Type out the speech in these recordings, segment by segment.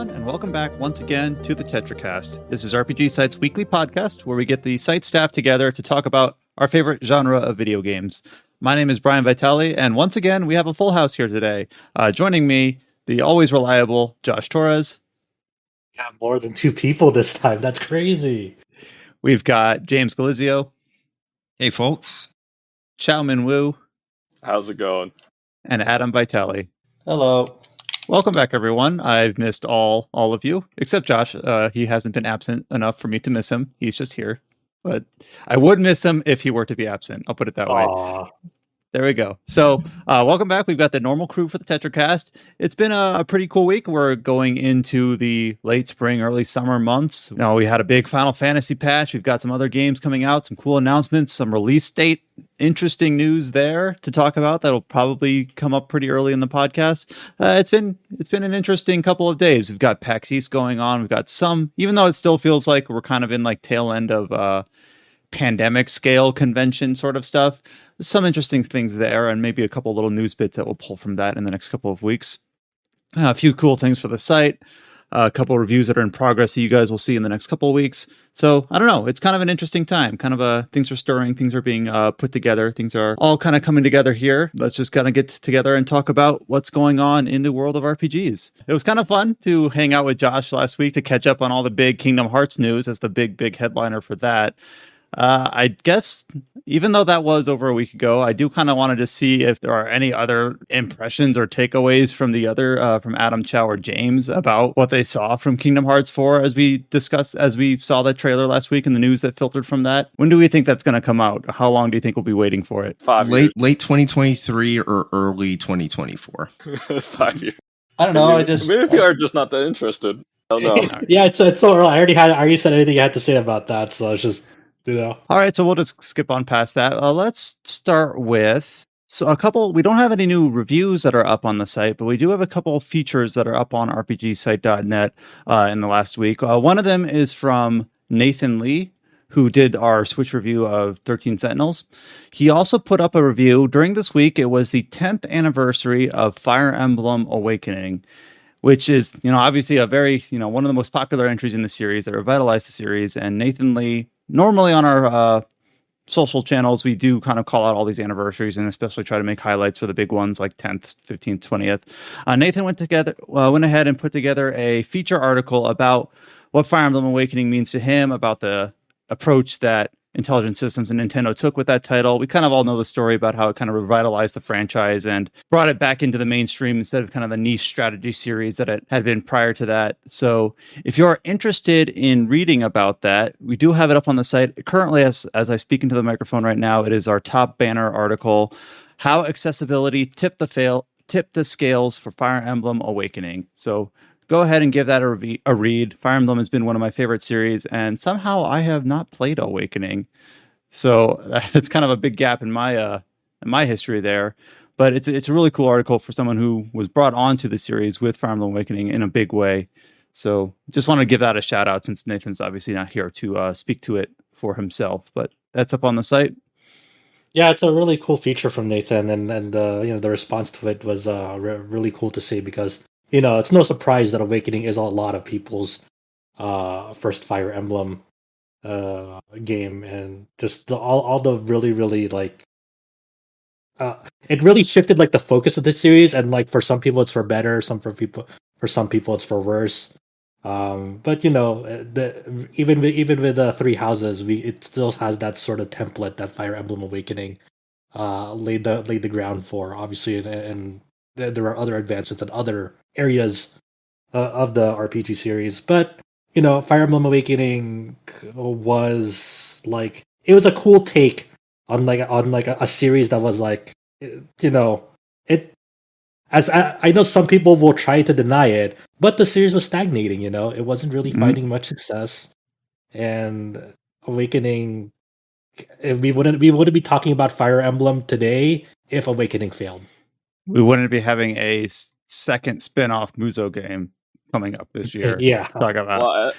everyone, and welcome back once again to the Tetracast. This is RPG Site's weekly podcast where we get the site staff together to talk about our favorite genre of video games. My name is Brian Vitale, and once again, we have a full house here today. Joining me, the always reliable Josh Torres. We have more than two people this time. That's crazy. We've got James Galizio. Hey, folks. Chow Min Woo. How's it going? And Adam Vitale. Hello. Welcome back, everyone. I've missed all of you, except Josh. He hasn't been absent enough for me to miss him. He's just here. But I would miss him if he were to be absent. I'll put it that way. There we go. So welcome back. We've got the normal crew for the Tetracast. It's been a pretty cool week. We're going into the late spring, early summer months. Now, we had a big Final Fantasy patch. We've got some other games coming out, some cool announcements, some release date, interesting news there to talk about. That'll probably come up pretty early in the podcast. It's been an interesting couple of days. We've got PAX East going on. We've got some, even though it still feels like we're kind of in like tail end of pandemic scale convention sort of stuff. Some interesting things there, and maybe a couple little news bits that we'll pull from that in the next couple of weeks. A few cool things for the site, a couple of reviews that are in progress that you guys will see in the next couple of weeks. So I don't know, it's kind of an interesting time. Kind of things are stirring, things are being put together, things are all kind of coming together here. Let's just kind of get together and talk about what's going on in the world of RPGs. It was kind of fun to hang out with Josh last week to catch up on all the big Kingdom Hearts news as the big headliner for that. I guess even though that was over a week ago, I do kind of wanted to see if there are any other impressions or takeaways from the other, from Adam, Chow, or James about what they saw from Kingdom Hearts 4 as we saw that trailer last week and the news that filtered from that. When do we think that's going to come out? How long do you think we'll be waiting for it? 5 years. Late 2023 or early 2024. 5 years. I don't know. Maybe you are just not that interested. I don't know. Yeah, it's so early. I already said anything you had to say about that, so it's just. All right, so we'll just skip on past that. Let's start with a couple. We don't have any new reviews that are up on the site, but we do have a couple of features that are up on rpgsite.net in the last week. One of them is from Nathan Lee, who did our Switch review of 13 Sentinels. He also put up a review during this week. It was the 10th anniversary of Fire Emblem Awakening, which is, obviously a very, one of the most popular entries in the series that revitalized the series. And Nathan Lee, normally on our social channels, we do kind of call out all these anniversaries and especially try to make highlights for the big ones like 10th, 15th, 20th. Nathan went ahead and put together a feature article about what Fire Emblem Awakening means to him, about the approach that Intelligent Systems and Nintendo took with that title. We kind of all know the story about how it kind of revitalized the franchise and brought it back into the mainstream instead of kind of the niche strategy series that it had been prior to that. So if you're interested in reading about that, we do have it up on the site. Currently, as I speak into the microphone right now, it is our top banner article, How Accessibility Tipped the Scales for Fire Emblem Awakening. So go ahead and give that a read. Fire Emblem has been one of my favorite series, and somehow I have not played Awakening. So it's kind of a big gap in my history there. But it's a really cool article for someone who was brought onto the series with Fire Emblem Awakening in a big way. So just want to give that a shout out since Nathan's obviously not here to speak to it for himself. But that's up on the site. Yeah, it's a really cool feature from Nathan, and the response to it was really cool to see because. It's no surprise that Awakening is a lot of people's first Fire Emblem game, and just all the really like it really shifted like the focus of the series, and like for some people it's for better, for some people it's for worse. But even with the three houses, it still has that sort of template that Fire Emblem Awakening laid the ground for. Obviously, and there are other advancements in other areas of the RPG series, but Fire Emblem Awakening was like it was a cool take on a series that was like it. As I know, some people will try to deny it, but the series was stagnating. It wasn't really finding much success, and Awakening. We wouldn't be talking about Fire Emblem today if Awakening failed. We wouldn't be having a second spin-off Muso game coming up this year. Yeah. Talk about. Well,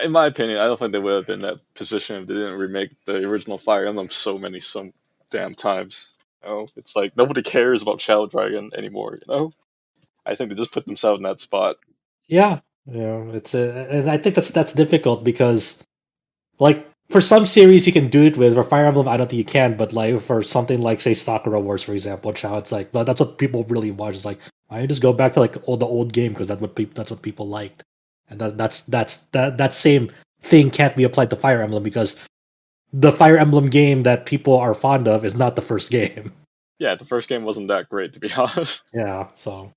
in my opinion, I don't think they would have been in that position if they didn't remake the original Fire Emblem so damn times. It's like nobody cares about Shadow Dragon anymore. I think they just put themselves in that spot. Yeah, It's and I think that's difficult because, like, for some series you can do it with. For Fire Emblem, I don't think you can, but like for something like say Sakura Wars, for example, Chow, it's like that's what people really watch. It's like why don't you just go back to like the old game because that's what people liked, and that same thing can't be applied to Fire Emblem because the Fire Emblem game that people are fond of is not the first game. Yeah, the first game wasn't that great, to be honest. Yeah, so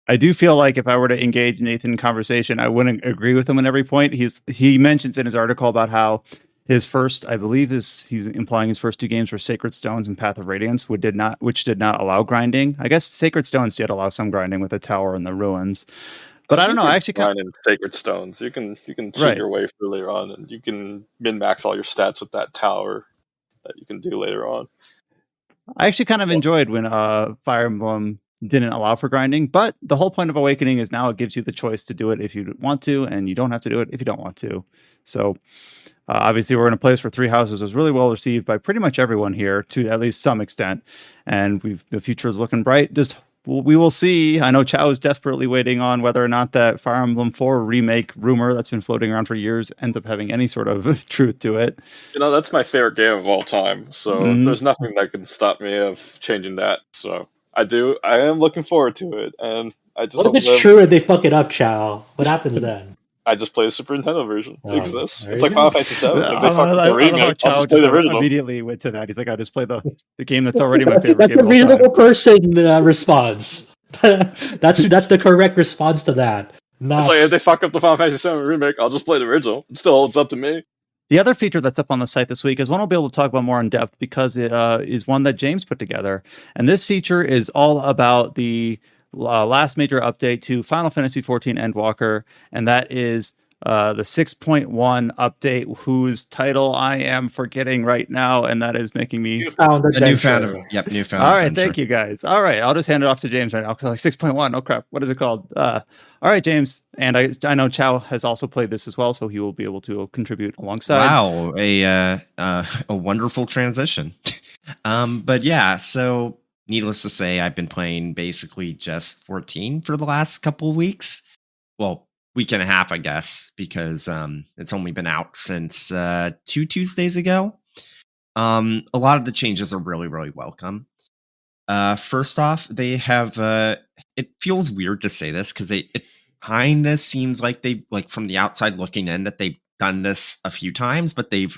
I do feel like if I were to engage Nathan in conversation, I wouldn't agree with him on every point. He mentions in his article about how his first, I believe, he's implying his first two games were Sacred Stones and Path of Radiance, which did not allow grinding. I guess Sacred Stones did allow some grinding with the tower and the ruins, but I don't know. I actually grind in Sacred Stones. You can cheat Right. your way earlier on, and you can min max all your stats with that tower that you can do later on. I actually kind of enjoyed when Fire Emblem didn't allow for grinding, but the whole point of Awakening is now it gives you the choice to do it if you want to, and you don't have to do it if you don't want to. So obviously, we're in a place where Three Houses was really well received by pretty much everyone here to at least some extent, and the future is looking bright. We will see. I know Chow is desperately waiting on whether or not that Fire Emblem 4 remake rumor that's been floating around for years ends up having any sort of truth to it. That's my favorite game of all time. So there's nothing that can stop me of changing that. So I am looking forward to it, and I just what if it's true and they fuck it up, Chow? What happens then? I just play the Super Nintendo version. It exists. It's like go. Final Fantasy VII. If they fuck up the remake, I'll just play the original. Immediately went to that. He's like, I'll just play the game that's already my favorite that's game. That's a reasonable person response. that's the correct response to that. It's like if they fuck up the Final Fantasy VII remake, I'll just play the original. It still holds up to me. The other feature that's up on the site this week is one I'll be able to talk about more in depth because it is one that James put together. And this feature is all about the last major update to Final Fantasy XIV Endwalker, and that is the 6.1 update, whose title I am forgetting right now, and that is making me Newfound. Newfound. All right, thank you guys. All right, I'll just hand it off to James right now because like 6.1. Oh crap, what is it called? All right, James, and I know Chow has also played this as well, so he will be able to contribute alongside. Wow, a wonderful transition. But yeah, so needless to say, I've been playing basically just 14 for the last couple of weeks. Well, week and a half, I guess, because it's only been out since 2 Tuesdays ago. A lot of the changes are really, really welcome. First off, they have it feels weird to say this because it kind of seems like from the outside looking in that they've done this a few times, but they've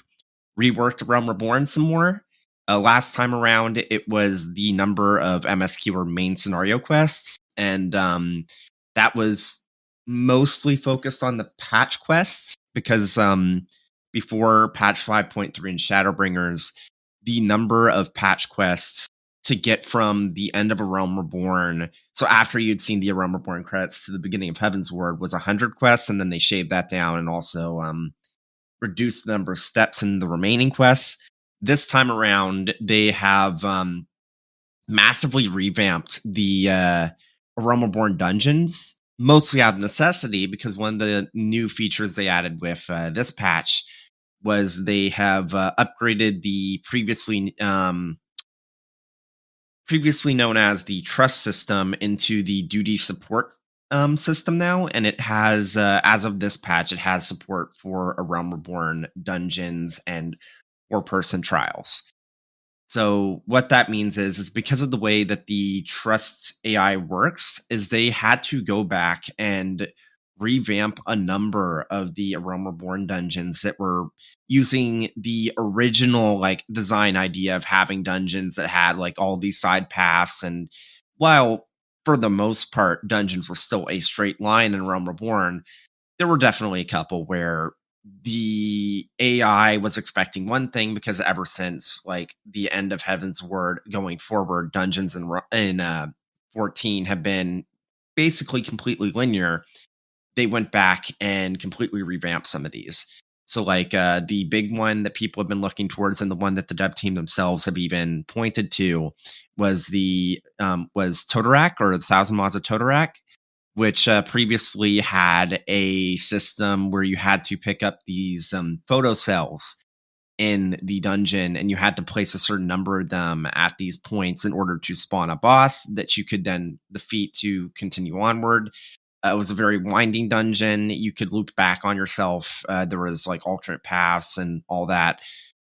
reworked Realm Reborn some more. Last time around, it was the number of MSQ or main scenario quests, and that was mostly focused on the patch quests because before patch 5.3 and Shadowbringers, the number of patch quests to get from the end of A Realm Reborn, so after you'd seen the A Realm Reborn credits to the beginning of Heaven's Word, was 100 quests, and then they shaved that down and also reduced the number of steps in the remaining quests. This time around, they have massively revamped the A Realm Reborn dungeons, mostly out of necessity, because one of the new features they added with this patch was they have upgraded the previously known as the trust system into the duty support system now, and it has as of this patch, it has support for A Realm Reborn dungeons and 4-person trials. So what that means is because of the way that the trust AI works, is they had to go back and revamp a number of the A Realm Reborn dungeons that were using the original design idea of having dungeons that had all these side paths. And while for the most part dungeons were still a straight line in Realm Reborn, there were definitely a couple where the AI was expecting one thing, because ever since the end of Heaven's Word going forward, dungeons in 14 have been basically completely linear. They went back and completely revamped some of these. So the big one that people have been looking towards, and the one that the dev team themselves have even pointed to, was was Totorak, or the 1,000 Mods of Totorak, which previously had a system where you had to pick up these photo cells in the dungeon, and you had to place a certain number of them at these points in order to spawn a boss that you could then defeat to continue onward. It was a very winding dungeon. You could loop back on yourself. There was like alternate paths and all that.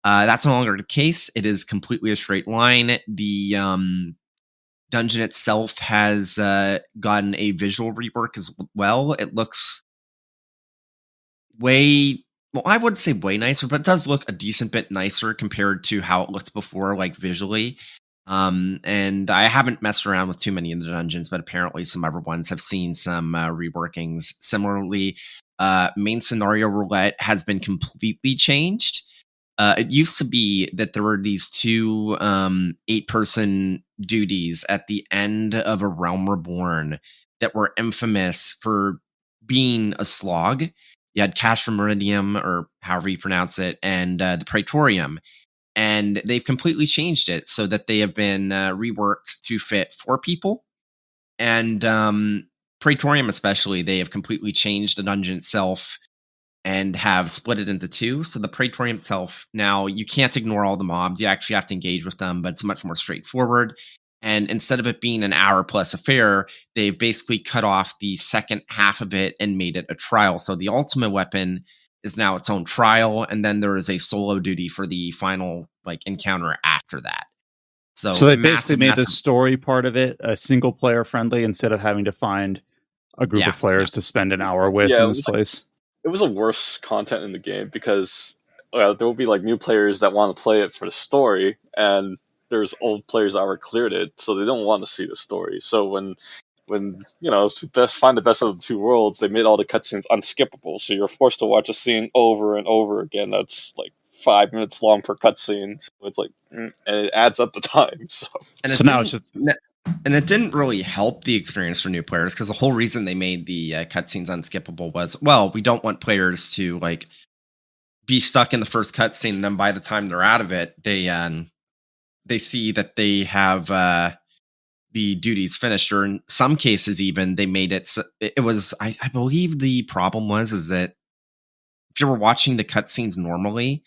That's no longer the case. It is completely a straight line. The dungeon itself has gotten a visual rework as well. It looks I wouldn't say way nicer, but it does look a decent bit nicer compared to how it looked before, like visually. And I haven't messed around with too many of the dungeons, but apparently some other ones have seen some reworkings. Similarly, main scenario roulette has been completely changed. It used to be that there were these two 8-person duties at the end of a Realm Reborn that were infamous for being a slog. You had Castrum Meridium, or however you pronounce it, and the Praetorium. And they've completely changed it so that they have been reworked to fit 4 people. And Praetorium especially, they have completely changed the dungeon itself and have split it into 2. So the Praetorium itself, now you can't ignore all the mobs. You actually have to engage with them, but it's much more straightforward. And instead of it being an hour plus affair, they've basically cut off the second half of it and made it a trial. So the ultimate weapon is now its own trial, and then there is a solo duty for the final like encounter after that. So they basically made the story part of it a single player friendly instead of having to find a group of players to spend an hour with in this place. It was a worse content in the game because there will be like new players that want to play it for the story, and there's old players that already cleared it, so they don't want to see the story. So when to find the best of the 2 worlds, they made all the cutscenes unskippable, so you're forced to watch a scene over and over again. That's like 5 minutes long per cutscene. So it's like, and it adds up the time. And it didn't really help the experience for new players, because the whole reason they made the cutscenes unskippable was, well, we don't want players to like be stuck in the first cutscene, and then by the time they're out of it, they see that they have the duties finished, or in some cases even they made it. It was, I believe the problem is that if you were watching the cutscenes normally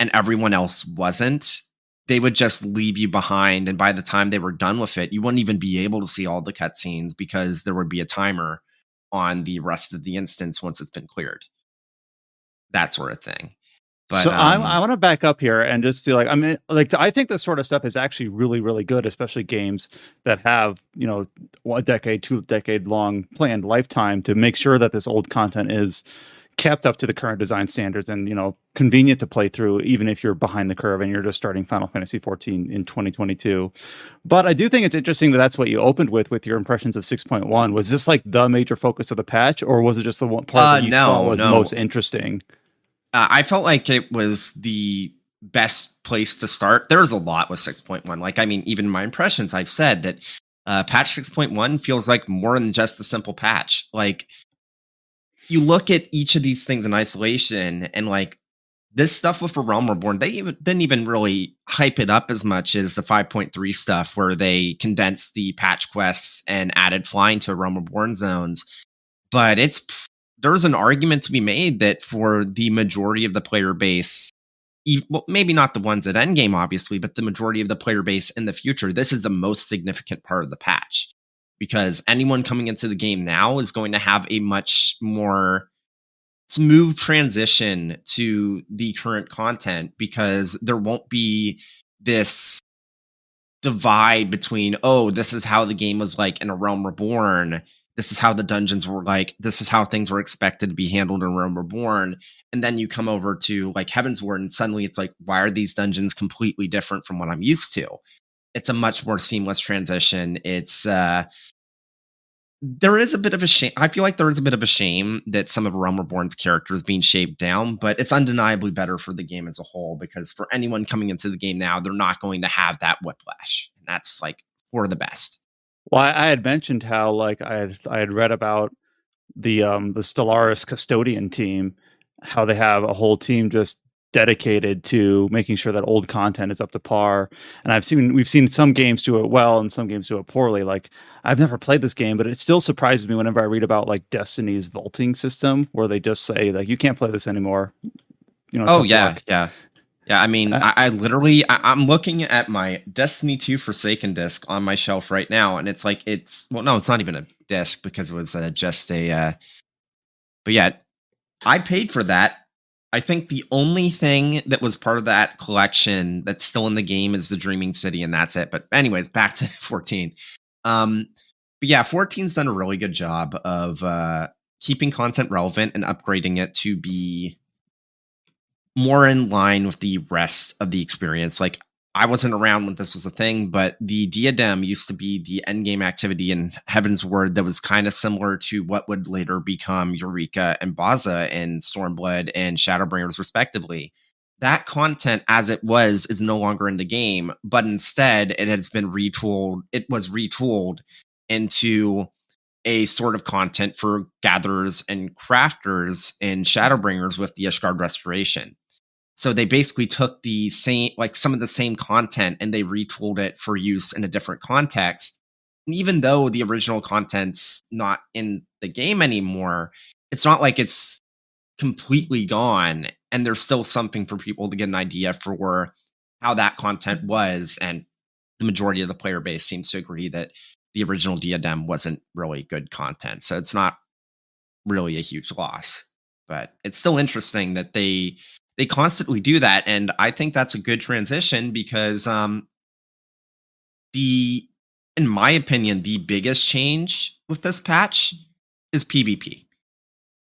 and everyone else wasn't, they would just leave you behind, and by the time they were done with it, you wouldn't even be able to see all the cutscenes because there would be a timer on the rest of the instance once it's been cleared. That sort of thing. But, so I want to back up here and just feel like, I mean, like, I think this sort of stuff is actually really, really good, especially games that have, a decade, 2-decade long planned lifetime to make sure that this old content is kept up to the current design standards and, convenient to play through, even if you're behind the curve and you're just starting Final Fantasy XIV in 2022. But I do think it's interesting that that's what you opened with your impressions of 6.1. Was this like the major focus of the patch, or was it just the one part that you thought was most interesting? I felt like it was the best place to start. There was a lot with 6.1. Like, I mean, even my impressions, I've said that patch 6.1 feels like more than just a simple patch. Like, you look at each of these things in isolation, and like this stuff with Realm Reborn, they didn't even really hype it up as much as the 5.3 stuff, where they condensed the patch quests and added flying to Realm Reborn zones. But there's an argument to be made that for the majority of the player base, well, maybe not the ones at endgame, obviously, but the majority of the player base in the future, this is the most significant part of the patch. Because anyone coming into the game now is going to have a much more smooth transition to the current content, because there won't be this divide between, oh, this is how the game was like in a Realm Reborn, this is how the dungeons were like, this is how things were expected to be handled in Realm Reborn, and then you come over to like Heavensward and suddenly it's like, why are these dungeons completely different from what I'm used to? It's a much more seamless transition. It's there is a bit of a shame. I feel like there is a bit of a shame that some of Realm Reborn's characters being shaved down, but it's undeniably better for the game as a whole, because for anyone coming into the game now, they're not going to have that whiplash. And that's like for the best. Well, I had mentioned how like I had read about the Stellaris custodian team, how they have a whole team just dedicated to making sure that old content is up to par. And we've seen some games do it well and some games do it poorly. Like, I've never played this game, but it still surprises me whenever I read about like Destiny's vaulting system, where they just say like, you can't play this anymore. Oh yeah. I mean, I literally, I'm looking at my Destiny 2 Forsaken disc on my shelf right now, and it's like, well, no, it's not even disc because it was just a. But yeah, I paid for that. I think the only thing that was part of that collection that's still in the game is the Dreaming City, and that's it. But anyways, back to 14. But yeah, 14's done a really good job of keeping content relevant and upgrading it to be more in line with the rest of the experience. Like, I wasn't around when this was a thing, but the diadem used to be the endgame activity in Heaven's Word that was kind of similar to what would later become Eureka and Baza in Stormblood and Shadowbringers, respectively. That content, as it was, is no longer in the game, but instead it has been retooled. It was retooled into a sort of content for gatherers and crafters in Shadowbringers with the Ishgard Restoration. So they basically took the same, like some of the same content, and they retooled it for use in a different context. And even though the original content's not in the game anymore, it's not like it's completely gone. And there's still something for people to get an idea for how that content was. And the majority of the player base seems to agree that the original diadem wasn't really good content. So it's not really a huge loss. But it's still interesting that they constantly do that, and I think that's a good transition because in my opinion, the biggest change with this patch is PvP.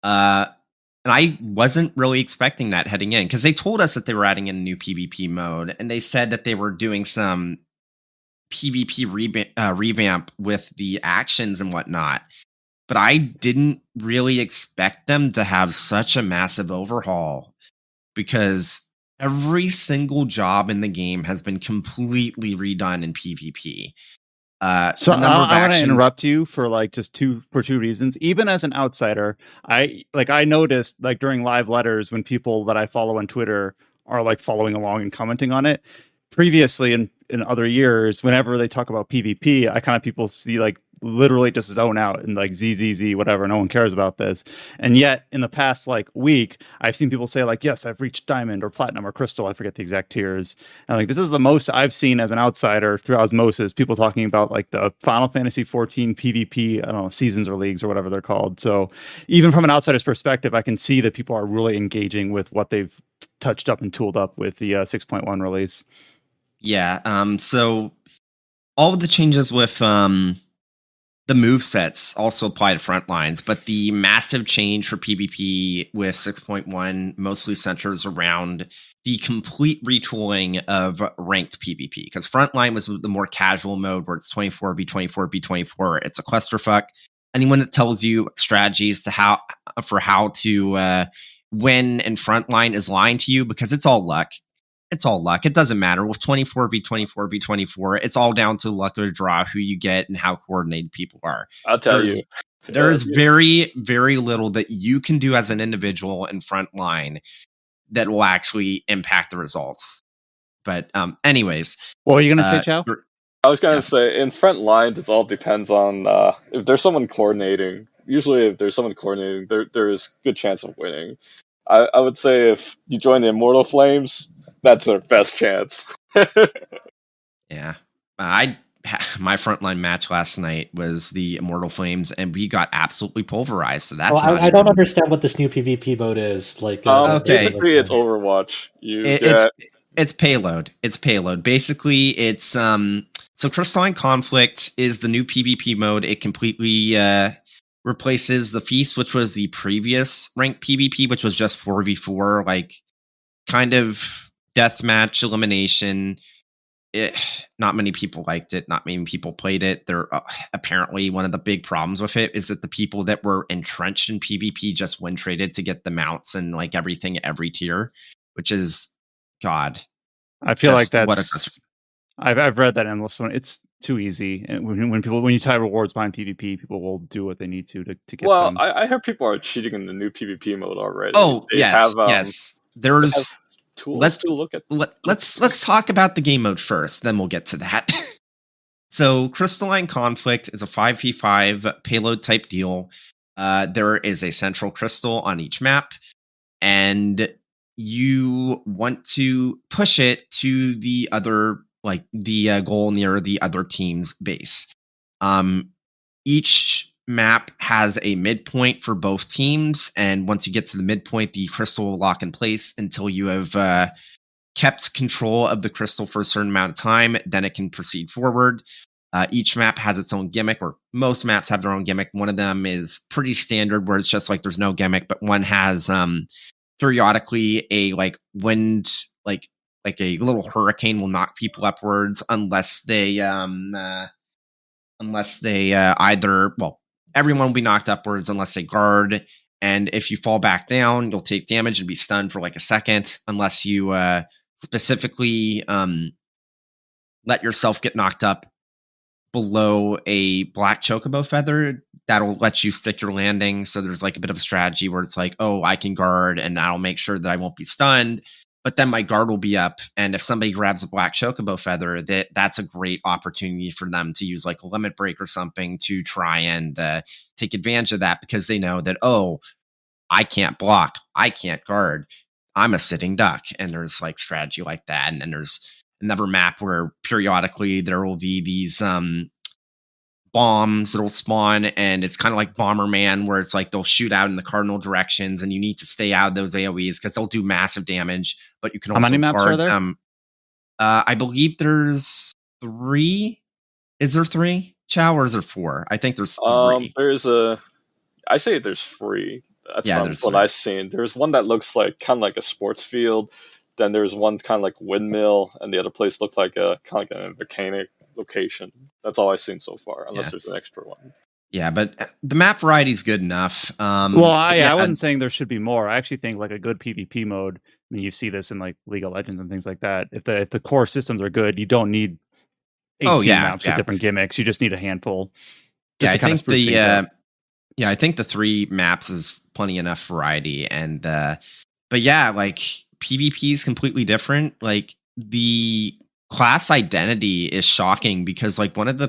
And I wasn't really expecting that heading in because they told us that they were adding in a new PvP mode, and they said that they were doing some PvP revamp with the actions and whatnot. But I didn't really expect them to have such a massive overhaul, because every single job in the game has been completely redone in PvP. So I want to interrupt you for two reasons. Even as an outsider, I noticed during live letters when people that I follow on Twitter are following along and commenting on it. Previously in other years, whenever they talk about PvP, I kind of people see literally just zone out and ZZZ whatever, no one cares about this. And yet in the past week, I've seen people say yes, I've reached diamond or platinum or crystal, I forget the exact tiers, and this is the most I've seen as an outsider through osmosis, people talking about the Final Fantasy XIV PvP, I don't know, seasons or leagues or whatever they're called. So even from an outsider's perspective, I can see that people are really engaging with what they've touched up and tooled up with the 6.1 release. Yeah, so all of the changes with the move sets also apply to Frontlines, but the massive change for PvP with 6.1 mostly centers around the complete retooling of ranked PvP, because Frontline was the more casual mode where it's 24v24v24. It's a clusterfuck. Anyone that tells you strategies how to win in Frontline is lying to you, because it's all luck. It's all luck. It doesn't matter. With 24v24v24, it's all down to luck of the draw, who you get, and how coordinated people are. I'll tell you. There's very, very little that you can do as an individual in Frontline that will actually impact the results. But anyways. What are you going to say, Chow? I was going to say, in Frontlines, it all depends on if there's someone coordinating. Usually, if there's someone coordinating, there is good chance of winning. I would say if you join the Immortal Flames, that's their best chance. Yeah. My Frontline match last night was the Immortal Flames, and we got absolutely pulverized. So that's I don't understand what this new PvP mode is. Basically, it's Overwatch. It's payload. It's payload. Basically, it's so Crystalline Conflict is the new PvP mode. It completely replaces the Feast, which was the previous ranked PvP, which was just 4v4, kind of deathmatch elimination. Not many people liked it. Not many people played it. There apparently one of the big problems with it is that the people that were entrenched in PvP just win traded to get the mounts and everything every tier, which is God. I feel like that's. I've read that endless one. It's too easy. And when you tie rewards behind PvP, people will do what they need to get. Well, them. I heard people are cheating in the new PvP mode already. Oh, yes. There's. Tools to look at. Let's talk about the game mode first, then we'll get to that. So Crystalline Conflict is a 5v5 payload type deal. There is a central crystal on each map, and you want to push it to the other, the goal near the other team's base. Each map has a midpoint for both teams, and once you get to the midpoint, the crystal will lock in place until you have kept control of the crystal for a certain amount of time. Then it can proceed forward. Each map has its own gimmick, or most maps have their own gimmick. One of them is pretty standard, where it's just like there's no gimmick, but one has periodically a like wind, like a little hurricane will knock people upwards unless they either, well, everyone will be knocked upwards unless they guard. And if you fall back down, you'll take damage and be stunned for like a second, unless you specifically let yourself get knocked up below a black chocobo feather. That'll let you stick your landing. So there's like a bit of a strategy where it's like, oh, I can guard and that'll make sure that I won't be stunned. But then my guard will be up. And if somebody grabs a black chocobo feather, that's a great opportunity for them to use like a limit break or something to try and take advantage of that, because they know that, oh, I can't block, I can't guard, I'm a sitting duck. And there's like strategy like that. And then there's another map where periodically there will be these bombs that'll spawn, and it's kind of like Bomberman, where it's like they'll shoot out in the cardinal directions, and you need to stay out of those AoEs because they'll do massive damage. But you can How also many maps guard are there? them. I believe there's 3. Is there 3, Chow, or is there 4? I think there's 3. I say there's 3. That's Yeah, what there's what 3. I've seen. There's one that looks like kind of like a sports field. Then there's one kind of like windmill, and the other place looks like a kind of like a volcanic location. That's all I've seen so far, unless there's an extra one. Yeah, but the map variety is good enough. Well, I wasn't saying there should be more. I actually think like a good PvP mode. I mean, you see this in like League of Legends and things like that. If the core systems are good, you don't need 18 maps with different gimmicks. You just need a handful. I think I think the 3 maps is plenty enough variety. And but yeah, like PvP is completely different. Like the class identity is shocking, because like one of the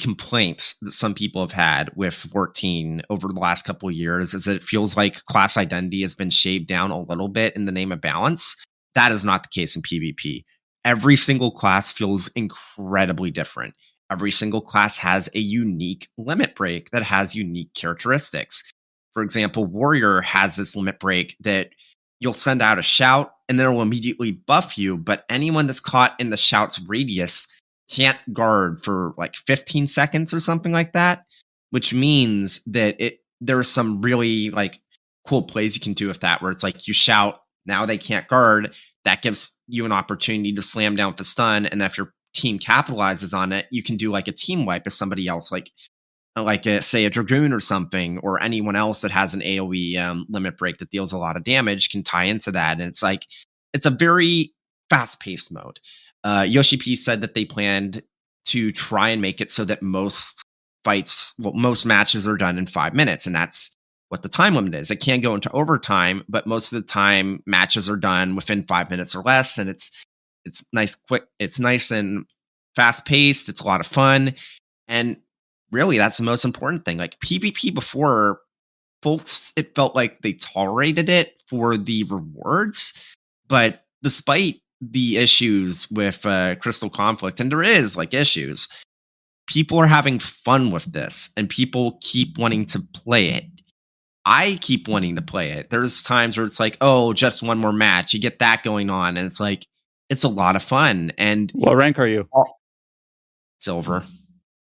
complaints that some people have had with 14 over the last couple of years is that it feels like class identity has been shaved down a little bit in the name of balance. That is not the case in PvP. Every single class feels incredibly different. Every single class has a unique limit break that has unique characteristics. For example, Warrior has this limit break that you'll send out a shout and then it will immediately buff you, but anyone that's caught in the shout's radius can't guard for like 15 seconds or something like that, which means that there's some really like cool plays you can do with that, where it's like you shout, now they can't guard. That gives you an opportunity to slam down with the stun, and if your team capitalizes on it, you can do like a team wipe if somebody else like say a Dragoon or something, or anyone else that has an AoE limit break that deals a lot of damage can tie into that. And it's like, it's a very fast-paced mode. Yoshi P said that they planned to try and make it so that most matches are done in 5 minutes, and that's what the time limit is. It can go into overtime, but most of the time matches are done within 5 minutes or less, and it's nice, quick. It's nice and fast-paced. It's a lot of fun, and really, that's the most important thing. Like PvP before, folks, it felt like they tolerated it for the rewards, but despite the issues with Crystal Conflict, and there is like issues, people are having fun with this, and people keep wanting to play it. I keep wanting to play it. There's times where it's like, oh, just one more match. You get that going on, and it's like, it's a lot of fun. And what rank are you? Silver.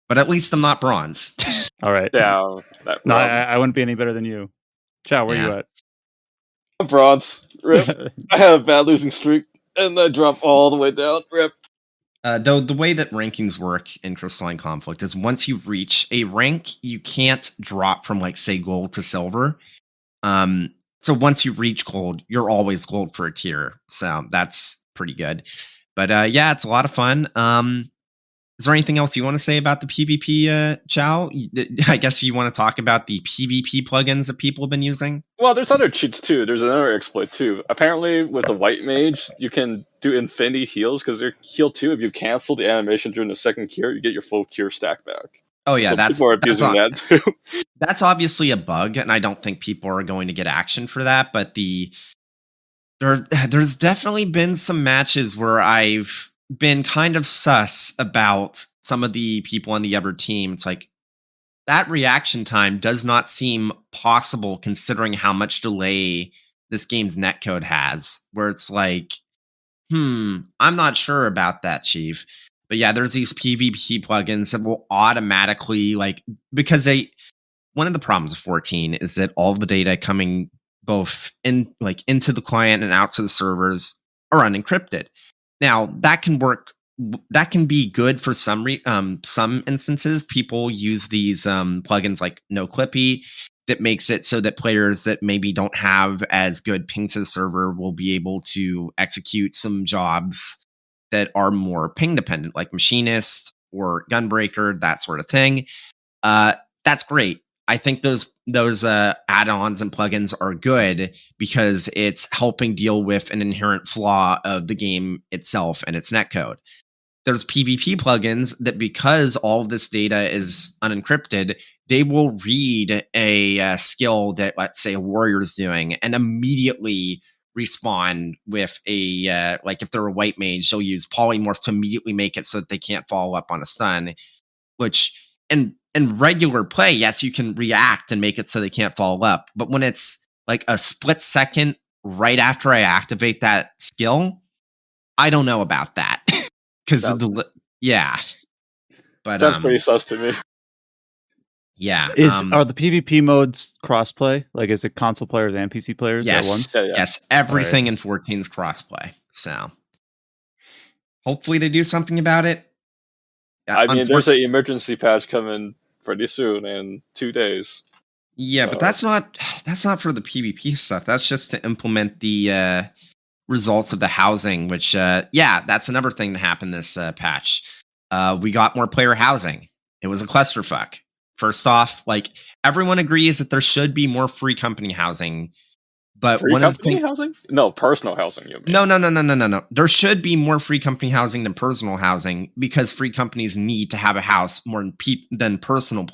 But at least I'm not bronze. All right. Yeah. No, I wouldn't be any better than you. Chow, where you at? I'm bronze. Rip. I had a bad losing streak, and I dropped all the way down. Rip. Though the way that rankings work in Crystalline Conflict is once you reach a rank, you can't drop from like say gold to silver. So once you reach gold, you're always gold for a tier. So that's pretty good. But yeah, it's a lot of fun. Is there anything else you want to say about the PvP, Chow? I guess you want to talk about the PvP plugins that people have been using? Well, there's other cheats too. There's another exploit too. Apparently, with the White Mage, you can do infinity heals, because they're heal 2. If you cancel the animation during the second cure, you get your full cure stack back. Oh yeah, so people are abusing that too. That's obviously a bug, and I don't think people are going to get action for that. But there's definitely been some matches where I've been kind of sus about some of the people on the other team. It's like, that reaction time does not seem possible considering how much delay this game's netcode has, where it's like, I'm not sure about that, Chief. But yeah, there's these PvP plugins that will automatically because one of the problems with 14 is that all of the data coming both into the client and out to the servers are unencrypted. Now that can work. That can be good for some instances. People use these plugins like NoClippy that makes it so that players that maybe don't have as good ping to the server will be able to execute some jobs that are more ping dependent, like machinist or gunbreaker, that sort of thing. That's great. I think those add-ons and plugins are good because it's helping deal with an inherent flaw of the game itself and its netcode. There's PvP plugins that, because all of this data is unencrypted, they will read a skill that, let's say, a warrior's doing and immediately respond with a if they're a white mage, they'll use polymorph to immediately make it so that they can't follow up on a stun. Which in regular play, yes, you can react and make it so they can't follow up, but when it's like a split second right after I activate that skill, I don't know about that. Because yeah, but sounds pretty sus to me. Yeah, are the PvP modes crossplay? Like, is it console players and PC players at once? Yeah. Yes, everything in 14 is crossplay. So hopefully they do something about it. I mean, there's an emergency patch coming pretty soon in 2 days. Yeah, but that's not for the PvP stuff. That's just to implement the results of the housing, which that's another thing to happen this patch. We got more player housing. It was a clusterfuck. First off, everyone agrees that there should be more free company housing, but free company housing? No, personal housing. You mean? No. There should be more free company housing than personal housing because free companies need to have a house more than personal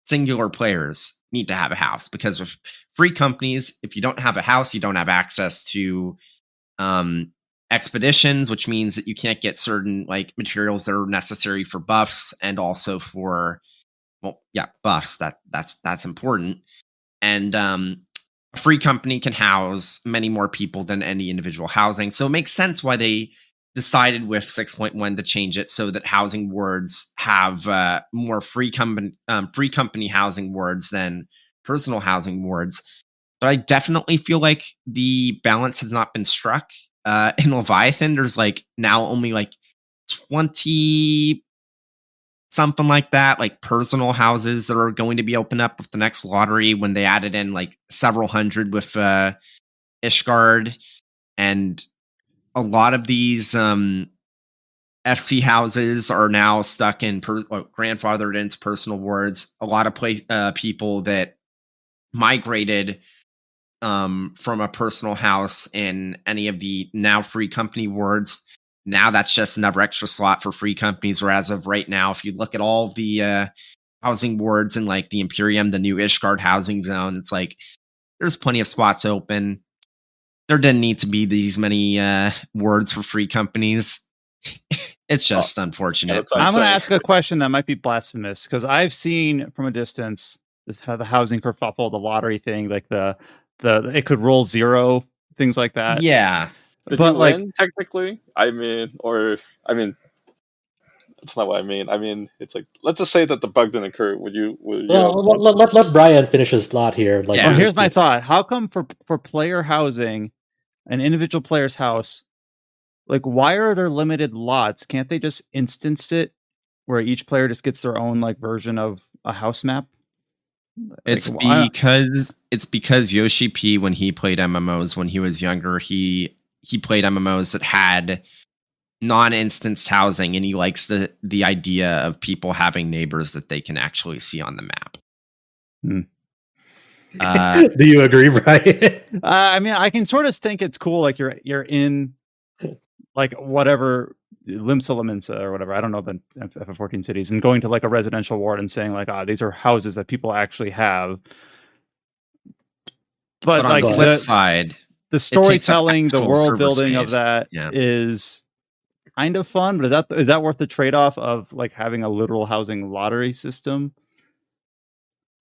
singular players need to have a house, because with free companies, if you don't have a house, you don't have access to expeditions, which means that you can't get certain materials that are necessary for buffs and also for buffs. That's important. And a free company can house many more people than any individual housing. So it makes sense why they decided with 6.1 to change it so that housing wards have more free company housing wards than personal housing wards. But I definitely feel like the balance has not been struck. In Leviathan, there's now only 20 something like that, personal houses that are going to be opened up with the next lottery, when they added in several hundred with Ishgard. And a lot of these FC houses are now stuck in grandfathered into personal wards. A lot of people that migrated from a personal house in any of the now free company wards, now that's just another extra slot for free companies. Where as of right now, if you look at all the housing wards in the Imperium, the new Ishgard housing zone, it's there's plenty of spots open. There didn't need to be these many wards for free companies. It's just unfortunate. I'm going to ask a question that might be blasphemous, because I've seen from a distance how the housing kerfuffle, the lottery thing, the it could roll zero, things like that. Yeah. Did you win, technically? I mean, that's not what I mean. I mean, it's let's just say that the bug didn't occur. Would you let Brian finish his thought here. Here's my thought. How come for player housing, an individual player's house, why are there limited lots? Can't they just instance it where each player just gets their own version of a house map? It's because Yoshi P, when he played MMOs when he was younger, he played MMOs that had non-instanced housing, and he likes the idea of people having neighbors that they can actually see on the map. Do you agree, Brian? I mean, I can sort of think it's cool. You're in whatever Limsa Liminsa or whatever. I don't know the FF14 cities, and going to a residential ward and saying these are houses that people actually have. But on the flip side, the storytelling, the world building of that is kind of fun. But is that worth the trade-off of having a literal housing lottery system?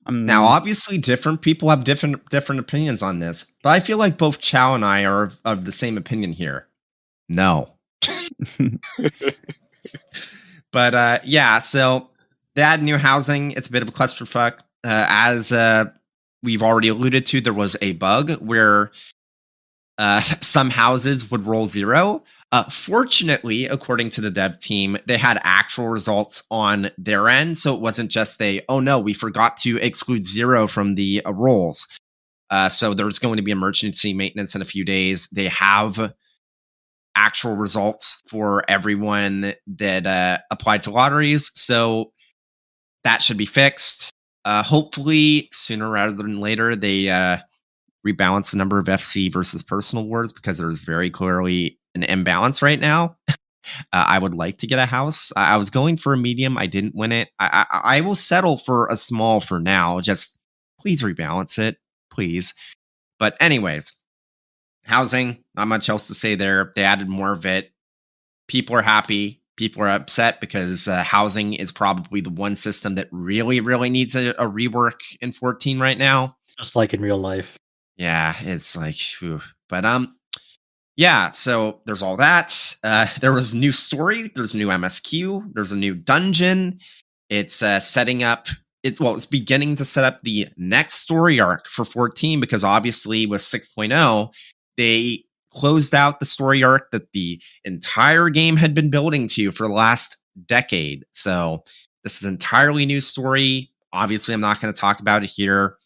Now, obviously, different people have different opinions on this, but I feel like both Chow and I are of the same opinion here. No. But yeah, so they add new housing. It's a bit of a clusterfuck. As we've already alluded to, there was a bug where some houses would roll 0. Fortunately, according to the dev team, they had actual results on their end. So it wasn't just oh no, we forgot to exclude 0 from the rolls. So there's going to be emergency maintenance in a few days. They have actual results for everyone that applied to lotteries. So that should be fixed. Hopefully, sooner rather than later, they rebalance the number of FC versus personal awards, because there's very clearly an imbalance right now. I would like to get a house. I was going for a medium. I didn't win it. I will settle for a small for now. Just please rebalance it, please. But anyways, housing, not much else to say there. They added more of it. People are happy. People are upset because housing is probably the one system that really, really needs a rework in 14 right now. Just like in real life. Yeah, it's like, whew. But yeah, so there's all that. There was new story. There's a new MSQ. There's a new dungeon. It's setting up. It's beginning to set up the next story arc for 14, because obviously with 6.0, they closed out the story arc that the entire game had been building to for the last decade. So this is an entirely new story. Obviously, I'm not going to talk about it here.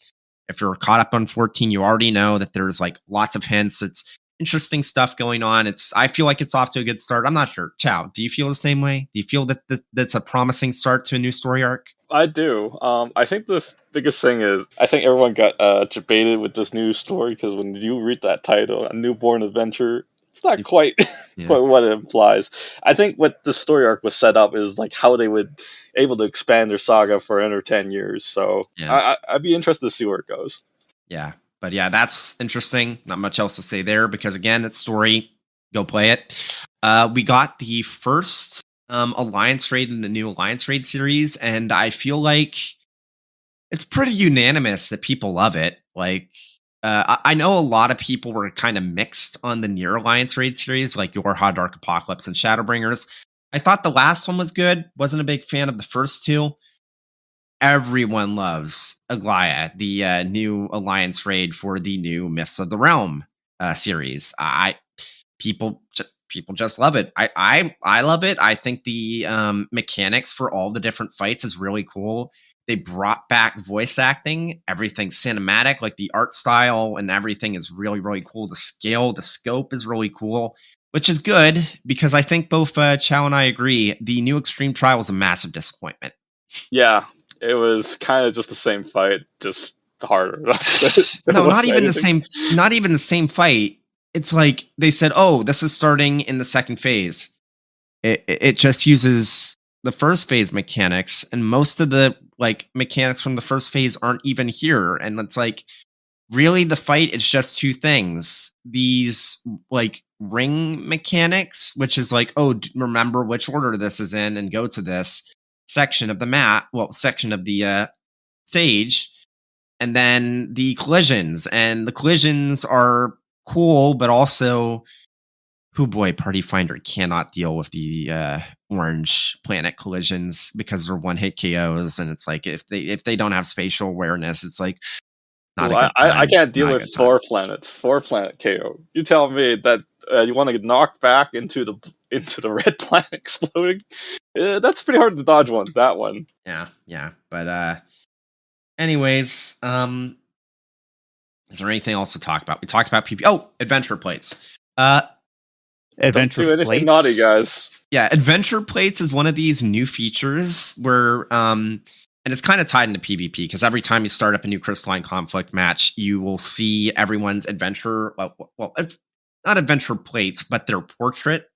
If you're caught up on 14, you already know that there's like lots of hints. It's interesting stuff going on. I feel like it's off to a good start. I'm not sure. Chow, do you feel the same way? Do you feel that that's a promising start to a new story arc? I do. I think the biggest thing is I think everyone got debated with this new story, because when you read that title, A Newborn Adventure, it's not quite quite what it implies. I think what the story arc was set up is like how they would able to expand their saga for under 10 years. So I'd be interested to see where it goes. Yeah. But yeah, that's interesting. Not much else to say there, because again, it's story. Go play it. We got the first Alliance Raid in the new Alliance Raid series, and I feel like it's pretty unanimous that people love it. Like, I know a lot of people were kind of mixed on the Near Alliance Raid series, like Yorha, Dark Apocalypse, and Shadowbringers. I thought the last one was good. Wasn't a big fan of the first two. Everyone loves Aglaya, the new Alliance Raid for the new Myths of the Realm series. People just love it. I love it. I think the mechanics for all the different fights is really cool. They brought back voice acting. Everything's cinematic, like the art style and everything is really, really cool. The scale, the scope is really cool, which is good, because I think both Chow and I agree the new Extreme Trial was a massive disappointment. Yeah, it was kind of just the same fight, just harder. That's it. No, not even the same. Not even the same fight. It's like they said, "Oh, this is starting in the second phase." It just uses the first phase mechanics, and most of the like mechanics from the first phase aren't even here. And it's like, really, the fight is just two things: these like ring mechanics, which is like, oh, remember which order this is in, and go to this section of the map, section of the stage, and then the collisions. And the collisions are cool, but also, boy, Party Finder cannot deal with the orange planet collisions, because they're one-hit KOs, and it's like if they don't have spatial awareness, it's like not a good time. I can't deal with 4 planets, 4-planet KO. You tell me that you want to get knocked back into the red planet exploding. That's pretty hard to dodge that one. Yeah. But anyways, is there anything else to talk about? We talked about PvP. Oh, adventure plates. Adventure Don't do anything plates. naughty, guys. Yeah, adventure plates is one of these new features where and it's kind of tied into PvP, because every time you start up a new Crystalline Conflict match, you will see everyone's adventure, well, not adventure plates, but their portrait.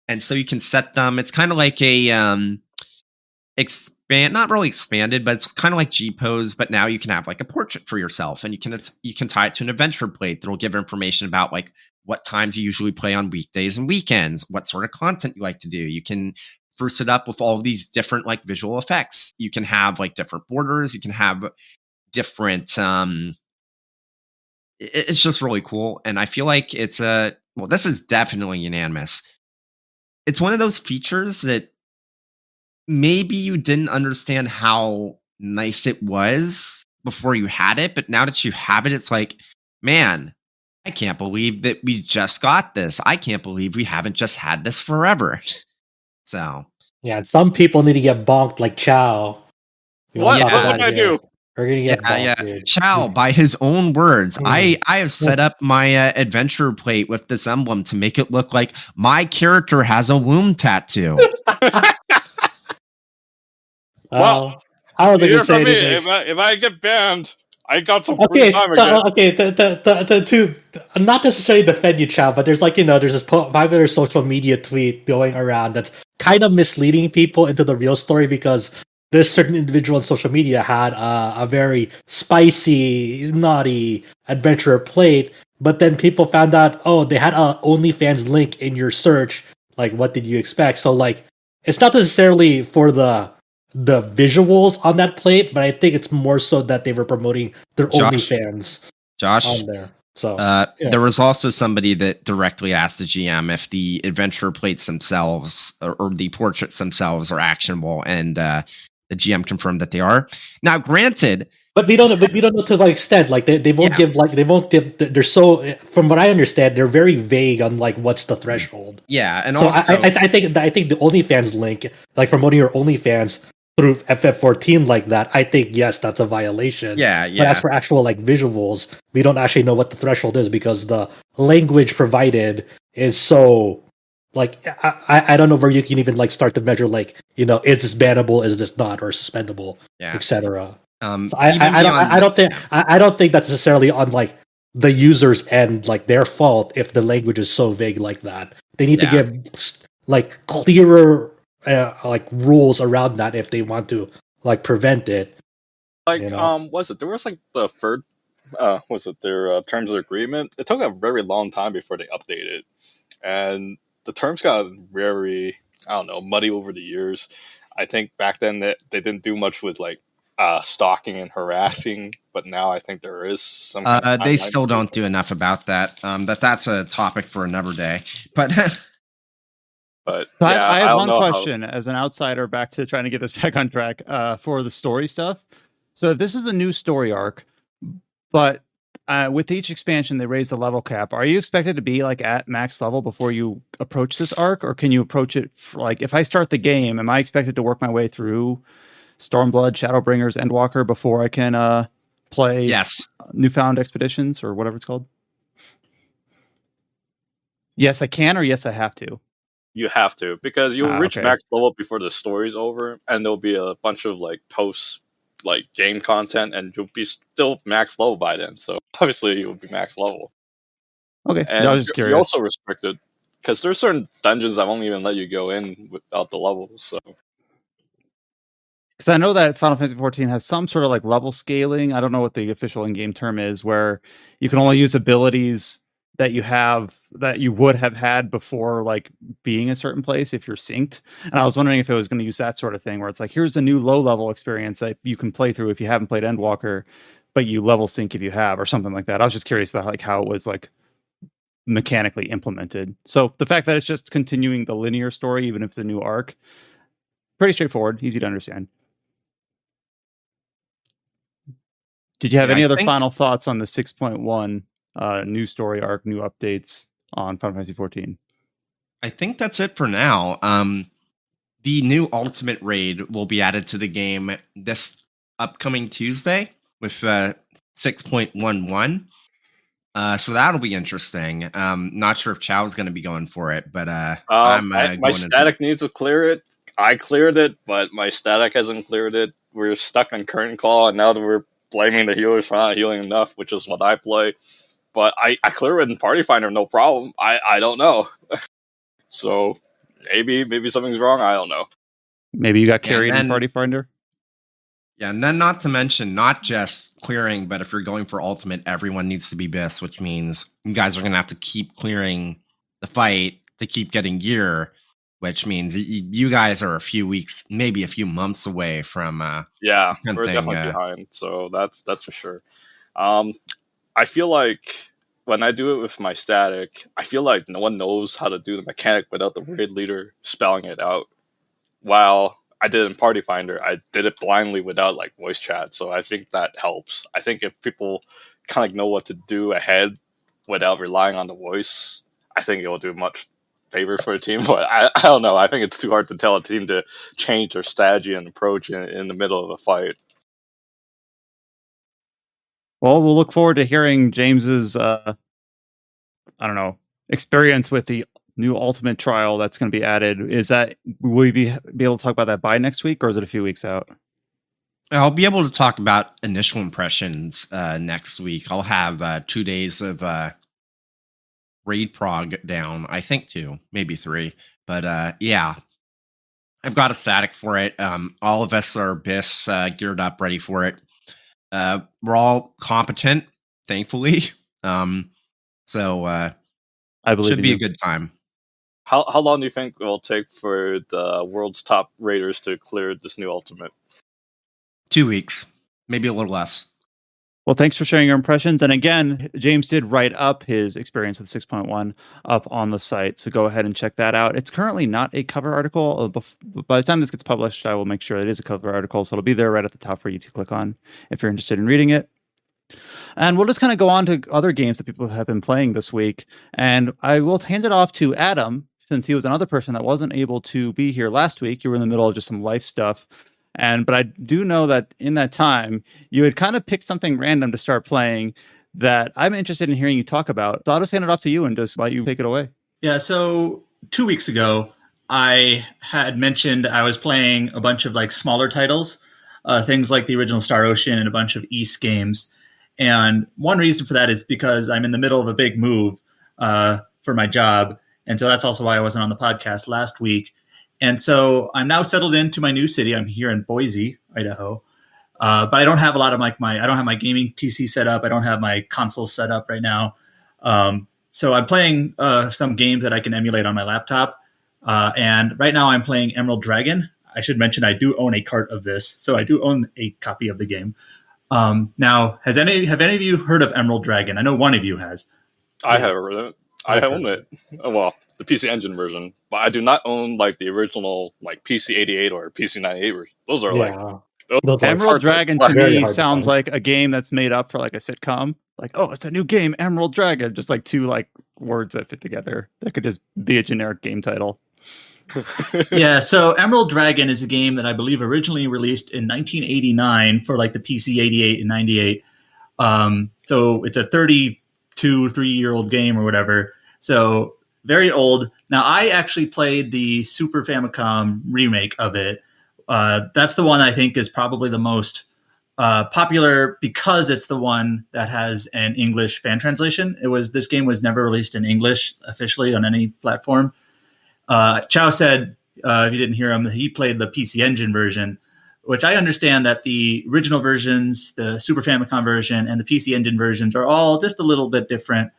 And so you can set them. It's kind of like a not really expanded, but it's kind of like G-Pose, but now you can have like a portrait for yourself, and you can tie it to an adventure plate that'll give information about like what times you usually play on weekdays and weekends, what sort of content you like to do. You can spruce it up with all of these different like visual effects. You can have like different borders. You can have different. It's just really cool, and I feel like it's this is definitely unanimous. It's one of those features that maybe you didn't understand how nice it was before you had it, but now that you have it, it's like, man, I can't believe that we just got this. I can't believe we haven't just had this forever. So Yeah, and some people need to get bonked like Chow. We won't What? talk What about did I it here. do? We're gonna get bonked, yeah, dude. Chow, by his own words, Mm. I have set up my adventure plate with this emblem to make it look like my character has a womb tattoo. Well, I don't think hear you say from me. anything. If I get banned, I got some free Okay, time so again. okay, to not necessarily defend you, Chow, but there's like there's this popular social media tweet going around that's kind of misleading people into the real story because this certain individual on social media had a very spicy, naughty adventurer plate, but then people found out they had a OnlyFans link in your search. Like, what did you expect? So like, it's not necessarily for the visuals on that plate, but I think it's more so that they were promoting their Josh, OnlyFans Josh, on there. So there was also somebody that directly asked the GM if the adventure plates themselves or the portraits themselves are actionable, and the GM confirmed that they are. Now, granted, but we don't know to what extent. Like they won't give they're so from what I understand, they're very vague on like what's the threshold. Yeah, and So also I think the OnlyFans link, like promoting your OnlyFans through FF14 like that, I think yes, that's a violation. Yeah. But as for actual like visuals, we don't actually know what the threshold is because the language provided is so like I don't know where you can even like start to measure like is this bannable, is this not, or suspendable, etc. So I don't think that's necessarily on like the user's end, like their fault if the language is so vague like that. They need to give like clearer like rules around that if they want to like prevent it. Like, was it there was like the third was it their terms of agreement? It took a very long time before they updated, and the terms got very, I don't know, muddy over the years. I think back then that they didn't do much with like stalking and harassing, but now I think there is some. Kind of they still don't do enough about that. That's a topic for another day. But but So yeah, I have don't one know question as an outsider, back to trying to get this back on track for the story stuff. So if this is a new story arc, but with each expansion they raise the level cap, are you expected to be like at max level before you approach this arc, or can you approach it like if I start the game, am I expected to work my way through Stormblood, Shadowbringers, Endwalker before I can play Newfound Expeditions or whatever it's called? Yes, I can, or yes, I have to. You have to, because you'll reach max level before the story's over, and there'll be a bunch of like posts, like game content, and you'll be still max level by then. So obviously you'll be max level. Okay, and I was just curious. You're also restricted because there's certain dungeons that won't even let you go in without the levels. So. Because I know that Final Fantasy XIV has some sort of like level scaling. I don't know what the official in-game term is, where you can only use abilities that you have that you would have had before, like being a certain place if you're synced. And I was wondering if it was going to use that sort of thing, where it's like, here's a new low-level experience that you can play through if you haven't played Endwalker, but you level sync if you have, or something like that. I was just curious about like how it was like mechanically implemented. So the fact that it's just continuing the linear story, even if it's a new arc, pretty straightforward, easy to understand. Did you have any other final thoughts on the 6.1 new story arc, new updates on Final Fantasy XIV? I think that's it for now. The new Ultimate Raid will be added to the game this upcoming Tuesday with 6.11. So that'll be interesting. Not sure if Chow's going to be going for it, but my static needs to clear it. I cleared it, but my static hasn't cleared it. We're stuck on Curtain Call, and now that we're blaming the healers for not healing enough, which is what I play. But I clear it in Party Finder, no problem. I don't know. So maybe something's wrong. I don't know. Maybe you got carried in Party Finder? Yeah, and then not to mention, not just clearing, but if you're going for Ultimate, everyone needs to be BIS, which means you guys are going to have to keep clearing the fight to keep getting gear, which means you guys are a few weeks, maybe a few months away from Yeah, we're attempting. definitely behind. So that's for sure. I feel like when I do it with my static, I feel like no one knows how to do the mechanic without the raid leader spelling it out. While I did it in Party Finder, I did it blindly without like voice chat. So I think that helps. I think if people kind of know what to do ahead without relying on the voice, I think it will do much favor for a team. But I don't know. I think it's too hard to tell a team to change their strategy and approach in the middle of a fight. Well, we'll look forward to hearing James's experience with the new Ultimate trial that's going to be added. Will we be able to talk about that by next week, or is it a few weeks out? I'll be able to talk about initial impressions next week. I'll have 2 days of raid prog down. I think 2, maybe 3. But yeah, I've got a static for it. All of us are BIS geared up, ready for it. We're all competent, thankfully. So I believe should be you. a good time. How long do you think it will take for the world's top raiders to clear this new Ultimate? 2 weeks, maybe a little less. Well, thanks for sharing your impressions. And again, James did write up his experience with 6.1 up on the site. So go ahead and check that out. It's currently not a cover article. By the time this gets published, I will make sure it is a cover article. So it'll be there right at the top for you to click on if you're interested in reading it. And we'll just kind of go on to other games that people have been playing this week. And I will hand it off to Adam, since he was another person that wasn't able to be here last week. You were in the middle of just some life stuff. But I do know that in that time, you had kind of picked something random to start playing that I'm interested in hearing you talk about. So I'll just hand it off to you and just let you take it away. Yeah, so 2 weeks ago, I had mentioned I was playing a bunch of like smaller titles, things like the original Star Ocean and a bunch of East games. And one reason for that is because I'm in the middle of a big move for my job. And so that's also why I wasn't on the podcast last week. And so I'm now settled into my new city. I'm here in Boise, Idaho. But I don't have a lot of I don't have my gaming PC set up. I don't have my console set up right now. So I'm playing some games that I can emulate on my laptop. And right now I'm playing Emerald Dragon. I should mention I do own a cart of this. So I do own a copy of the game. Now, have any of you heard of Emerald Dragon? I know one of you has. I have heard of it. I own it. Well, the PC Engine version, but I do not own like the original like PC 88 or PC 98 version. Those are Emerald Dragon to me sounds to like a game that's made up for like a sitcom. Like, oh, it's a new game, Emerald Dragon. Just like two like words that fit together. That could just be a generic game title. Yeah, so Emerald Dragon is a game that I believe originally released in 1989 for like the PC 88 and 98. So it's a 3-year-old game or whatever. So very old. Now, I actually played the Super Famicom remake of it. That's the one I think is probably the most popular because it's the one that has an English fan translation. This game was never released in English officially on any platform. Chow said, if you didn't hear him, he played the PC Engine version, which I understand that the original versions, the Super Famicom version and the PC Engine versions are all just a little bit different.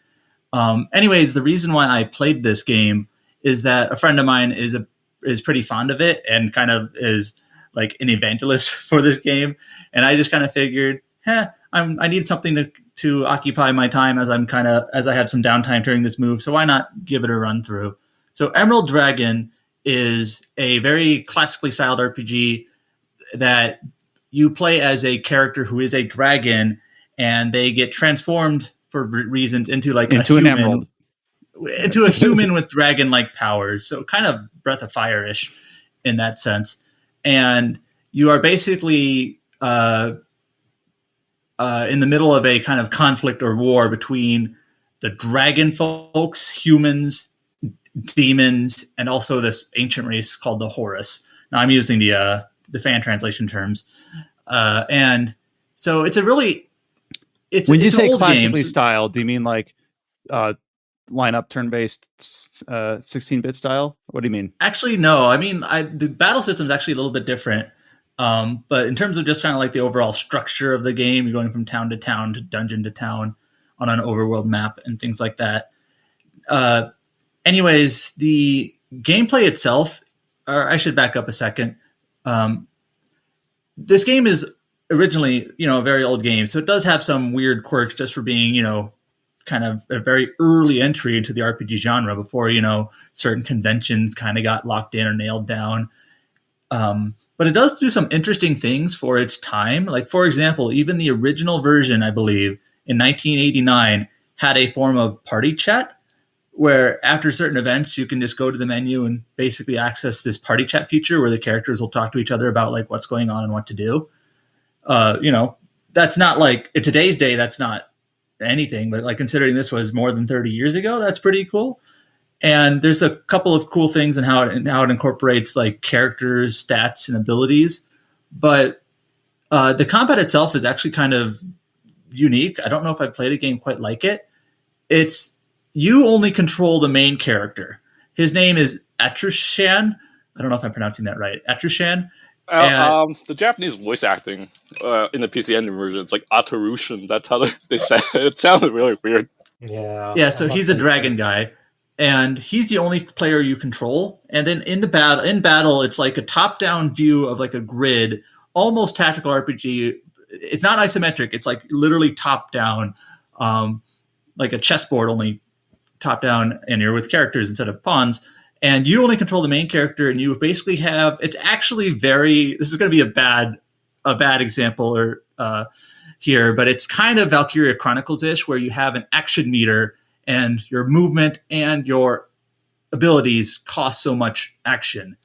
Anyways, the reason why I played this game is that a friend of mine is pretty fond of it and kind of is like an evangelist for this game. And I just kind of figured, I need something to occupy my time as I had some downtime during this move. So why not give it a run through? So Emerald Dragon is a very classically styled RPG that you play as a character who is a dragon, and they get transformed for reasons into a human with dragon-like powers. So kind of Breath of Fire-ish in that sense. And you are basically in the middle of a kind of conflict or war between the dragon folks, humans, demons, and also this ancient race called the Horus. Now I'm using the fan translation terms, and so it's when you say classically styled, do you mean like line-up turn-based 16-bit style? What do you mean? Actually, no. I mean, the battle system is actually a little bit different, but in terms of just kind of like the overall structure of the game, you're going from town to town to dungeon to town on an overworld map and things like that. Anyways, the gameplay itself, or I should back up a second. This game is originally, a very old game, so it does have some weird quirks just for being, kind of a very early entry into the RPG genre before, certain conventions kind of got locked in or nailed down. But it does do some interesting things for its time. Like, for example, even the original version, I believe, in 1989 had a form of party chat where after certain events, you can just go to the menu and basically access this party chat feature where the characters will talk to each other about like what's going on and what to do. That's not like in today's day, that's not anything, but like considering this was more than 30 years ago, that's pretty cool. And there's a couple of cool things in how it incorporates like characters, stats, and abilities. But the combat itself is actually kind of unique. I don't know if I played a game quite like it. It's you only control the main character. His name is Atrushan. I don't know if I'm pronouncing that right. Atrushan. The Japanese voice acting in the PC Engine version, it's like Atarushan. That's how they said it. It sounded really weird. Yeah. So he's a dragon guy, and he's the only player you control. And then in battle, it's like a top-down view of like a grid, almost tactical RPG. It's not isometric. It's like literally top-down, like a chessboard, only top-down, and you're with characters instead of pawns. And you only control the main character, and you basically have. It's actually this is going to be a bad example here, but it's kind of Valkyria Chronicles-ish, where you have an action meter, and your movement and your abilities cost so much action.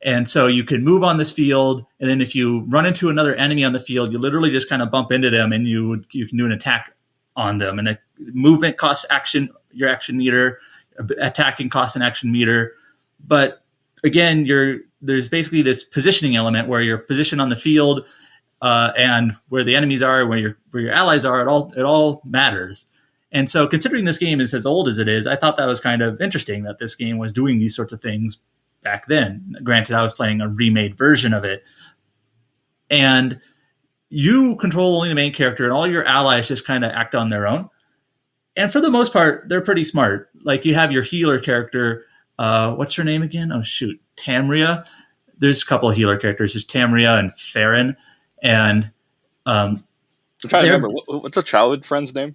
And so you can move on this field, and then if you run into another enemy on the field, you literally just kind of bump into them, and you can do an attack on them. And the movement costs action, your action meter. Attacking costs an action meter. But again, there's basically this positioning element where you're positioned on the field, and where the enemies are, where your allies are. It all matters. And so, considering this game is as old as it is, I thought that was kind of interesting that this game was doing these sorts of things back then. Granted, I was playing a remade version of it, and you control only the main character, and all your allies just kind of act on their own. And for the most part, they're pretty smart. Like you have your healer character. What's her name again? Oh, shoot. Tamria. There's a couple of healer characters. There's Tamria and Farron. And I'm trying to remember. What's the childhood friend's name?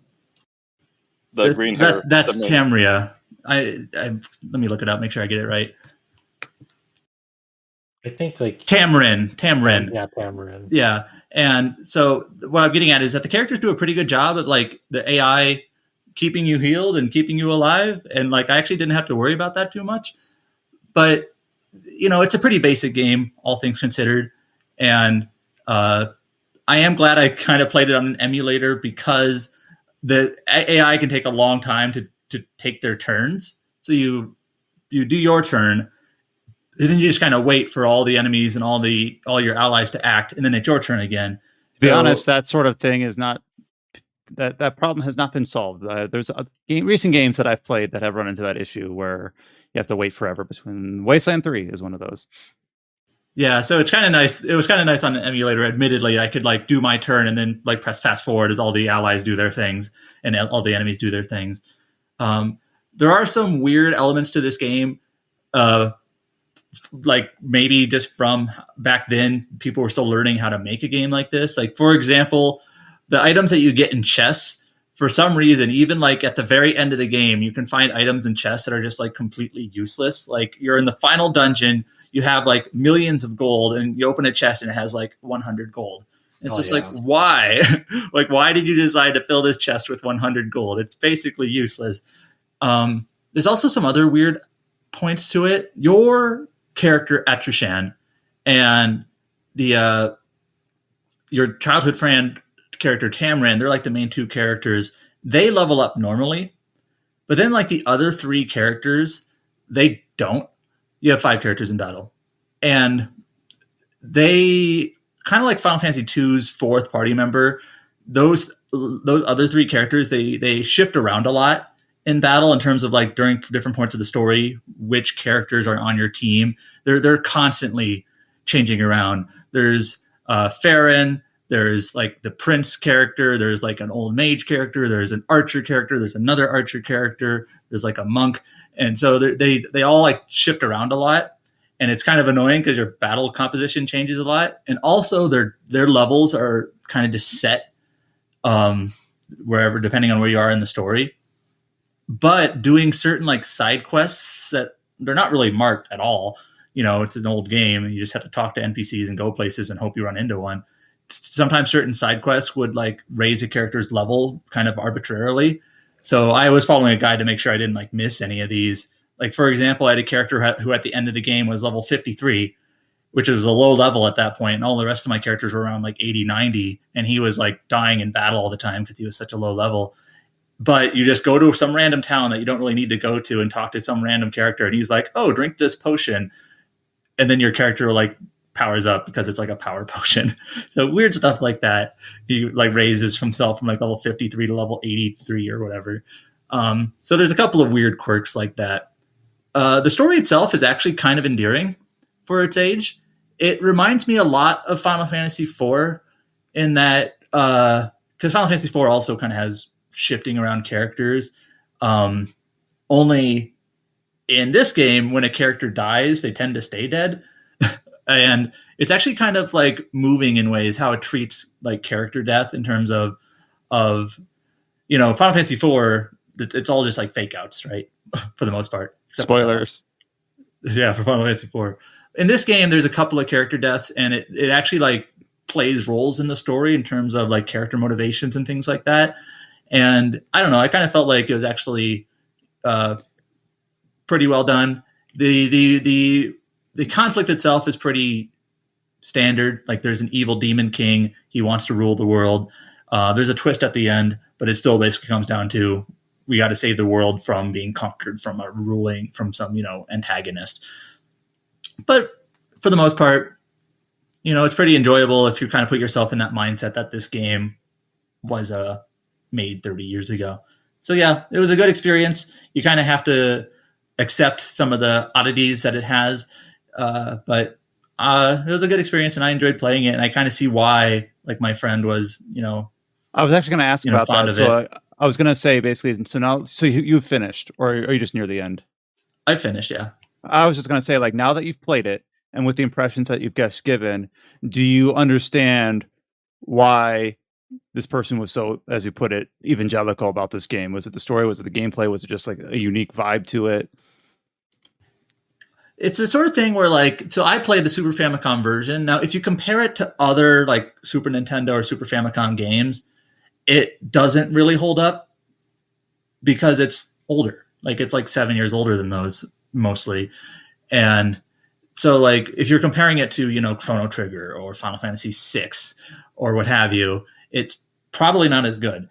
The green hair. That's Tamria. Let me look it up, make sure I get it right. I think like Tamrin. Yeah, Tamrin. Yeah. And so what I'm getting at is that the characters do a pretty good job at like the AI keeping you healed and keeping you alive. And like, I actually didn't have to worry about that too much, but it's a pretty basic game, all things considered. And I am glad I kind of played it on an emulator because the AI can take a long time to take their turns. So you do your turn, and then you just kind of wait for all the enemies and all your allies to act, and then it's your turn again. To be honest, that sort of thing is not that problem has not been solved. There's recent games that I've played that have run into that issue where you have to wait forever between. Wasteland 3 is one of those. Yeah, so it's kind of nice. It was kind of nice on an emulator. Admittedly, I could like do my turn and then like press fast forward as all the allies do their things and all the enemies do their things. There are some weird elements to this game. Like maybe just from back then, people were still learning how to make a game like this. Like, for example, the items that you get in chests, for some reason, even like at the very end of the game, you can find items in chests that are just like completely useless. Like you're in the final dungeon, you have like millions of gold, and you open a chest and it has like 100 gold. It's like, why? Like, why did you decide to fill this chest with 100 gold? It's basically useless. There's also some other weird points to it. Your character Atrushan and your childhood friend character Tamran, they're like the main two characters. They level up normally, but then like the other three characters, they don't. You have 5 characters in battle, and they kind of like Final Fantasy II's 4th party member. Those other 3 characters, they shift around a lot in battle in terms of like during different points of the story, which characters are on your team. They're constantly changing around. There's Farron, There's like the prince character. There's like an old mage character. There's an archer character. There's another archer character. There's like a monk. And so they all like shift around a lot. And it's kind of annoying because your battle composition changes a lot. And also their levels are kind of just set wherever, depending on where you are in the story. But doing certain like side quests that they're not really marked at all. It's an old game and you just have to talk to NPCs and go places and hope you run into one. Sometimes certain side quests would like raise a character's level kind of arbitrarily. So I was following a guide to make sure I didn't like miss any of these. Like, for example, I had a character who at the end of the game was level 53, which was a low level at that point. And all the rest of my characters were around like 80, 90. And he was like dying in battle all the time because he was such a low level. But you just go to some random town that you don't really need to go to and talk to some random character. And he's like, oh, drink this potion. And then your character like powers up because it's like a power potion. So weird stuff like that. He like raises himself from like level 53 to level 83 or whatever. So there's a couple of weird quirks like that. The story itself is actually kind of endearing for its age. It reminds me a lot of Final Fantasy IV in that, because Final Fantasy IV also kind of has shifting around characters. Only in this game, when a character dies, they tend to stay dead. And it's actually kind of like moving in ways how it treats like character death in terms of Final Fantasy IV, it's all just like fake outs, right? For the most part. Spoilers. Yeah, for Final Fantasy IV. In this game, there's a couple of character deaths, and it actually like plays roles in the story in terms of like character motivations and things like that. And I don't know, I kind of felt like it was actually pretty well done. The conflict itself is pretty standard. Like there's an evil demon king. He wants to rule the world. There's a twist at the end, but it still basically comes down to we got to save the world from being conquered from some antagonist. But for the most part, it's pretty enjoyable if you kind of put yourself in that mindset that this game was made 30 years ago. So yeah, it was a good experience. You kind of have to accept some of the oddities that it has. But it was a good experience and I enjoyed playing it. And I kind of see why like my friend was, I was actually going to ask about that. So I was going to say basically, so you've finished or are you just near the end? I finished. Yeah. I was just going to say, like, now that you've played it and with the impressions that you've just given, do you understand why this person was so, as you put it, evangelical about this game? Was it the story? Was it the gameplay? Was it just like a unique vibe to it? It's the sort of thing where so I played the Super Famicom version. Now, if you compare it to other like Super Nintendo or Super Famicom games, it doesn't really hold up because it's older. Like it's like 7 years older than those mostly. And so like if you're comparing it to, Chrono Trigger or Final Fantasy VI or what have you, it's probably not as good.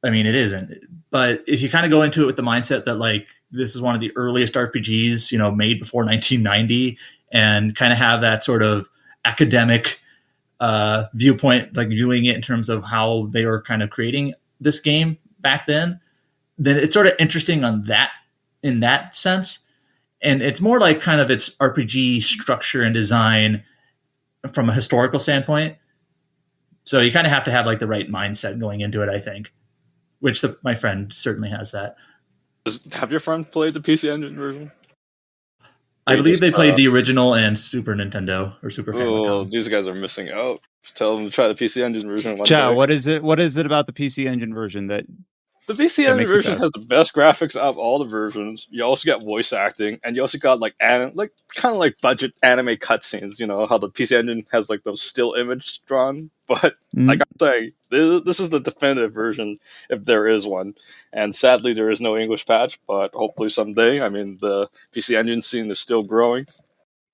I mean, it isn't. But if you kind of go into it with the mindset that like this is one of the earliest RPGs, made before 1990 and kind of have that sort of academic viewpoint, like viewing it in terms of how they were kind of creating this game back then it's sort of interesting in that sense. And it's more like kind of its RPG structure and design from a historical standpoint. So you kind of have to have like the right mindset going into it, I think, which my friend certainly has that. Have your friend played the PC Engine version? I believe they played the original and Super Nintendo or Super Famicom. Oh, these guys are missing out. Tell them to try the PC Engine version one day. What is it about the PC Engine version that... The PC Engine version has the best graphics out of all the versions. You also got voice acting, and you also got kind of like budget anime cutscenes. How the PC Engine has like those still image drawn. But like I'm saying, this is the definitive version if there is one. And sadly, there is no English patch. But hopefully someday. I mean, the PC Engine scene is still growing.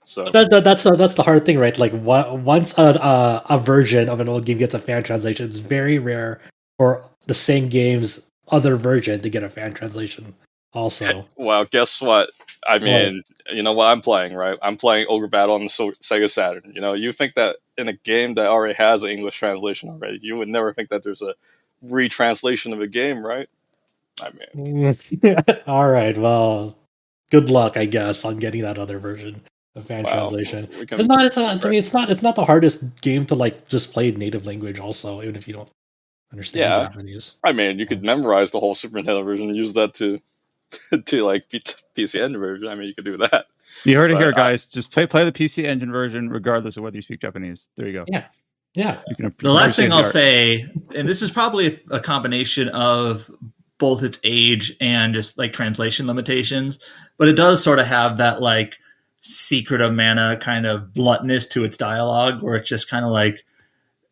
So that's the hard thing, right? Like once a version of an old game gets a fan translation, it's very rare for the same game's other version to get a fan translation also. Well, guess what? I mean, you know what I'm playing, right? I'm playing Ogre Battle on the Sega Saturn. You think that in a game that already has an English translation already, you would never think that there's a retranslation of a game, right? I mean... All right, well, good luck, I guess, on getting that other version. a fan Wow. translation. We can- It's not. It's not. To me, it's not the hardest game to like just play native language. Also, even if you don't understand Yeah. Japanese. I mean, you could memorize the whole Super Nintendo version and use that to like PC Engine version. I mean, you could do that. You heard it But here, guys. Just play the PC Engine version, regardless of whether you speak Japanese. There you go. Yeah. Yeah. You can The last thing appreciate I'll art. say, and this is probably a combination of both its age and just like translation limitations, but it does sort of have that like Secret of Mana kind of bluntness to its dialogue, where it's just kind of like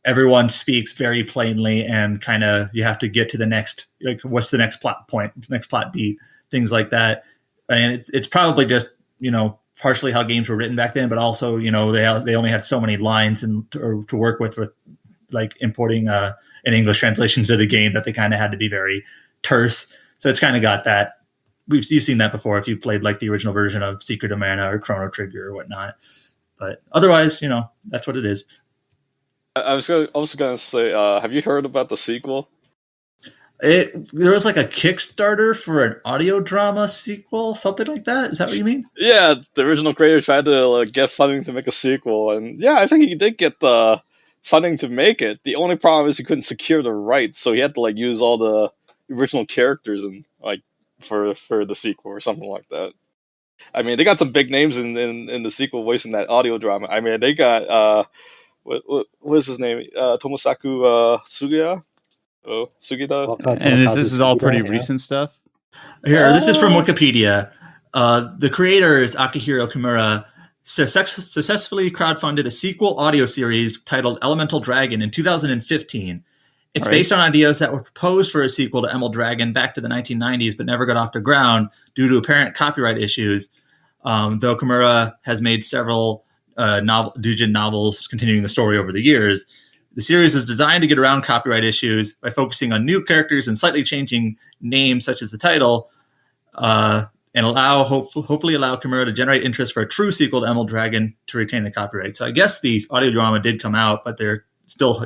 everyone speaks very plainly and kind of you have to get to the next, like what's the next plot point, next plot beat, things like that. And it's probably just, you know, partially how games were written back then, but also, you know, they only had so many lines and to work with like importing an English translation to the game that they kind of had to be very terse. So it's kind of got that. You've seen that before if you played like the original version of Secret of Mana or Chrono Trigger or whatnot. But otherwise, you know, that's what it is. I was also going to say, have you heard about the sequel? There was like a Kickstarter for an audio drama sequel, something like that. Is that what you mean? Yeah, the original creator tried to get funding to make a sequel, and yeah, I think he did get the funding to make it. The only problem is he couldn't secure the rights, so he had to like use all the original characters and like for the sequel or something like that. I mean, they got some big names in the sequel voicing that audio drama. I mean, they got what is his name? Tomosaku Sugita. Oh, Sugita. And this is all pretty recent stuff. Here, this is from Wikipedia. The creator is Akihiro Kimura. Successfully crowdfunded a sequel audio series titled Elemental Dragon in 2015. It's based on ideas that were proposed for a sequel to Emerald Dragon back to the 1990s, but never got off the ground due to apparent copyright issues. Though Kimura has made several doujin novels continuing the story over the years, the series is designed to get around copyright issues by focusing on new characters and slightly changing names, such as the title, and hopefully allow Kimura to generate interest for a true sequel to Emerald Dragon to retain the copyright. So I guess the audio drama did come out, but they're still,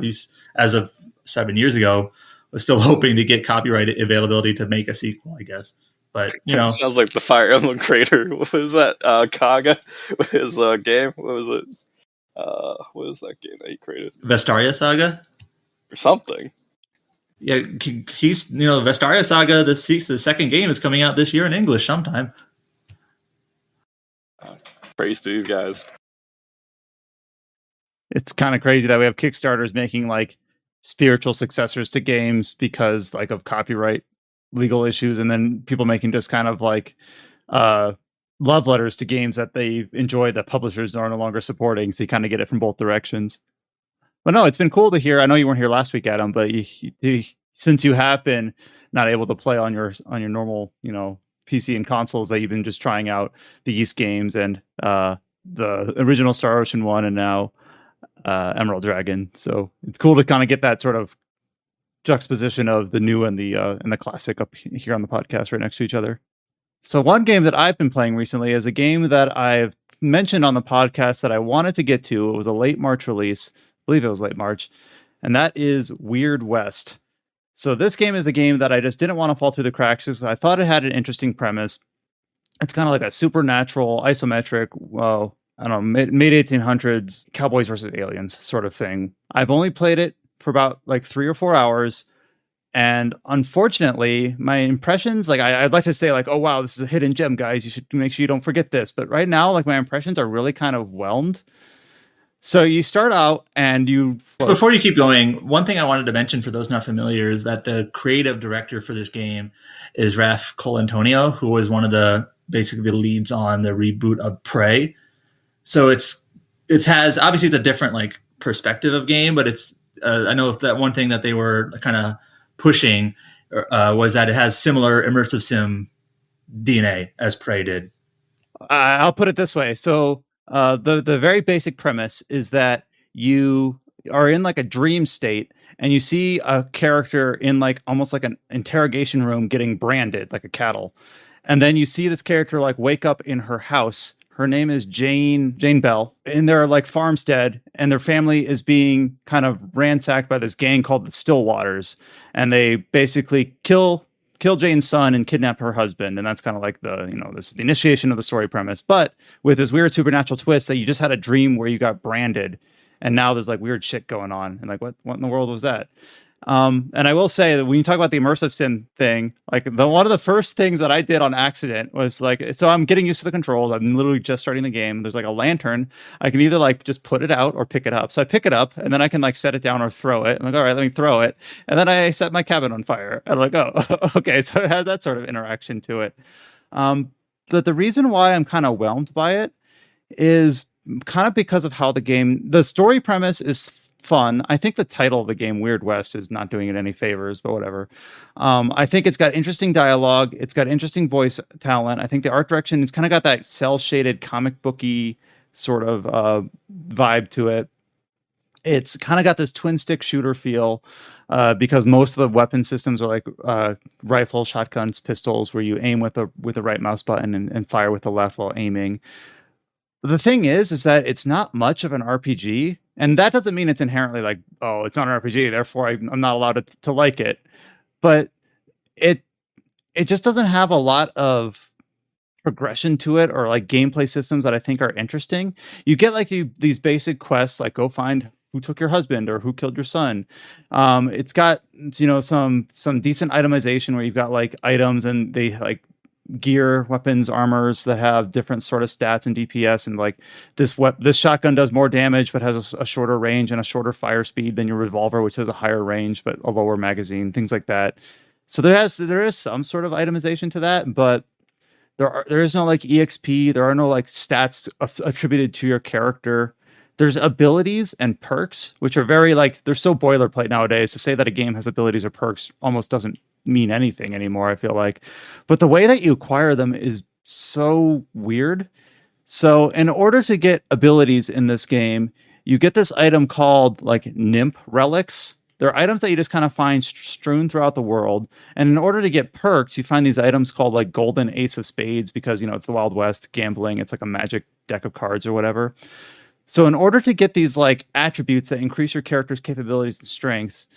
as of 7 years ago, was still hoping to get copyright availability to make a sequel, I guess. But, you know. Sounds like the Fire Emblem creator. What was that? Kaga? His game? What was it? What is that game that he created? Vestaria Saga? Or something. Yeah, he's, you know, Vestaria Saga, the second game is coming out this year in English sometime. Praise to these guys. It's kind of crazy that we have Kickstarters making like spiritual successors to games because like of copyright legal issues, and then people making just kind of like love letters to games that they enjoy that publishers are no longer supporting. So you kind of get it from both directions. But no, it's been cool to hear. I know you weren't here last week, Adam, but since you have been not able to play on your normal, you know, PC and consoles, that you've been just trying out the Yeast games and the original Star Ocean 1 and now Emerald Dragon. So it's cool to kind of get that sort of juxtaposition of the new and the classic up here on the podcast right next to each other. So one game that I've been playing recently is a game that I've mentioned on the podcast that I wanted to get to. It was a late March release. I believe it was late March. And that is Weird West. So this game is a game that I just didn't want to fall through the cracks because I thought it had an interesting premise. It's kind of like a supernatural, isometric, well, I don't know, mid 1800s cowboys versus aliens sort of thing. I've only played it for about like 3 or 4 hours. And unfortunately, my impressions, like I'd like to say like, oh, wow, this is a hidden gem, guys. You should make sure you don't forget this. But right now, like my impressions are really kind of whelmed. So you start out and you... Before you keep going, one thing I wanted to mention for those not familiar is that the creative director for this game is Raf Colantonio, who was one of the basically the leads on the reboot of Prey. So it has, obviously it's a different like perspective of game, but it's, I know that one thing that they were kind of pushing was that it has similar immersive sim DNA as Prey did. I'll put it this way. So the very basic premise is that you are in like a dream state and you see a character in like almost like an interrogation room getting branded like a cattle. And then you see this character like wake up in her house. Her name is Jane Bell, in their like farmstead, and their family is being kind of ransacked by this gang called the Stillwaters. And they basically kill kill Jane's son and kidnap her husband, and that's kind of like this is the initiation of the story premise. But with this weird supernatural twist that you just had a dream where you got branded, and now there's like weird shit going on, and like what in the world was that? And I will say that when you talk about the immersive sim thing, like one of the first things that I did on accident was like, so I'm getting used to the controls. I'm literally just starting the game. There's like a lantern. I can either like just put it out or pick it up. So I pick it up and then I can like set it down or throw it. I'm like, all right, let me throw it. And then I set my cabin on fire. I'm like, oh, okay. So it had that sort of interaction to it. But the reason why I'm kind of whelmed by it is kind of because of how the story premise is fun. I think the title of the game, Weird West, is not doing it any favors, but whatever. I think it's got interesting dialogue. It's got interesting voice talent. I think the art direction, it's kind of got that cell shaded comic booky sort of vibe to it. It's kind of got this twin stick shooter feel because most of the weapon systems are like rifles, shotguns, pistols, where you aim with the right mouse button and fire with the left while aiming. The thing is that it's not much of an RPG, and that doesn't mean it's inherently like, oh, it's not an RPG, therefore I'm not allowed to like it. But it just doesn't have a lot of progression to it or like gameplay systems that I think are interesting. You get like these basic quests, like go find who took your husband or who killed your son. It's got some decent itemization where you've got like items and they like gear, weapons, armors that have different sort of stats and DPS, and like this shotgun does more damage but has a shorter range and a shorter fire speed than your revolver, which has a higher range but a lower magazine, things like that. So there is some sort of itemization to that, but there is no like EXP, there are no like stats attributed to your character. There's abilities and perks, which are very like, they're so boilerplate nowadays. To say that a game has abilities or perks almost doesn't mean anything anymore, I feel like. But the way that you acquire them is so weird. So in order to get abilities in this game, you get this item called like nymph relics. They're items that you just kind of find strewn throughout the world. And in order to get perks, you find these items called like golden ace of spades because, it's the Wild West gambling. It's like a magic deck of cards or whatever. So in order to get these like attributes that increase your character's capabilities and strengths,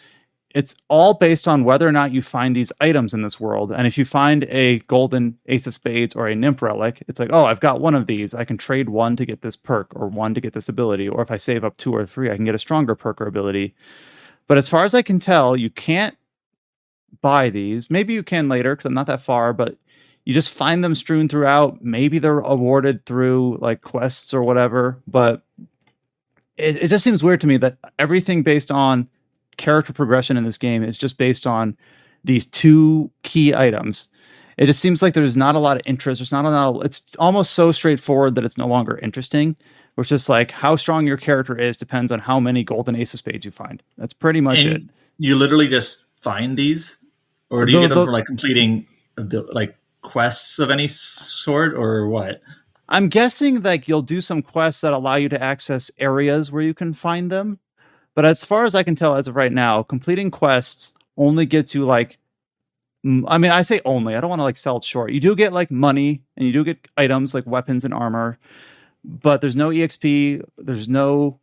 it's all based on whether or not you find these items in this world. And if you find a golden ace of spades or a nymph relic, it's like, oh, I've got one of these. I can trade one to get this perk or one to get this ability. Or if I save up 2 or 3, I can get a stronger perk or ability. But as far as I can tell, you can't buy these. Maybe you can later because I'm not that far, but you just find them strewn throughout. Maybe they're awarded through like quests or whatever, but it just seems weird to me that everything based on character progression in this game is just based on these 2 key items. It just seems like there's not a lot of interest. There's not a lot. It's almost so straightforward that it's no longer interesting. Which is like how strong your character is depends on how many golden ace of spades you find. That's pretty much it. You literally just find these, or do you get them for like completing like quests of any sort, or what? I'm guessing like you'll do some quests that allow you to access areas where you can find them. But as far as I can tell, as of right now, completing quests only gets you like, I mean, I say only, I don't want to like sell it short. You do get like money and you do get items like weapons and armor, but there's no EXP. There's no,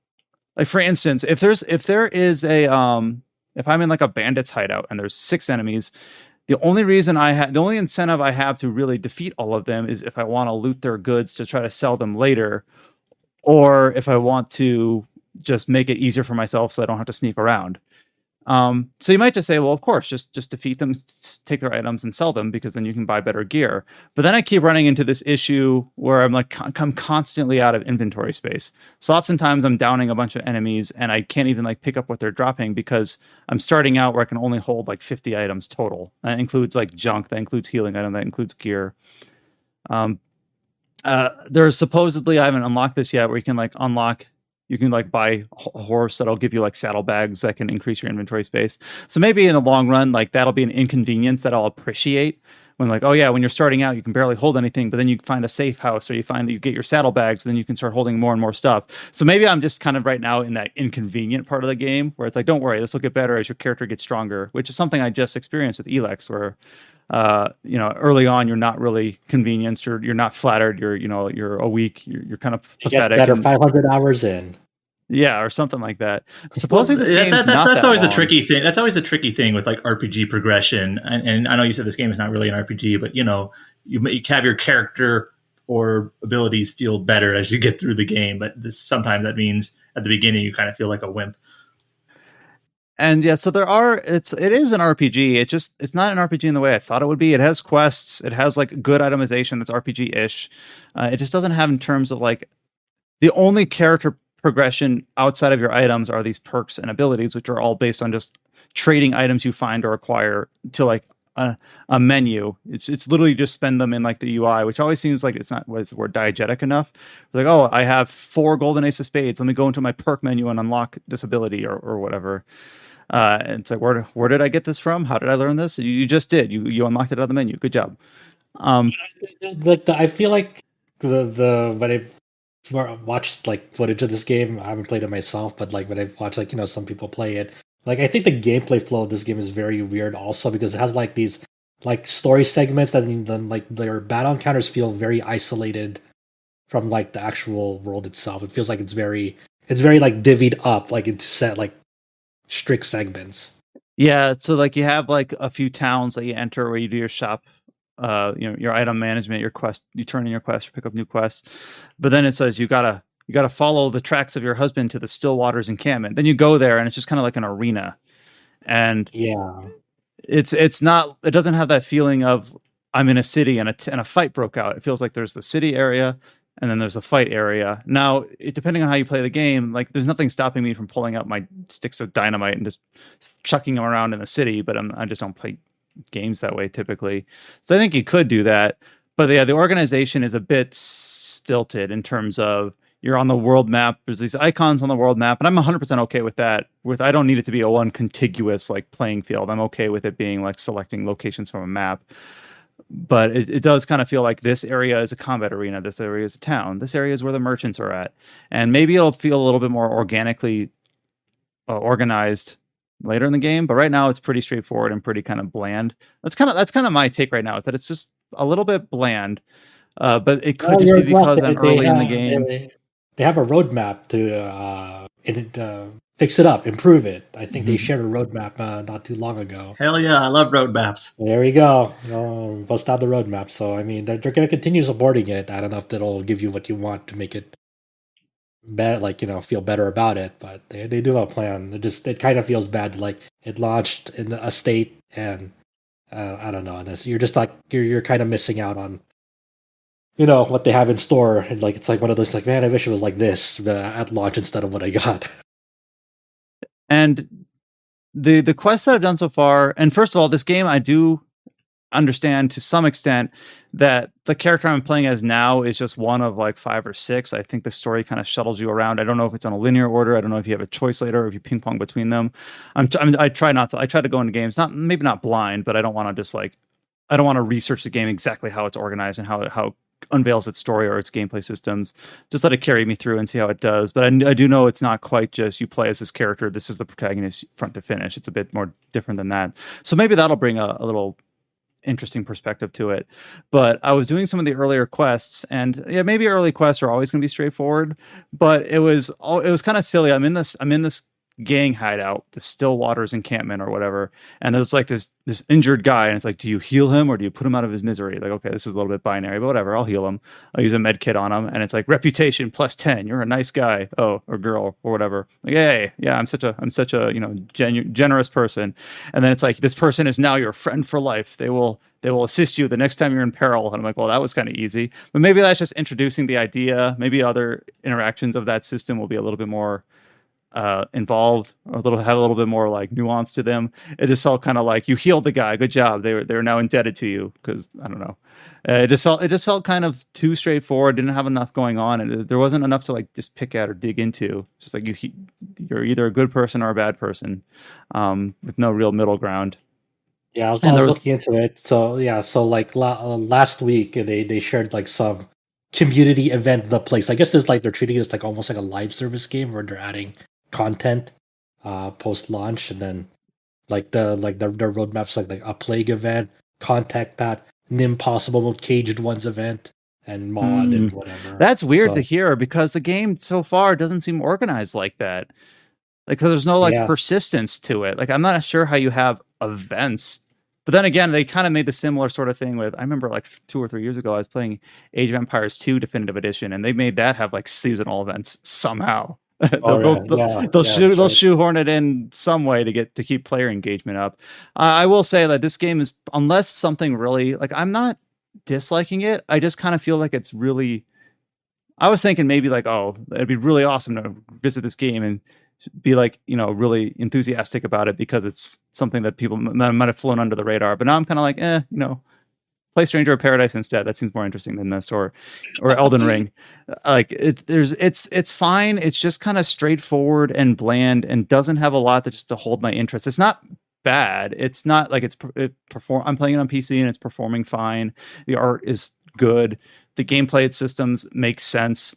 like, for instance, if there is a, if I'm in like a bandit's hideout and there's 6 enemies, the only incentive I have to really defeat all of them is if I want to loot their goods to try to sell them later, or if I want to just make it easier for myself so I don't have to sneak around. So you might just say, well, of course, just defeat them, take their items and sell them because then you can buy better gear. But then I keep running into this issue where I'm like, I'm constantly out of inventory space. So oftentimes I'm downing a bunch of enemies and I can't even like pick up what they're dropping because I'm starting out where I can only hold like 50 items total. That includes like junk, that includes healing item, that includes gear. There's supposedly, I haven't unlocked this yet, where you can like buy a horse that'll give you like saddlebags that can increase your inventory space. So maybe in the long run, like that'll be an inconvenience that I'll appreciate when like, oh yeah, when you're starting out, you can barely hold anything, but then you find a safe house or you find that you get your saddlebags, and then you can start holding more and more stuff. So maybe I'm just kind of right now in that inconvenient part of the game where it's like, don't worry, this will get better as your character gets stronger, which is something I just experienced with Elex, where early on you're not really convenienced, you're not flattered, you're a weak, you're kind of pathetic. It gets better 500 hours in. Yeah, or something like that. Supposedly this game's that's not that always long. a tricky thing. That's always a tricky thing with like RPG progression. And I know you said this game is not really an RPG, but you know, you have your character or abilities feel better as you get through the game. But sometimes that means at the beginning you kind of feel like a wimp. And yeah, so it is an RPG. It's not an RPG in the way I thought it would be. It has quests, it has like good itemization that's RPG-ish. It just doesn't have in terms of like the only character progression outside of your items are these perks and abilities, which are all based on just trading items you find or acquire to like a menu. It's literally just spend them in like the UI, which always seems like it's not, what is the word, diegetic enough. Like, oh, I have 4 golden ace of spades. Let me go into my perk menu and unlock this ability or whatever. And it's like, where did I get this from? How did I learn this? You just did. You unlocked it out of the menu. Good job. I feel like the when I've watched like footage of this game, I haven't played it myself, but like when I've watched like some people play it, like I think the gameplay flow of this game is very weird also because it has like these like story segments that then like their battle encounters feel very isolated from like the actual world itself. It feels like it's very like divvied up like into set like strict segments. Yeah, so like you have like a few towns that you enter where you do your shop, your item management, your quest, you turn in your quest, pick up new quests. But then it says you gotta follow the tracks of your husband to the still waters encampment. Then you go there and it's just kind of like an arena. And Yeah. it's not, it doesn't have that feeling of I'm in a city and a fight broke out. It feels like there's the city area and then there's the fight area. Now, depending on how you play the game, like there's nothing stopping me from pulling out my sticks of dynamite and just chucking them around in the city, but I just don't play games that way typically. So I think you could do that. But yeah, the organization is a bit stilted in terms of you're on the world map. There's these icons on the world map, and I'm 100% okay with that. I don't need it to be a one contiguous like playing field. I'm okay with it being like selecting locations from a map. But it does kind of feel like this area is a combat arena, this area is a town, this area is where the merchants are at, and maybe it'll feel a little bit more organically organized later in the game. But right now, it's pretty straightforward and pretty kind of bland. That's kind of my take right now, is that it's just a little bit bland. But it could just be because I'm early in the game. They have a roadmap to fix it up, improve it. I think they shared a roadmap not too long ago. Hell yeah, I love roadmaps. There we go. Bust out the roadmap. So I mean, they're going to continue supporting it. I don't know if that'll give you what you want to make it better, like feel better about it. But they do have a plan. It kind of feels bad. Like it launched in a state, and I don't know. And you're just like you're kind of missing out on what they have in store, and like it's like one of those like, man, I wish it was like this at launch instead of what I got. And the quests that I've done so far, and first of all, this game I do understand to some extent that the character I'm playing as now is just one of like 5 or 6. I think the story kind of shuttles you around. I don't know if it's on a linear order. I don't know if you have a choice later or if you ping pong between them. I try to go into games maybe not blind, but I don't want to research the game exactly how it's organized and how it unveils its story or its gameplay systems. Just let it carry me through and see how it does. But I do know it's not quite just you play as this character, this is the protagonist front to finish. It's a bit more different than that. So maybe that'll bring a little interesting perspective to it. But I was doing some of the earlier quests, and yeah, maybe early quests are always going to be straightforward, but it was kind of silly. I'm in this gang hideout, the Stillwaters encampment or whatever, and there's like this injured guy, and it's like, do you heal him or do you put him out of his misery? Like, okay, this is a little bit binary, but whatever, I'll heal him. I'll use a med kit on him, and it's like reputation plus 10. You're a nice guy, or girl, or whatever. Like, hey, yeah, I'm such a generous person. And then it's like, this person is now your friend for life. They will assist you the next time you're in peril. And I'm like, well, that was kind of easy. But maybe that's just introducing the idea. Maybe other interactions of that system will be a little bit more involved, or have a little bit more like nuance to them. It just felt kind of like you healed the guy, good job. They're now indebted to you, because I don't know. It just felt kind of too straightforward. Didn't have enough going on, and there wasn't enough to like just pick at or dig into. Just like you're either a good person or a bad person, with no real middle ground. Yeah, I was looking into it. So yeah, so like last week they shared like some community event, the place. I guess this like they're treating it as like almost like a live service game where they're adding content post launch, and then like the roadmaps like a plague event, contact pat, an impossible mode, caged ones event, and mod and whatever. That's weird to So, hear because the game so far doesn't seem organized like that. Like, 'cause there's no like yeah. persistence to it. Like, I'm not sure how you have events. But then again, they kind of made the similar sort of thing with. I remember like 2 or 3 years ago, I was playing Age of Empires 2 Definitive Edition, and they made that have like seasonal events somehow. Oh, they'll yeah. they'll Yeah, that's right. shoehorn it in some way to keep player engagement up. I will say that this game is, unless something really like, I'm not disliking it. I just kind of feel like it's really. I was thinking maybe like, oh, it'd be really awesome to visit this game and be like, really enthusiastic about it because it's something that people might have flown under the radar. But now I'm kind of like, play Stranger of Paradise instead. That seems more interesting than this, or Elden Ring. Like it's fine. It's just kind of straightforward and bland and doesn't have a lot to hold my interest. It's not bad. It's not like I'm playing it on PC and it's performing fine. The art is good. The gameplay systems make sense.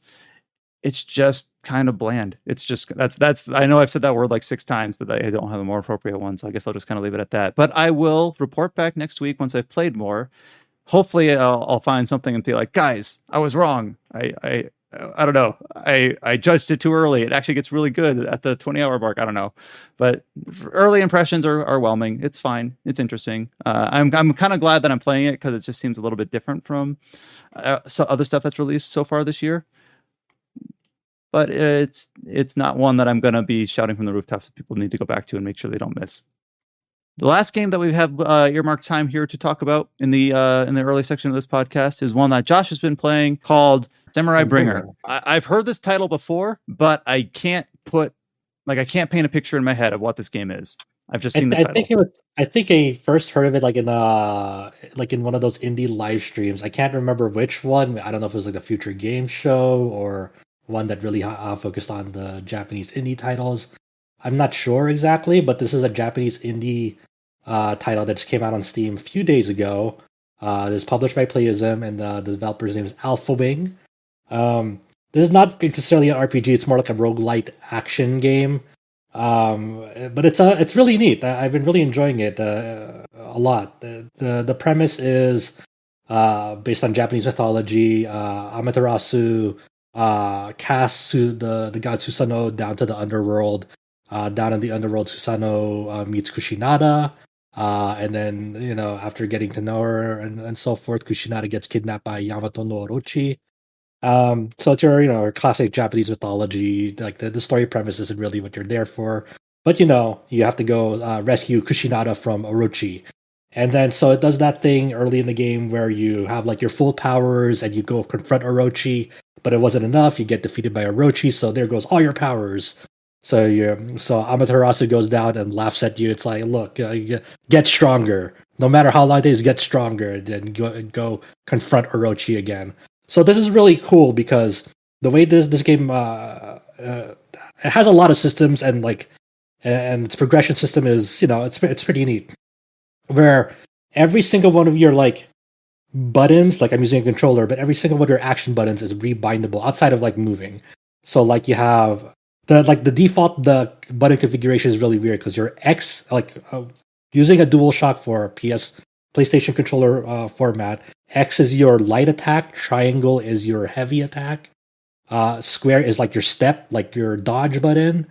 It's just kind of bland. It's just that's I know I've said that word like 6 times, but I don't have a more appropriate one, so I guess I'll just kind of leave it at that. But I will report back next week once I've played more. Hopefully I'll find something and be like, guys, I was wrong. I don't know. I judged it too early. It actually gets really good at the 20-hour mark. I don't know, but early impressions are whelming. It's fine. It's interesting. I'm kind of glad that I'm playing it because it just seems a little bit different from other stuff that's released so far this year. But it's not one that I'm going to be shouting from the rooftops that people need to go back to and make sure they don't miss. The last game that we have earmarked time here to talk about in the early section of this podcast is one that Josh has been playing called Samurai Bringer. I've heard this title before, but I can't paint a picture in my head of what this game is. I've just seen the title. I think I first heard of it like in one of those indie live streams. I can't remember which one. I don't know if it was like a Future Game Show or one that really focused on the Japanese indie titles. I'm not sure exactly, but this is a Japanese indie title that just came out on Steam a few days ago. This is published by Playism, and the developer's name is Alpha Wing. This is not necessarily an RPG; it's more like a roguelite action game. But it's really neat. I've been really enjoying it a lot. The premise is based on Japanese mythology. Amaterasu casts the god Susanoo down to the underworld. Down in the underworld, Susanoo meets Kushinada. And then, after getting to know her and so forth, Kushinada gets kidnapped by Yamato no Orochi. So it's your classic Japanese mythology. Like the story premise isn't really what you're there for, but you have to go rescue Kushinada from Orochi. And then so it does that thing early in the game where you have like your full powers and you go confront Orochi, but it wasn't enough. You get defeated by Orochi, so there goes all your powers. So Amaterasu goes down and laughs at you. It's like, look, get stronger. No matter how long it is, get stronger, and then go confront Orochi again. So this is really cool because the way this game it has a lot of systems and its progression system is it's pretty neat. Where every single one of your buttons, like I'm using a controller, but every single one of your action buttons is rebindable outside of moving. So you have the default button configuration is really weird because your X using a DualShock for PlayStation controller format. X is your light attack, triangle is your heavy attack, square is your step, your dodge button,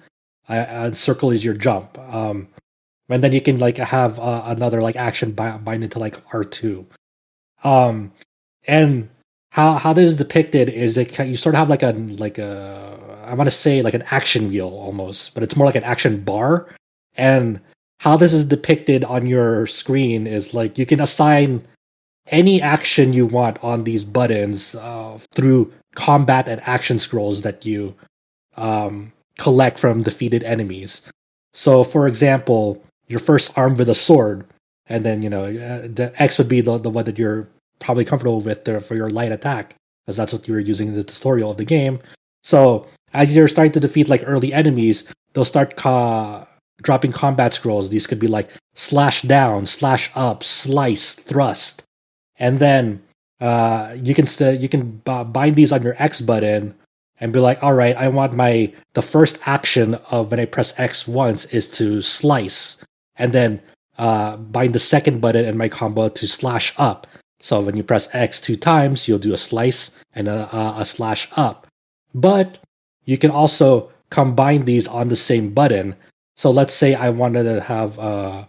and circle is your jump. And then you can have another action bind into R2. And how this is depicted is you sort of have I want to say an action wheel almost, but it's more like an action bar. And how this is depicted on your screen is you can assign any action you want on these buttons through combat and action scrolls that you collect from defeated enemies. So, for example, you're first armed with a sword, and then the X would be the one that you're probably comfortable with for your light attack, because that's what you were using in the tutorial of the game. So, as you're starting to defeat early enemies, they'll start dropping combat scrolls. These could be slash down, slash up, slice, thrust. And then you can bind these on your X button and be like, all right, I want the first action of when I press X once is to slice, and then bind the second button in my combo to slash up. So when you press X 2 times, you'll do a slice and a slash up. But you can also combine these on the same button. So let's say I wanted to have I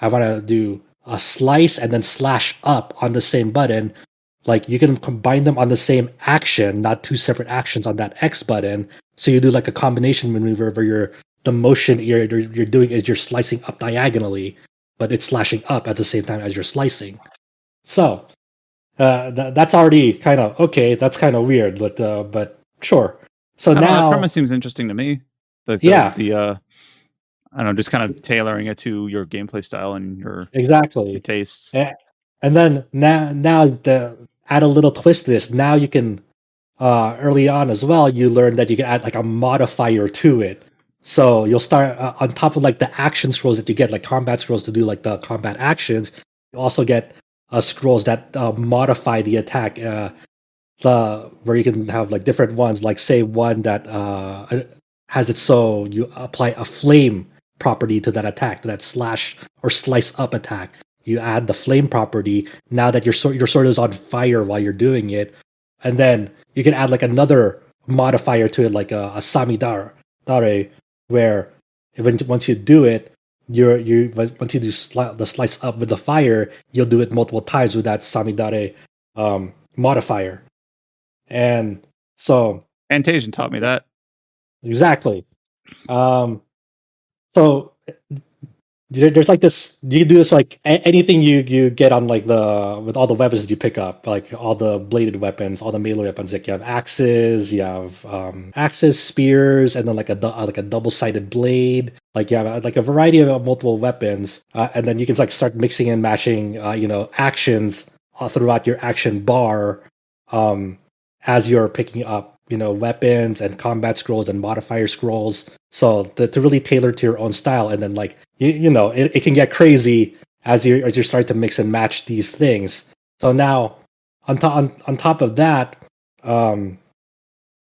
want to do a slice and then slash up on the same button. Like you can combine them on the same action, not two separate actions on that X button. So you do like a combination maneuver where the motion you're doing is you're slicing up diagonally, but it's slashing up at the same time as you're slicing. So that's already kind of okay. That's kind of weird, but sure. So I don't know, that now, premise seems interesting to me. Yeah. I don't know, just kind of tailoring it to your gameplay style and your exactly. tastes. And then now add a little twist to this. Now you can early on as well. You learn that you can add like a modifier to it. So you'll start on top of like the action scrolls that you get, like combat scrolls to do like the combat actions. You also get scrolls that modify the attack. Where you can have like different ones, like say one that has it so you apply a flame property to that attack, to that slash or slice up attack. You add the flame property now that your sword is on fire while you're doing it, and then you can add like another modifier to it, like a samidare, where once you do it, once you do the slice up with the fire, you'll do it multiple times with that samidare modifier. And so Fantasian taught me that. exactly. So there's like this. Do you do this like anything you get on like with all the weapons that you pick up, like all the bladed weapons, all the melee weapons? Like you have axes, you have axes, spears, and then like a double-sided blade. Like you have like a variety of multiple weapons, and then you can like start mixing and matching, actions throughout your action bar, as you're picking up, weapons and combat scrolls and modifier scrolls. So to really tailor to your own style, and then like it can get crazy as you're starting to mix and match these things. So now on top of that,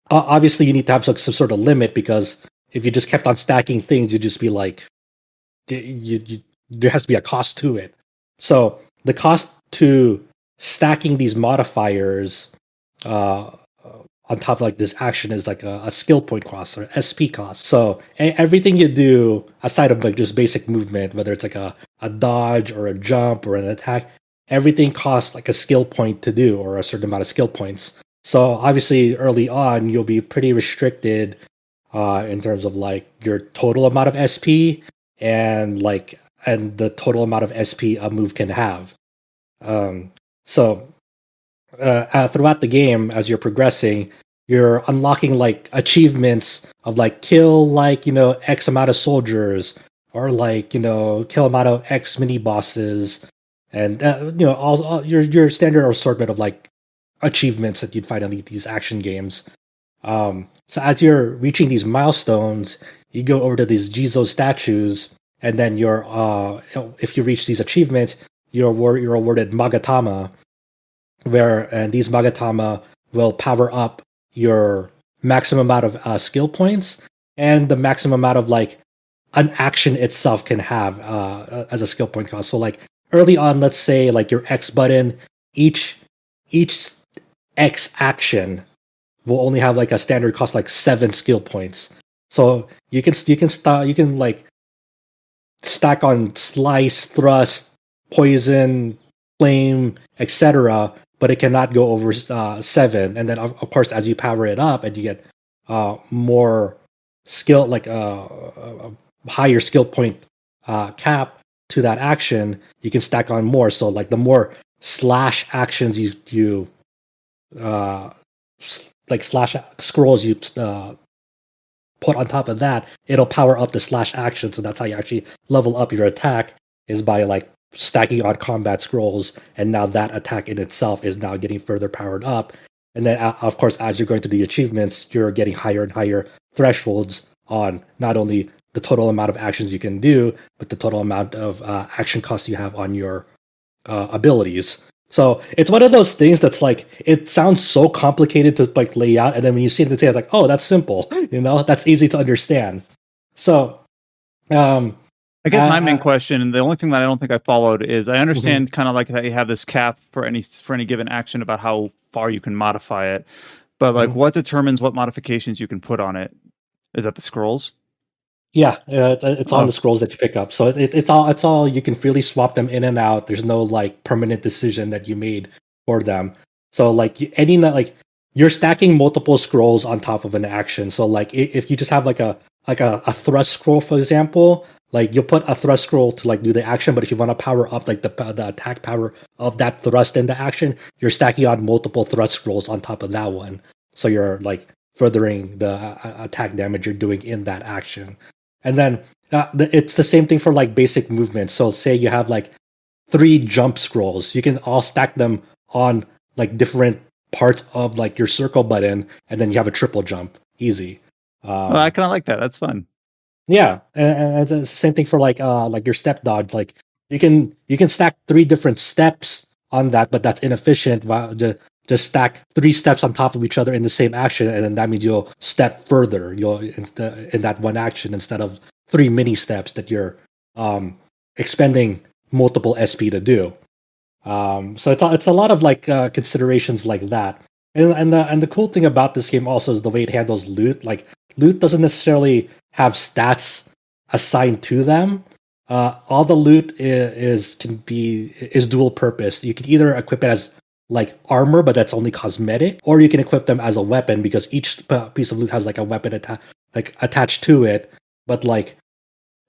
obviously you need to have some sort of limit, because if you just kept on stacking things, you'd just be like, there has to be a cost to it. So the cost to stacking these modifiers on top of like this action is like a skill point cost or SP cost. So everything you do aside of like just basic movement, whether it's like a dodge or a jump or an attack, everything costs like a skill point to do, or a certain amount of skill points. So obviously early on you'll be pretty restricted in terms of like your total amount of SP and the total amount of SP a move can have. So throughout the game, as you're progressing, you're unlocking like achievements of like kill like X amount of soldiers, or like kill amount of X mini bosses, and all your standard assortment of like achievements that you'd find on these action games. So as you're reaching these milestones, you go over to these Jizo statues, and then if you reach these achievements, you're awarded Magatama, and these Magatama will power up your maximum amount of skill points, and the maximum amount of like an action itself can have as a skill point cost. So like early on, let's say like your X button, each X action will only have like a standard cost like 7 skill points. So you can like stack on slice, thrust, poison, flame, etc., but it cannot go over 7. And then of course, as you power it up and you get more skill, like a higher skill point cap to that action, you can stack on more. So like the more slash actions you like slash scrolls you put on top of that, it'll power up the slash action. So that's how you actually level up your attack, is by like stacking on combat scrolls, and now that attack in itself is now getting further powered up. And then of course, as you're going through the achievements, you're getting higher and higher thresholds on not only the total amount of actions you can do, but the total amount of action cost you have on your abilities. So it's one of those things that's like, it sounds so complicated to like lay out, and then when you see it, it's like, oh, that's simple, that's easy to understand. So I guess my main Uh, question, and the only thing that I don't think I followed, is I mhm. understand kind of like that you have this cap for any given action about how far you can modify it, but like Mhm. what determines what modifications you can put on it? Is that the scrolls? Yeah, it's on Oh, the scrolls that you pick up. So it's all you can freely swap them in and out. There's no like permanent decision that you made for them. So like like you're stacking multiple scrolls on top of an action. So like if you just have like a thrust scroll, for example, like you'll put a thrust scroll to like do the action. But if you want to power up like the attack power of that thrust in the action, you're stacking on multiple thrust scrolls on top of that one. So you're like furthering the attack damage you're doing in that action. And then it's the same thing for like basic movements. So say you have like 3 jump scrolls, you can all stack them on like different parts of like your circle button, and then you have a triple jump, easy. well, I Um, kind of like that. That's fun. yeah, and it's the same thing for like your step dodge. Like you can stack 3 different steps on that, but that's inefficient. Just stack 3 steps on top of each other in the same action, and then that means you'll step further. You'll in that one action instead of 3 mini steps that you're um, expending multiple SP to do. So it's a lot of like considerations like that. And the cool thing about this game also is the way it handles loot. Like loot doesn't necessarily have stats assigned to them. All the loot is dual purpose. You can either equip it as like armor, but that's only cosmetic, or you can equip them as a weapon because each piece of loot has like a weapon like attached to it. But like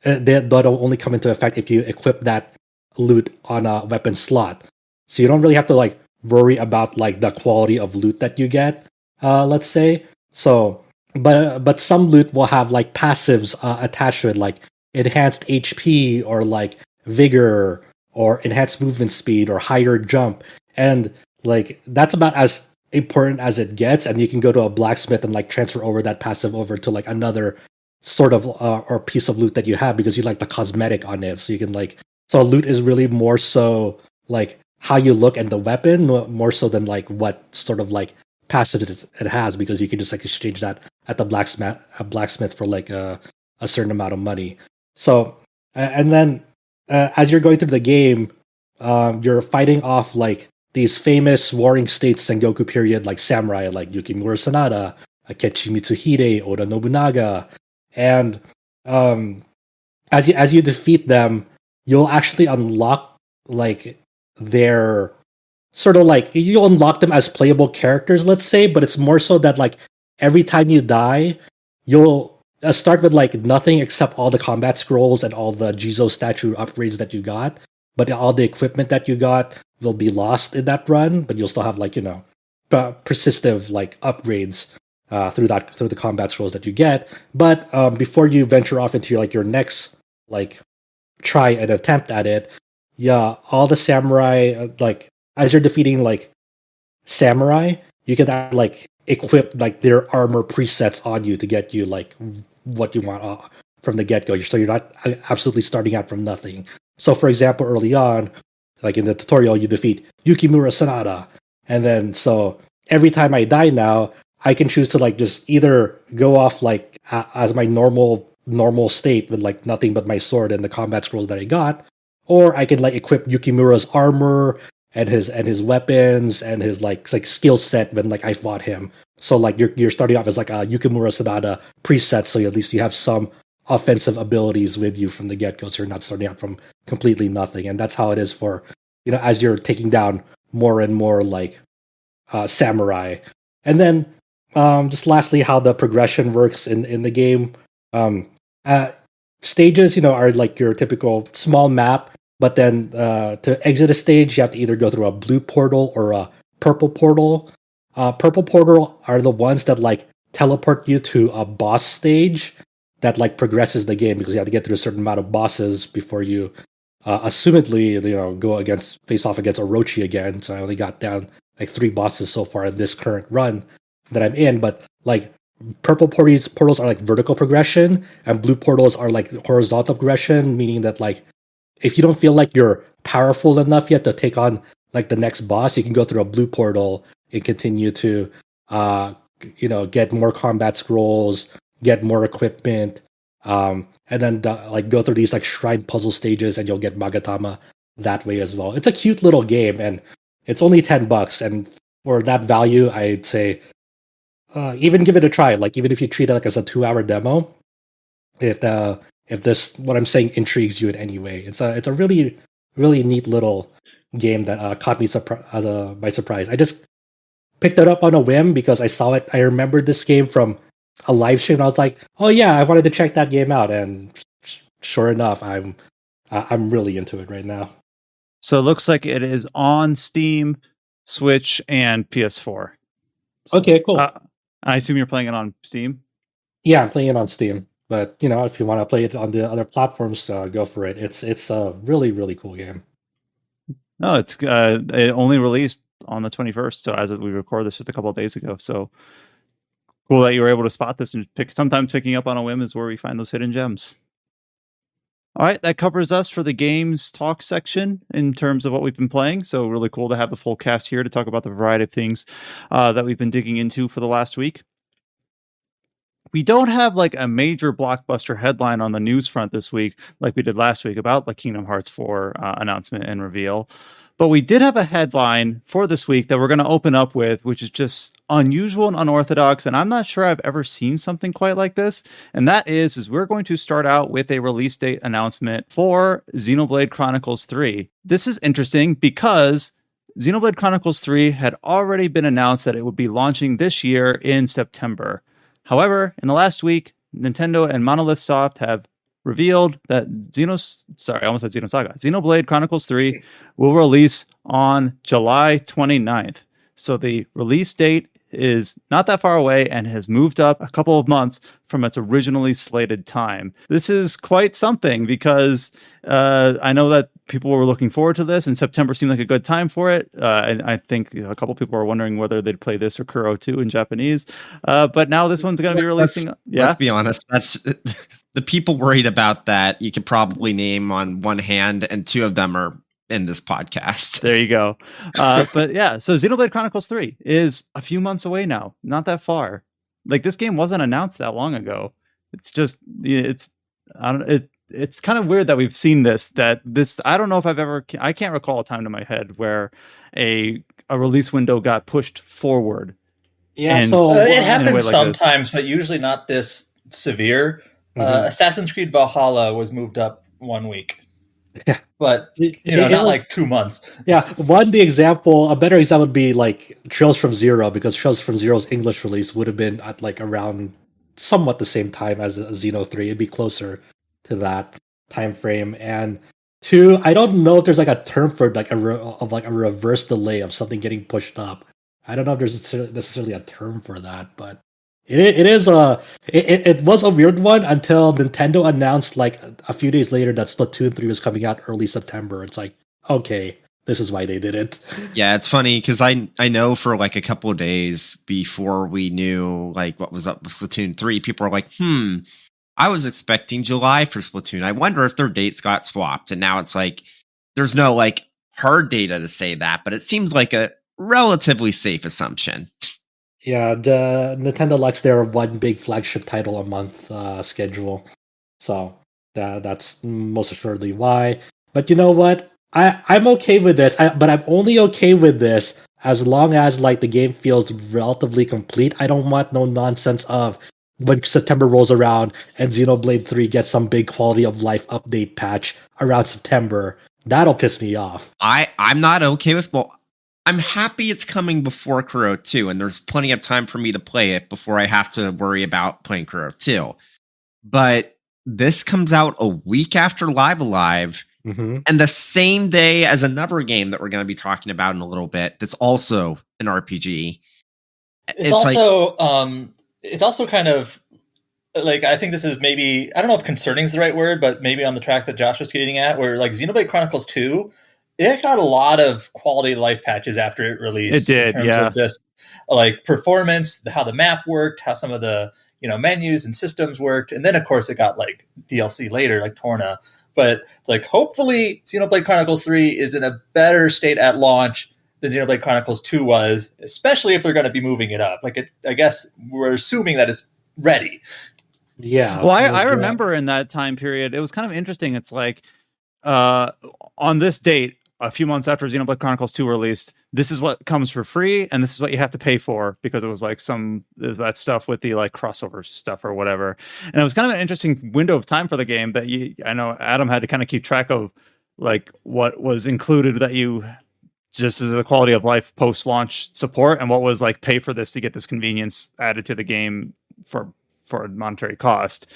that'll only come into effect if you equip that loot on a weapon slot. So you don't really have to like worry about like the quality of loot that you get. Let's say so, but some loot will have like passives attached to it, like enhanced HP or like vigor or enhanced movement speed or higher jump, and like that's about as important as it gets. And you can go to a blacksmith and like transfer over that passive over to like another sort of or piece of loot that you have because you like the cosmetic on it. So you can like so loot is really more so like how you look at the weapon more so than like what sort of like passive it has because you can just like exchange that at the blacksmith for like a certain amount of money. So and then as you're going through the game, you're fighting off like these famous warring states Sengoku period like samurai like Yukimura Sanada, Akechi Mitsuhide, Oda Nobunaga, and um, as you defeat them, you'll actually unlock like their sort of like you unlock them as playable characters, let's say, but it's more so that like every time you die, you'll start with like nothing except all the combat scrolls and all the Jizo statue upgrades that you got, but all the equipment that you got will be lost in that run, but you'll still have like persistive like upgrades through the combat scrolls that you get. But before you venture off into like your next like try and attempt at it, yeah, all the samurai like as you're defeating like samurai, you can like equip like their armor presets on you to get you like what you want from the get go. So you're not absolutely starting out from nothing. So for example, early on, like in the tutorial, you defeat Yukimura Sanada, and then so every time I die now, I can choose to like just either go off like as my normal state with like nothing but my sword and the combat scrolls that I got, or I can like equip Yukimura's armor and his weapons and his like skill set when like I fought him. So like you're starting off as like a Yukimura Sanada preset, so at least you have some offensive abilities with you from the get go. So you're not starting out from completely nothing, and that's how it is for as you're taking down more and more like samurai. And then just lastly, how the progression works in the game. Um, uh, Stages, are like your typical small map, but then to exit a stage, you have to either go through a blue portal or a purple portal. Purple portal are the ones that like teleport you to a boss stage that like progresses the game because you have to get through a certain amount of bosses before you assumedly go against face off against Orochi again. So I only got down like 3 bosses so far in this current run that I'm in, but like purple portals are like vertical progression and blue portals are like horizontal progression, meaning that like if you don't feel like you're powerful enough yet to take on like the next boss, you can go through a blue portal and continue to get more combat scrolls, get more equipment, and then like go through these like shrine puzzle stages, and you'll get Magatama that way as well. It's a cute little game, and it's only $10, and for that value, I'd say even give it a try. Like even if you treat it like as a 2-hour demo, if this what I'm saying intrigues you in any way, it's a really really neat little game that caught me by surprise. I just picked it up on a whim because I saw it. I remembered this game from a live stream. And I was like, oh yeah, I wanted to check that game out, and sure enough, I'm really into it right now. So it looks like it is on Steam, Switch, and PS4. So, Okay, cool. I assume you're playing it on Steam? Yeah, I'm playing it on Steam. But if you want to play it on the other platforms, go for it. It's a really really cool game. No, it only released on the 21st. So as we record this just a couple of days ago. So cool that you were able to spot this and sometimes picking up on a whim is where we find those hidden gems. All right, that covers us for the games talk section in terms of what we've been playing. So really cool to have the full cast here to talk about the variety of things that we've been digging into for the last week. We don't have like a major blockbuster headline on the news front this week like we did last week about the Kingdom Hearts 4 announcement and reveal. But we did have a headline for this week that we're going to open up with, which is just unusual and unorthodox. And I'm not sure I've ever seen something quite like this. And that is we're going to start out with a release date announcement for Xenoblade Chronicles 3. This is interesting because Xenoblade Chronicles 3 had already been announced that it would be launching this year in September. However, in the last week, Nintendo and Monolith Soft have revealed that Xenoblade Chronicles 3 will release on July 29th. So the release date is not that far away and has moved up a couple of months from its originally slated time. This is quite something because I know that people were looking forward to this, and September seemed like a good time for it. And I think a couple people were wondering whether they'd play this or Kuro 2 in Japanese. But now this one's going to be releasing. Let's be honest. That's the people worried about that. You could probably name on one hand, and two of them are in this podcast. There you go. But yeah, so Xenoblade Chronicles 3 is a few months away now. Not that far. Like this game wasn't announced that long ago. It's just it's kind of weird that we've seen this. I don't know if I can't recall a time in my head where a release window got pushed forward. Yeah, so it happens sometimes, but usually not this severe. Mm-hmm. Assassin's Creed Valhalla was moved up 1 week. Yeah, but not like 2 months. Yeah, a better example would be like Trails from Zero, because Trails from Zero's English release would have been at like around somewhat the same time as Xeno 3. It'd be closer to that time frame. And two, I don't know if there's like a term for like a reverse delay of something getting pushed up. I don't know if there's necessarily a term for that, but it was a weird one until Nintendo announced like a few days later that Splatoon 3 was coming out early September. It's like, okay, this is why they did it. Yeah, it's funny because I know for like a couple of days before we knew like what was up with Splatoon 3, people were like, I was expecting July for Splatoon. I wonder if their dates got swapped. And now it's like there's no like hard data to say that, but it seems like a relatively safe assumption. Yeah, Nintendo likes their one big flagship title a month schedule, so that's most assuredly why. But you know what? I'm okay with this, but I'm only okay with this as long as like the game feels relatively complete. I don't want no nonsense of when September rolls around and Xenoblade 3 gets some big quality of life update patch around September. That'll piss me off. I'm not okay with I'm happy it's coming before Kuro 2, and there's plenty of time for me to play it before I have to worry about playing Kuro 2. But this comes out a week after Live Alive, and the same day as another game that we're going to be talking about in a little bit that's also an RPG. It's also kind of like, I think this is maybe, I don't know if concerning is the right word, but maybe on the track that Josh was getting at, where like Xenoblade Chronicles 2, it got a lot of quality of life patches after it released. It did, in terms of just like performance, how the map worked, how some of the menus and systems worked, and then of course it got like DLC later, like Torna. But it's like hopefully Xenoblade Chronicles 3 is in a better state at launch than Xenoblade Chronicles 2 was, especially if they're going to be moving it up. Like I guess we're assuming that it's ready. Yeah. Well, it was I dra- remember in that time period, it was kind of interesting. It's like, uh, on this date, a few months after Xenoblade Chronicles 2 released, this is what comes for free, and this is what you have to pay for, because it was like some that stuff with the like crossover stuff or whatever. And it was kind of an interesting window of time for the game that I know Adam had to kind of keep track of, like what was included that you just as a quality of life post launch support, and what was like pay for this to get this convenience added to the game for a monetary cost.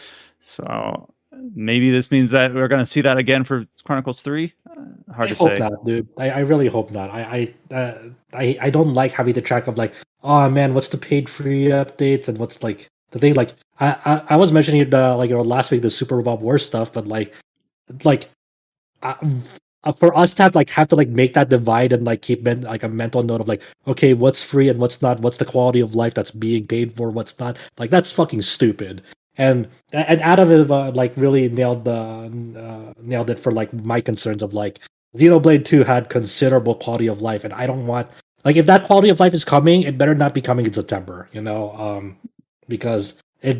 So maybe this means that we're going to see that again for Chronicles 3. Hard I to hope say. not, dude. I really hope not. I don't like having to track of like, oh man, what's the paid free updates and what's like the thing. Like I was mentioning it like last week, the Super Robot Wars stuff, but like uh, for us to have to like make that divide and like keep like a mental note of like, okay, what's free and what's not, what's the quality of life that's being paid for, what's not, like that's fucking stupid. And Adam like really nailed it for like my concerns of like Xenoblade 2 had considerable quality of life, and I don't want, like, if that quality of life is coming, it better not be coming in September, because if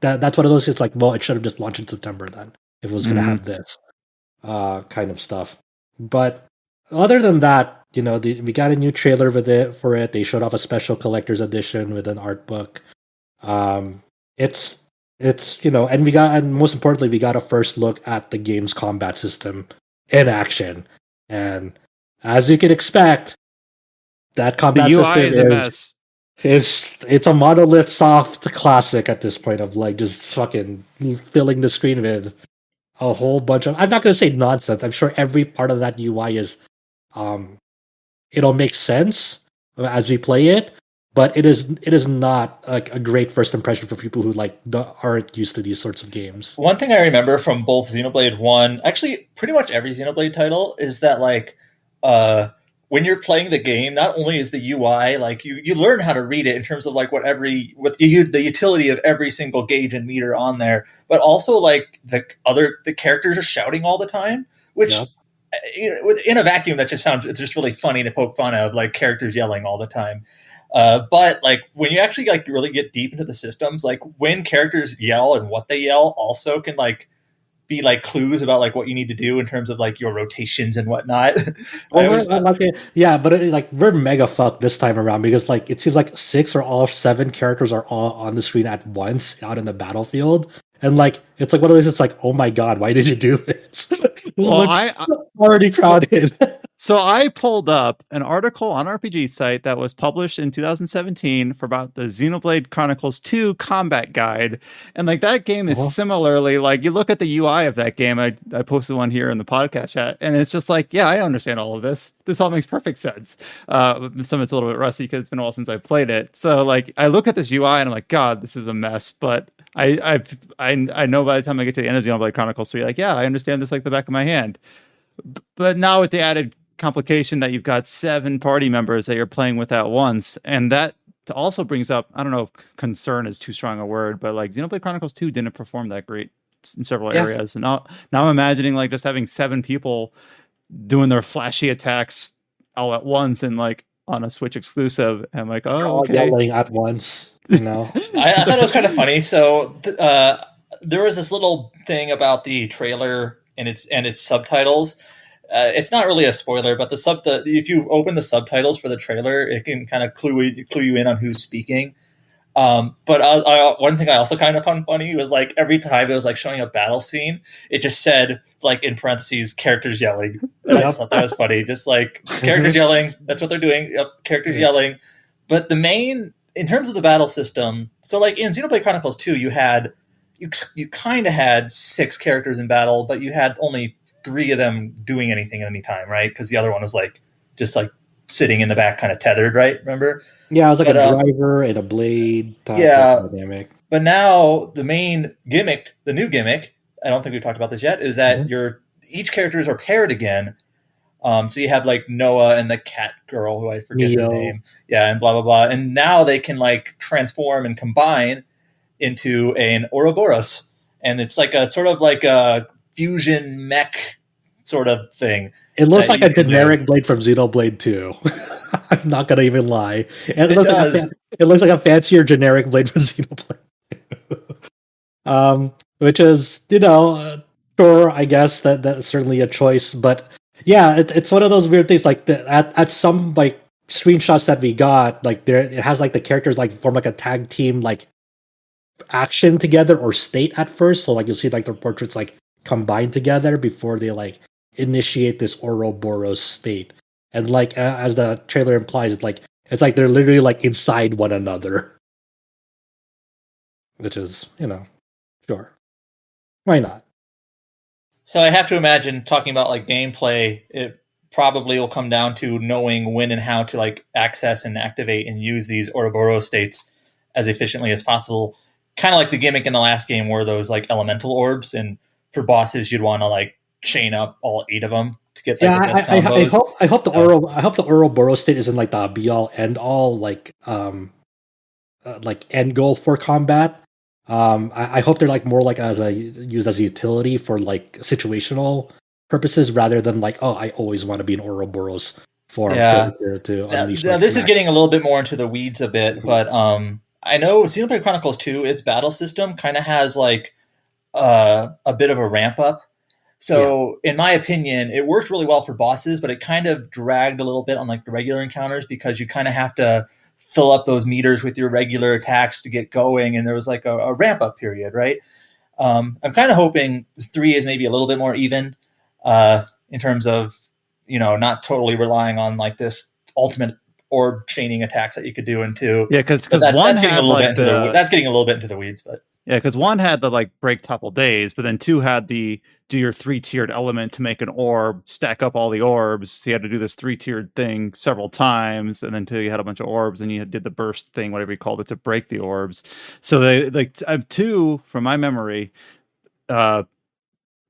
that's one of those, it's like, well, it should have just launched in September then if it was gonna have this kind of stuff. But other than that, we got a new trailer for it. They showed off a special collector's edition with an art book. Um, it's and most importantly, we got a first look at the game's combat system in action. And as you can expect, that The combat UI system is a mess. it's a monolith soft classic at this point of like just fucking filling the screen with a whole bunch of, I'm not going to say nonsense. I'm sure every part of that UI is um it'll make sense as we play it, but it is not like a great first impression for people who like aren't used to these sorts of games. One thing I remember from both Xenoblade 1, actually pretty much every Xenoblade title, is that like when you're playing the game, not only is the UI like you learn how to read it in terms of like what the utility of every single gauge and meter on there, but also like the characters are shouting all the time, which Yeah. In a vacuum that just sounds, it's just really funny to poke fun of, like characters yelling all the time. But like when you actually like really get deep into the systems, like when characters yell and what they yell also can like be like clues about like what you need to do in terms of like your rotations and whatnot. Well, we're like, yeah, but like we're mega fucked this time around because like it seems like 6 or all 7 characters are all on the screen at once out in the battlefield, and like it's like one of those. It's like, oh my god, why did you do this? This Well, looks already crowded. So I pulled up an article on RPG site that was published in 2017 for about the Xenoblade Chronicles 2 combat guide. And like that game is similarly, like you look at the UI of that game. I posted one here in the podcast chat, and it's just like, yeah, I understand all of this. This all makes perfect sense. Some of it's a little bit rusty because it's been a while since I played it. So like I look at this UI and I'm like, God, this is a mess. But I know by the time I get to the end of Xenoblade Chronicles 3, like, yeah, I understand this like the back of my hand. But now with the added complication that you've got 7 party members that you're playing with at once, and that also brings up, I don't know if concern is too strong a word, but like Xenoblade Chronicles 2 didn't perform that great in several areas. And now I'm imagining like just having 7 people doing their flashy attacks all at once and like on a Switch exclusive, and I'm like, oh, okay. Yelling at once, I thought it was kind of funny. So there was this little thing about the trailer and its subtitles. It's not really a spoiler, but if you open the subtitles for the trailer, it can kind of clue you in on who's speaking. But one thing I also kind of found funny was like every time it was like showing a battle scene, it just said like in parentheses characters yelling. And I just thought that was funny. Just like characters yelling. That's what they're doing. Yep, characters yelling. But in terms of the battle system, so like in Xenoblade Chronicles 2, you kind of had 6 characters in battle, but you had only 3 of them doing anything at any time, right? Because the other one was like just like sitting in the back, kind of tethered, right? Remember? Yeah, it was like a driver and a blade. Dynamic. But now the main gimmick, the new gimmick, I don't think we've talked about this yet, is that each characters are paired again. So you have like Noah and the cat girl, who I forget her name. Yeah, and blah, blah, blah. And now they can like transform and combine into an Ouroboros. And it's like a sort of like a fusion mech sort of thing. It looks like a generic blade from Xenoblade 2. I'm not going to even lie. It looks like a fancier generic blade from Xenoblade. Which is, sure, I guess that's certainly a choice, but yeah, it's one of those weird things. Like at some like screenshots that we got, like there it has like the characters like form like a tag team like action together or state at first. So like you'll see like their portraits like combine together before they like initiate this Ouroboros state. And like as the trailer implies, it's like they're literally like inside one another, which is sure, why not? So I have to imagine, talking about like gameplay, it probably will come down to knowing when and how to like access and activate and use these Ouroboros states as efficiently as possible. Kind of like the gimmick in the last game were those like elemental orbs, and for bosses you'd want to like chain up all 8 of them to get like the best combos. I hope the Ouroboros state isn't like the be all end all like end goal for combat. I hope they're like more like used as a utility for like situational purposes rather than like, oh, I always want to be an Ouroboros for to unleash. Now, this is getting a little bit more into the weeds a bit, but I know Xenoblade Chronicles 2, its battle system kind of has like a bit of a ramp up. So in my opinion, it worked really well for bosses, but it kind of dragged a little bit on like the regular encounters because you kind of have to fill up those meters with your regular attacks to get going, and there was like a ramp up period, right? I'm kind of hoping 3 is maybe a little bit more even in terms of not totally relying on like this ultimate orb chaining attacks that you could do in 2. Yeah, because one that's getting had a little like bit that's getting a little bit into the weeds, but yeah, because 1 had the like break topple days, but then 2 had the do your 3-tiered element to make an orb, stack up all the orbs. So you had to do this 3-tiered thing several times, and then 2 you had a bunch of orbs, and you did the burst thing, whatever you called it, to break the orbs. So they like I have 2 from my memory.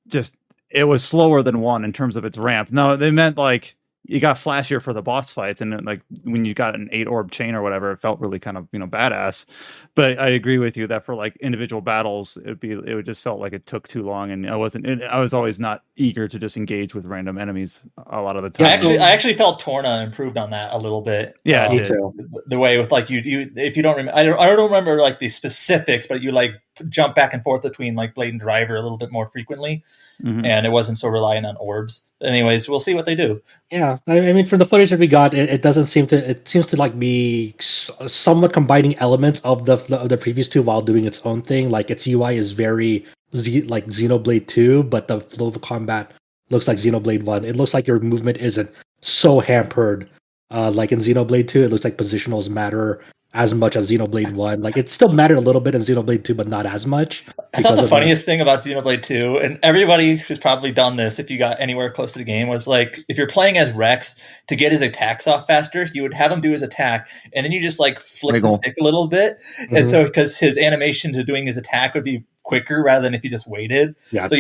Just it was slower than 1 in terms of its ramp. No, they meant like you got flashier for the boss fights, and like when you got an 8 orb chain or whatever, it felt really kind of badass. But I agree with you that for like individual battles, it would just felt like it took too long, and I was always not eager to just engage with random enemies a lot of the time. I actually felt Torna improved on that a little bit. Yeah, me too. The way with like you if you don't remember, I don't remember like the specifics, but you like jump back and forth between like Blade and Driver a little bit more frequently, and it wasn't so reliant on orbs. Anyways, we'll see what they do. Yeah, I mean, for the footage that we got, it doesn't seem to. It seems to like be somewhat combining elements of the previous 2 while doing its own thing. Like its UI is very like Xenoblade 2, but the flow of combat looks like Xenoblade 1. It looks like your movement isn't so hampered. Like in Xenoblade 2, it looks like positionals matter as much as Xenoblade 1. Like it still mattered a little bit in Xenoblade 2, but not as much. I thought the funniest thing about Xenoblade 2, and everybody who's probably done this if you got anywhere close to the game, was like if you're playing as Rex, to get his attacks off faster, you would have him do his attack, and then you just like flick the stick a little bit. And so because his animation to doing his attack would be quicker rather than if you just waited. Yeah, so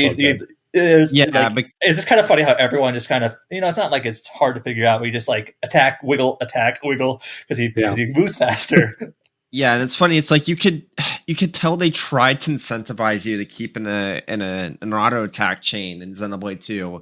it's just kind of funny how everyone just kind of it's not like it's hard to figure out. We just like attack, wiggle, because he moves faster. Yeah, and it's funny. It's like you could tell they tried to incentivize you to keep in an auto attack chain in Xenoblade 2,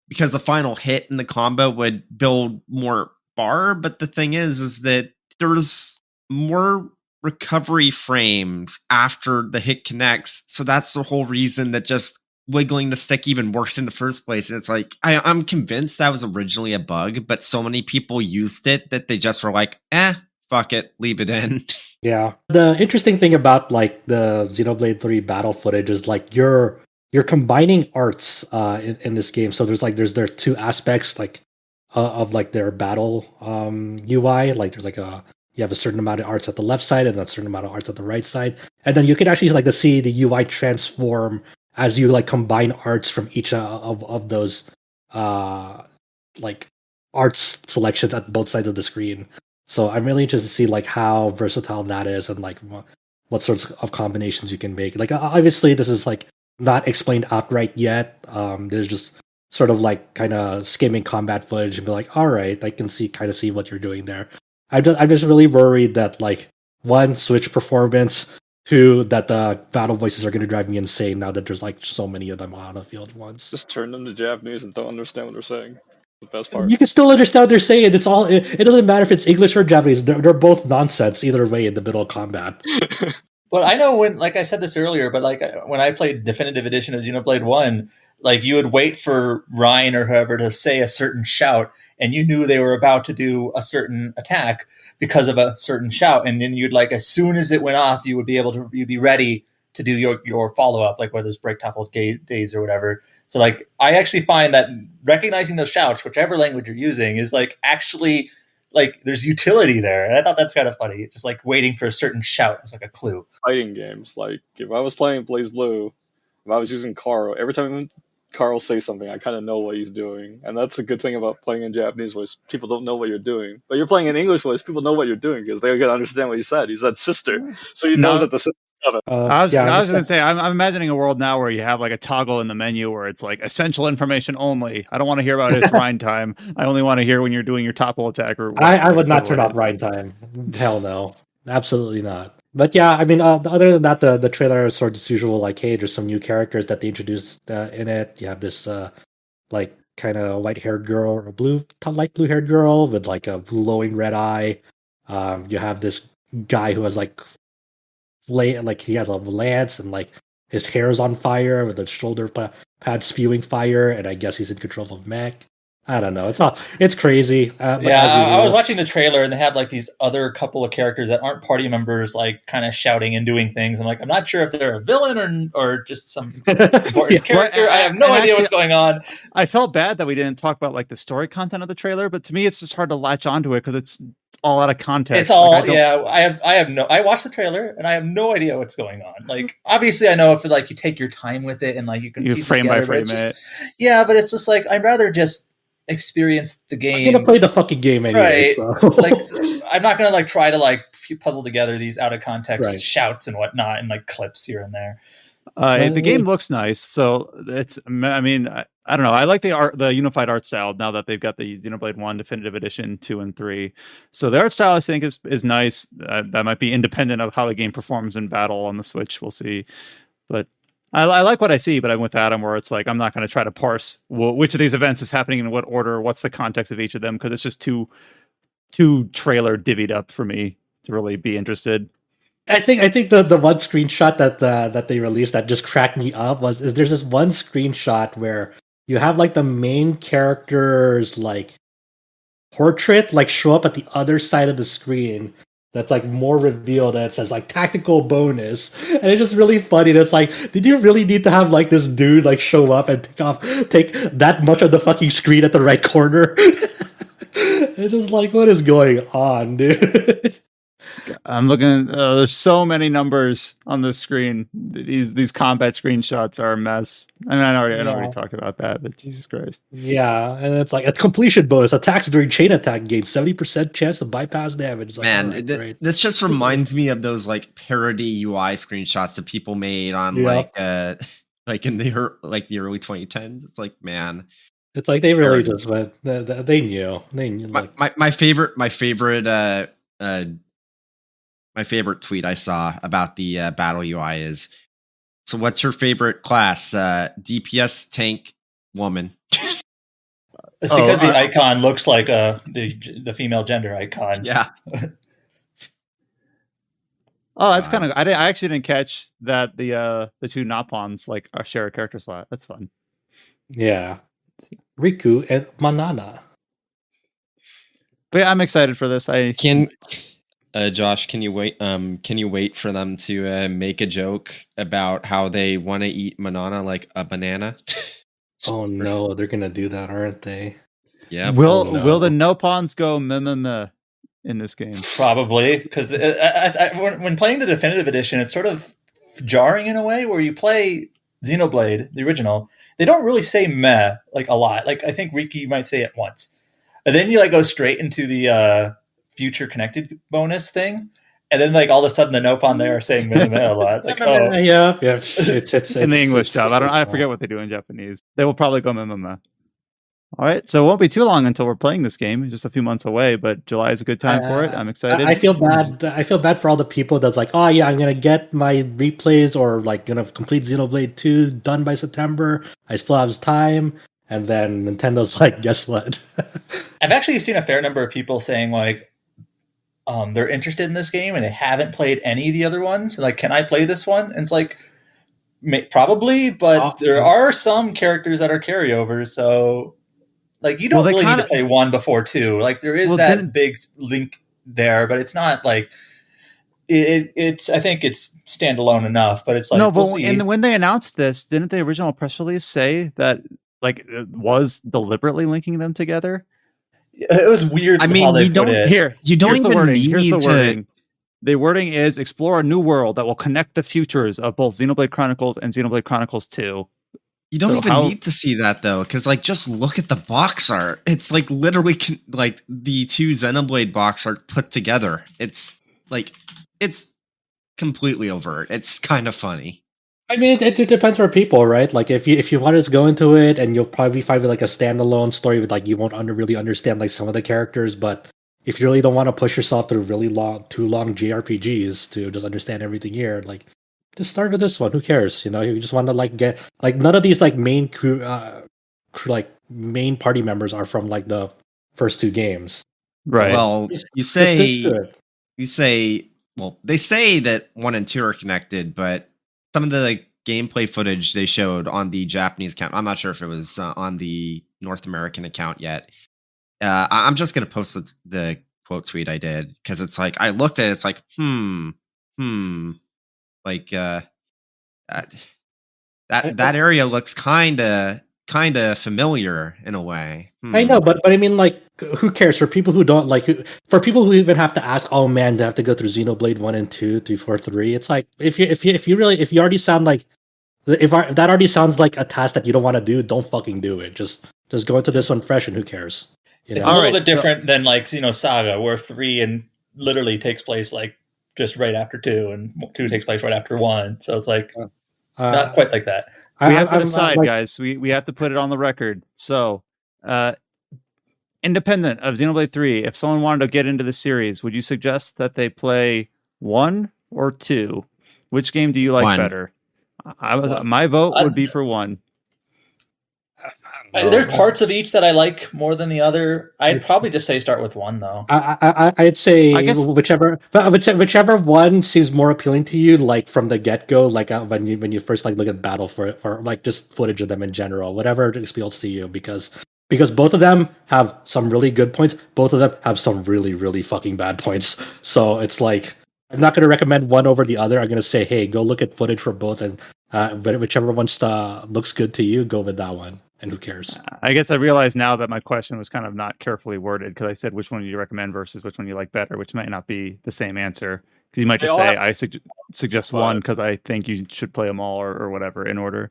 because the final hit in the combo would build more bar. But the thing is that there's more recovery frames after the hit connects, so that's the whole reason that just wiggling the stick even worked in the first place. And it's like I'm convinced that was originally a bug, but so many people used it that they just were like, fuck it, leave it in. Yeah. The interesting thing about like the Xenoblade 3 battle footage is like you're combining arts in this game. So there are 2 aspects like of like their battle UI. Like there's like you have a certain amount of arts at the left side and a certain amount of arts at the right side. And then you can actually like see the UI transform as you like combine arts from each of those like arts selections at both sides of the screen. So I'm really interested to see like how versatile that is and like what sorts of combinations you can make. Like obviously this is like not explained outright yet. There's just sort of like kind of skimming combat footage and be like, all right, I can see what you're doing there. I'm just really worried that like 1, Switch performance, 2, that the battle voices are going to drive me insane now that there's like so many of them on the field at once. Just turn them to Japanese and don't understand what they're saying. The best part. You can still understand what they're saying. It's all. It doesn't matter if it's English or Japanese. They're both nonsense either way in the middle of combat. Well, I know when, like I said this earlier, but like when I played Definitive Edition of Xenoblade 1, like you would wait for Ryan or whoever to say a certain shout, and you knew they were about to do a certain attack because of a certain shout. And then you'd like, as soon as it went off, you would be able to, you'd be ready to do your follow up, like whether it's Break Topple Days or whatever. So like, I actually find that recognizing those shouts, whichever language you're using, is like actually like there's utility there. And I thought that's kind of funny. Just like waiting for a certain shout as like a clue. Fighting games, like if I was playing Blaze Blue, if I was using Carl, every time Carl says something, I kind of know what he's doing. And that's a good thing about playing in Japanese voice. People don't know what you're doing. But you're playing in English voice, people know what you're doing because they're going to understand what he said. He said sister. So he knows that the sister. I was going to say, I'm imagining a world now where you have like a toggle in the menu where it's like essential information only. I don't want to hear about its Rhine time. I only want to hear when you're doing your topple attack. Or I would not turn off Rhine time. Hell no. Absolutely not. But yeah, I mean, other than that, the trailer is sort of usual. Like, hey, there's some new characters that they introduced in it. You have this like kind of white-haired girl or light blue-haired girl with like a glowing red eye. You have this guy who has like he has a lance and like his hair is on fire with a shoulder pad spewing fire, and I guess he's in control of mech. I don't know. It's crazy. I was watching the trailer and they have like these other couple of characters that aren't party members, like kind of shouting and doing things. I'm like, I'm not sure if they're a villain or just some important character. I have no idea what's going on. I felt bad that we didn't talk about like the story content of the trailer, but to me, it's just hard to latch onto it because it's all out of context. It's all I watched the trailer and I have no idea what's going on. Like, obviously, I know if like you take your time with it and like you can frame by frame it. Yeah, but it's just like I'd rather just experience the game. I'm gonna play the fucking game anyway. Right. So. Like, I'm not gonna like try to like puzzle together these out of context shouts and whatnot and like clips here and there. The game looks nice, so it's. I mean, I don't know. I like the unified art style now that they've got the Xenoblade 1 Definitive Edition 2 and 3. So the art style I think is nice. That might be independent of how the game performs in battle on the Switch. We'll see, but. I like what I see, but I'm with Adam where it's like I'm not going to try to parse which of these events is happening in what order, what's the context of each of them, because it's just too trailer divvied up for me to really be interested. I think the one screenshot that they released that just cracked me up is there's this one screenshot where you have like the main character's like portrait like show up at the other side of the screen. That's like more revealed that it says like tactical bonus. And it's just really funny. That's like, did you really need to have like this dude like show up and take that much of the fucking screen at the right corner? It's just like, what is going on, dude? I'm looking. There's so many numbers on the screen. These combat screenshots are a mess. I mean, I already talked about that, but Jesus Christ. Yeah, and it's like a completion bonus. Attacks during chain attack gain 70% chance to bypass damage. It's like, man, this just reminds me of those like parody UI screenshots that people made on like in the early 2010s. It's like, man. It's like they really just went. They knew. Like, my favorite tweet I saw about the battle UI is, so what's your favorite class? DPS tank woman. It's because the icon looks like the female gender icon. Yeah. Oh, that's kind of. I actually didn't catch that the two Napons like share a character slot. That's fun. Yeah, Riku and Manana. But yeah, I'm excited for this. Josh, can you wait? Can you wait for them to make a joke about how they want to eat Manana like a banana? Oh no, they're gonna do that, aren't they? Yeah. Will the Nopons go meh in this game? Probably, because when playing the Definitive Edition, it's sort of jarring in a way where you play Xenoblade, the original. They don't really say meh like a lot. Like I think Riki might say it once, and then you like go straight into the future connected bonus thing, and then like all of a sudden the Nopon there are saying meh a lot. Like yeah. It's in the English dub. I forget what they do in Japanese. They will probably go meh. All right, so it won't be too long until we're playing this game. Just a few months away, but July is a good time for it. I'm excited. I feel bad. I feel bad for all the people that's like, oh yeah, I'm gonna get my replays or like gonna complete Xenoblade 2 done by September. I still have time, and then Nintendo's like, guess what? I've actually seen a fair number of people saying like, they're interested in this game and they haven't played any of the other ones. Like, can I play this one? And it's like, probably, but there are some characters that are carryovers, so like you don't really need to play 1 before 2. Like there is that big link there, but it's not like it's. I think it's standalone enough, but it's like no. But when they announced this, didn't the original press release say that like it was deliberately linking them together? It was weird. I mean, you don't even need Here's the wording. The wording is explore a new world that will connect the futures of both Xenoblade Chronicles and Xenoblade Chronicles 2. You don't even need to see that though, because like just look at the box art. It's like literally like the 2 Xenoblade box art put together. It's like it's completely overt. It's kind of funny. I mean, it depends for people, right? Like if you want to go into it, and you'll probably find it like a standalone story with like you won't really understand like some of the characters, but if you really don't want to push yourself through too long JRPGs to just understand everything here, like just start with this one. Who cares? You just want to like get like none of these like main main party members are from like the first 2 games, right? Well, they say that 1 and 2 are connected, but some of the like gameplay footage they showed on the Japanese account, I'm not sure if it was on the North American account yet. I'm just gonna post the quote tweet I did because it's like I looked at it, it's like like that area looks kind of familiar in a way. I know, but I mean, like, who cares? For people who don't like, for people who even have to ask, oh man, they have to go through Xenoblade 1 and 2, 3, 4, 3. It's like if you already sound like if that already sounds like a task that you don't want to do, don't fucking do it. Just go into this one fresh, and who cares? It's a little bit different than like Saga, where 3 and literally takes place like just right after 2, and 2 takes place right after 1. So it's like not quite like that. We have to decide, guys. We have to put it on the record. So, independent of Xenoblade 3, if someone wanted to get into the series, would you suggest that they play 1 or 2? Which game do you like 1. better? My vote would be for 1. There's parts of each that I like more than the other. I'd probably just say start with 1 though. I'd say whichever one seems more appealing to you, like from the get go, like when you first like look at battle for like just footage of them in general, whatever appeals to you, because both of them have some really good points, both of them have some really really fucking bad points. So it's like I'm not going to recommend one over the other. I'm going to say, hey, go look at footage for both, and whichever one looks good to you, go with that one. And who cares? I guess I realize now that my question was kind of not carefully worded, because I said which one do you recommend versus which one you like better, which might not be the same answer. Because you might just say I suggest 1 because I think you should play them all or whatever in order.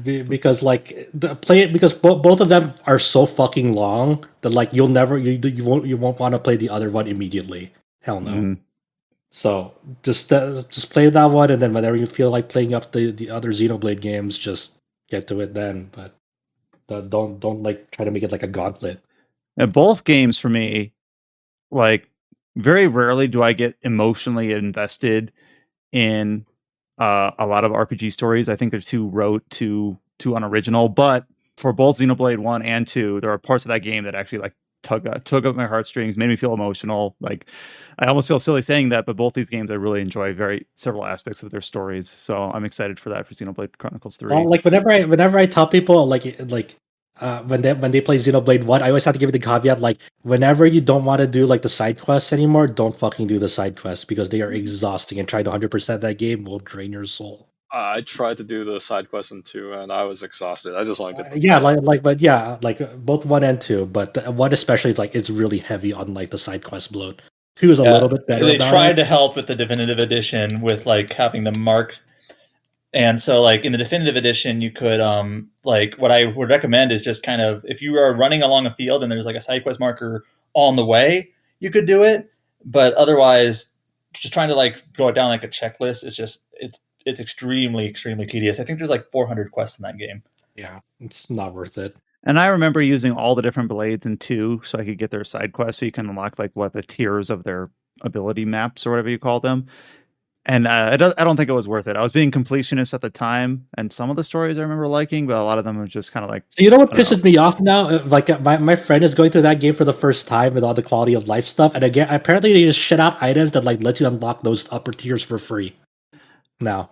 Because like because both of them are so fucking long that like you won't want to play the other one immediately. Hell no. Mm-hmm. So just play that one, and then whenever you feel like playing up the other Xenoblade games, just get to it then. But don't like try to make it like a gauntlet. And both games for me, like very rarely do I get emotionally invested in a lot of RPG stories. I think they're too rote, too unoriginal. But for both Xenoblade 1 and 2, there are parts of that game that actually like tug up my heartstrings, made me feel emotional. Like I almost feel silly saying that, but both these games I really enjoy several aspects of their stories. So I'm excited for that for Xenoblade Chronicles 3. Well, like whenever I tell people like when they play Xenoblade 1, I always have to give it the caveat, like whenever you don't want to do like the side quests anymore, don't fucking do the side quests, because they are exhausting, and trying to 100% that game will drain your soul. I tried to do the side quest in 2, and I was exhausted. I just want to get like both 1 and 2, but 1 especially is like it's really heavy on like the side quest bloat. 2 is a little bit better. They tried to help with the definitive edition with like having them marked, and so like in the definitive edition, you could like what I would recommend is just kind of if you are running along a field and there's like a side quest marker on the way, you could do it, but otherwise, just trying to like go down like a checklist is just it's extremely, extremely tedious. I think there's like 400 quests in that game. Yeah, it's not worth it. And I remember using all the different blades in 2 so I could get their side quests, so you can unlock like what the tiers of their ability maps or whatever you call them. And I don't think it was worth it. I was being completionist at the time, and some of the stories I remember liking, but a lot of them were just kind of like. You know what I don't know. pisses me off now? My friend is going through that game for the first time with all the quality of life stuff, and again, apparently they just shit out items that like let you unlock those upper tiers for free. Now,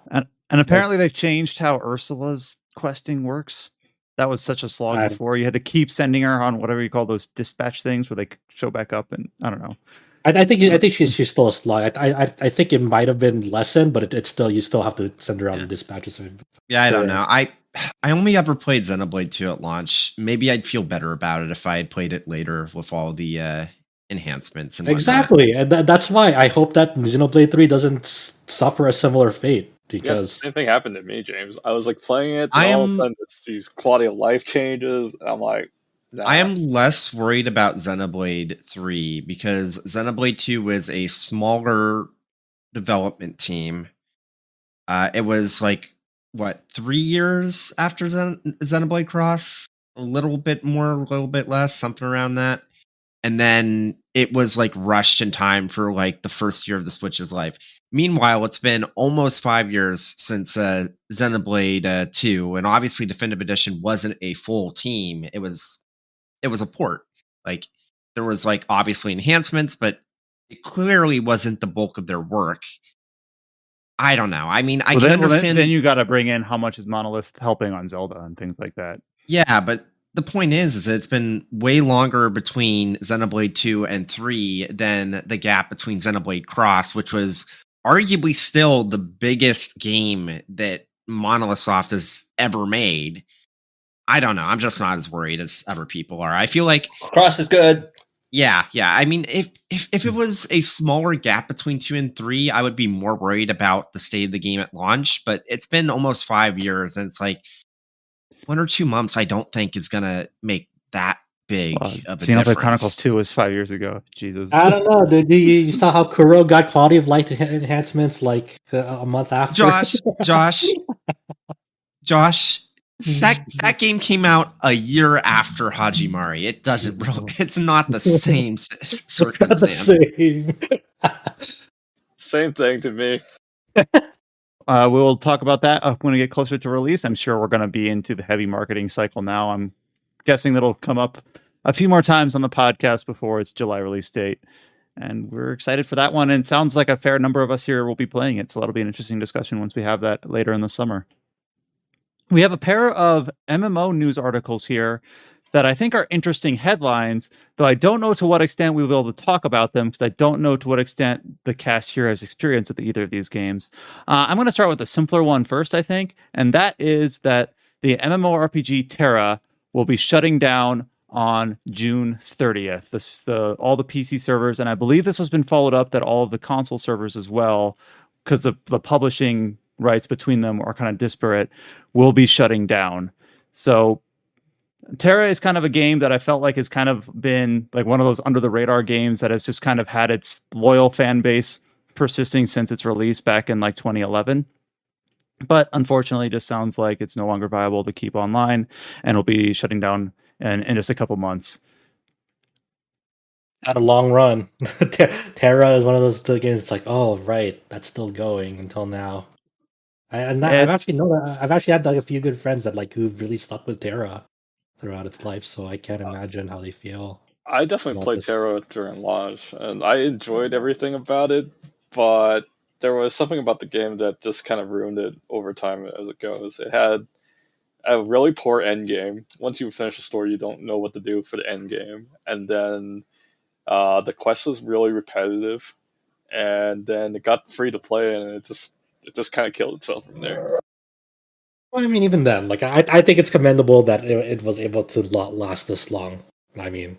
And apparently they've changed how Ursula's questing works. That was such a slog before. You had to keep sending her on whatever you call those dispatch things where they show back up, and I don't know. I think she's still a slog. I think it might have been lessened, but it's still, you still have to send her on the dispatches. Yeah, I don't know. I only ever played Xenoblade 2 at launch. Maybe I'd feel better about it if I had played it later with all the enhancements and whatnot. Exactly, and that's why I hope that Xenoblade 3 doesn't suffer a similar fate. Because same thing happened to me, James. I was like playing it, and all of a sudden it's these quality of life changes. I'm like, nah. I am less worried about Xenoblade 3 because Xenoblade 2 was a smaller development team. It was like, what, 3 years after Xenoblade Cross? A little bit more, a little bit less, something around that. And then it was like rushed in time for like the first year of the Switch's life. Meanwhile, it's been almost 5 years since Xenoblade 2, and obviously Definitive Edition wasn't a full team. It was a port. Like, there was like obviously enhancements, but it clearly wasn't the bulk of their work. I don't know. I mean, I can understand. Then you got to bring in how much is Monolith helping on Zelda and things like that. Yeah, but the point is that it's been way longer between Xenoblade 2 and 3 than the gap between Xenoblade Cross, which was arguably still the biggest game that Monolith Soft has ever made. I don't know. I'm just not as worried as other people are. I feel like Cross is good. Yeah. I mean, if it was a smaller gap between 2 and 3, I would be more worried about the state of the game at launch. But it's been almost 5 years, and it's like 1 or 2 months. I don't think is gonna make that big of a Xenoblade difference. Chronicles 2 was 5 years ago. Jesus. I don't know. You saw how Kuro got quality of life enhancements like a month after? Josh. That game came out a year after Hajimari. It doesn't really. It's not the same circumstance. Same thing to me. We'll talk about that when we get closer to release. I'm sure we're going to be into the heavy marketing cycle now. I'm guessing that'll come up a few more times on the podcast before its July release date. And we're excited for that one. And it sounds like a fair number of us here will be playing it. So that'll be an interesting discussion once we have that later in the summer. We have a pair of MMO news articles here that I think are interesting headlines, though I don't know to what extent we will be able to talk about them because I don't know to what extent the cast here has experience with either of these games. I'm going to start with the simpler one first, I think, and that is that the MMORPG TERA will be shutting down on June 30th. All the PC servers, and I believe this has been followed up that all of the console servers as well, because the publishing rights between them are kind of disparate, will be shutting down. So TERA is kind of a game that I felt like has kind of been like one of those under the radar games that has just kind of had its loyal fan base persisting since its release back in like 2011. But unfortunately, it just sounds like it's no longer viable to keep online and will be shutting down in just a couple months. Had a long run. TERA is one of those games. It's like, oh right, that's still going until now. I've actually had like a few good friends that like who've really stuck with TERA throughout its life, so I can't imagine how they feel. I definitely played TERA during launch, and I enjoyed everything about it, but there was something about the game that just kind of ruined it over time as it goes. It had a really poor end game. Once you finish the story, you don't know what to do for the end game, and then the quest was really repetitive, and then it got free to play, and it just kind of killed itself from there. Well, I mean, even then, like I think it's commendable that it was able to last this long. I mean,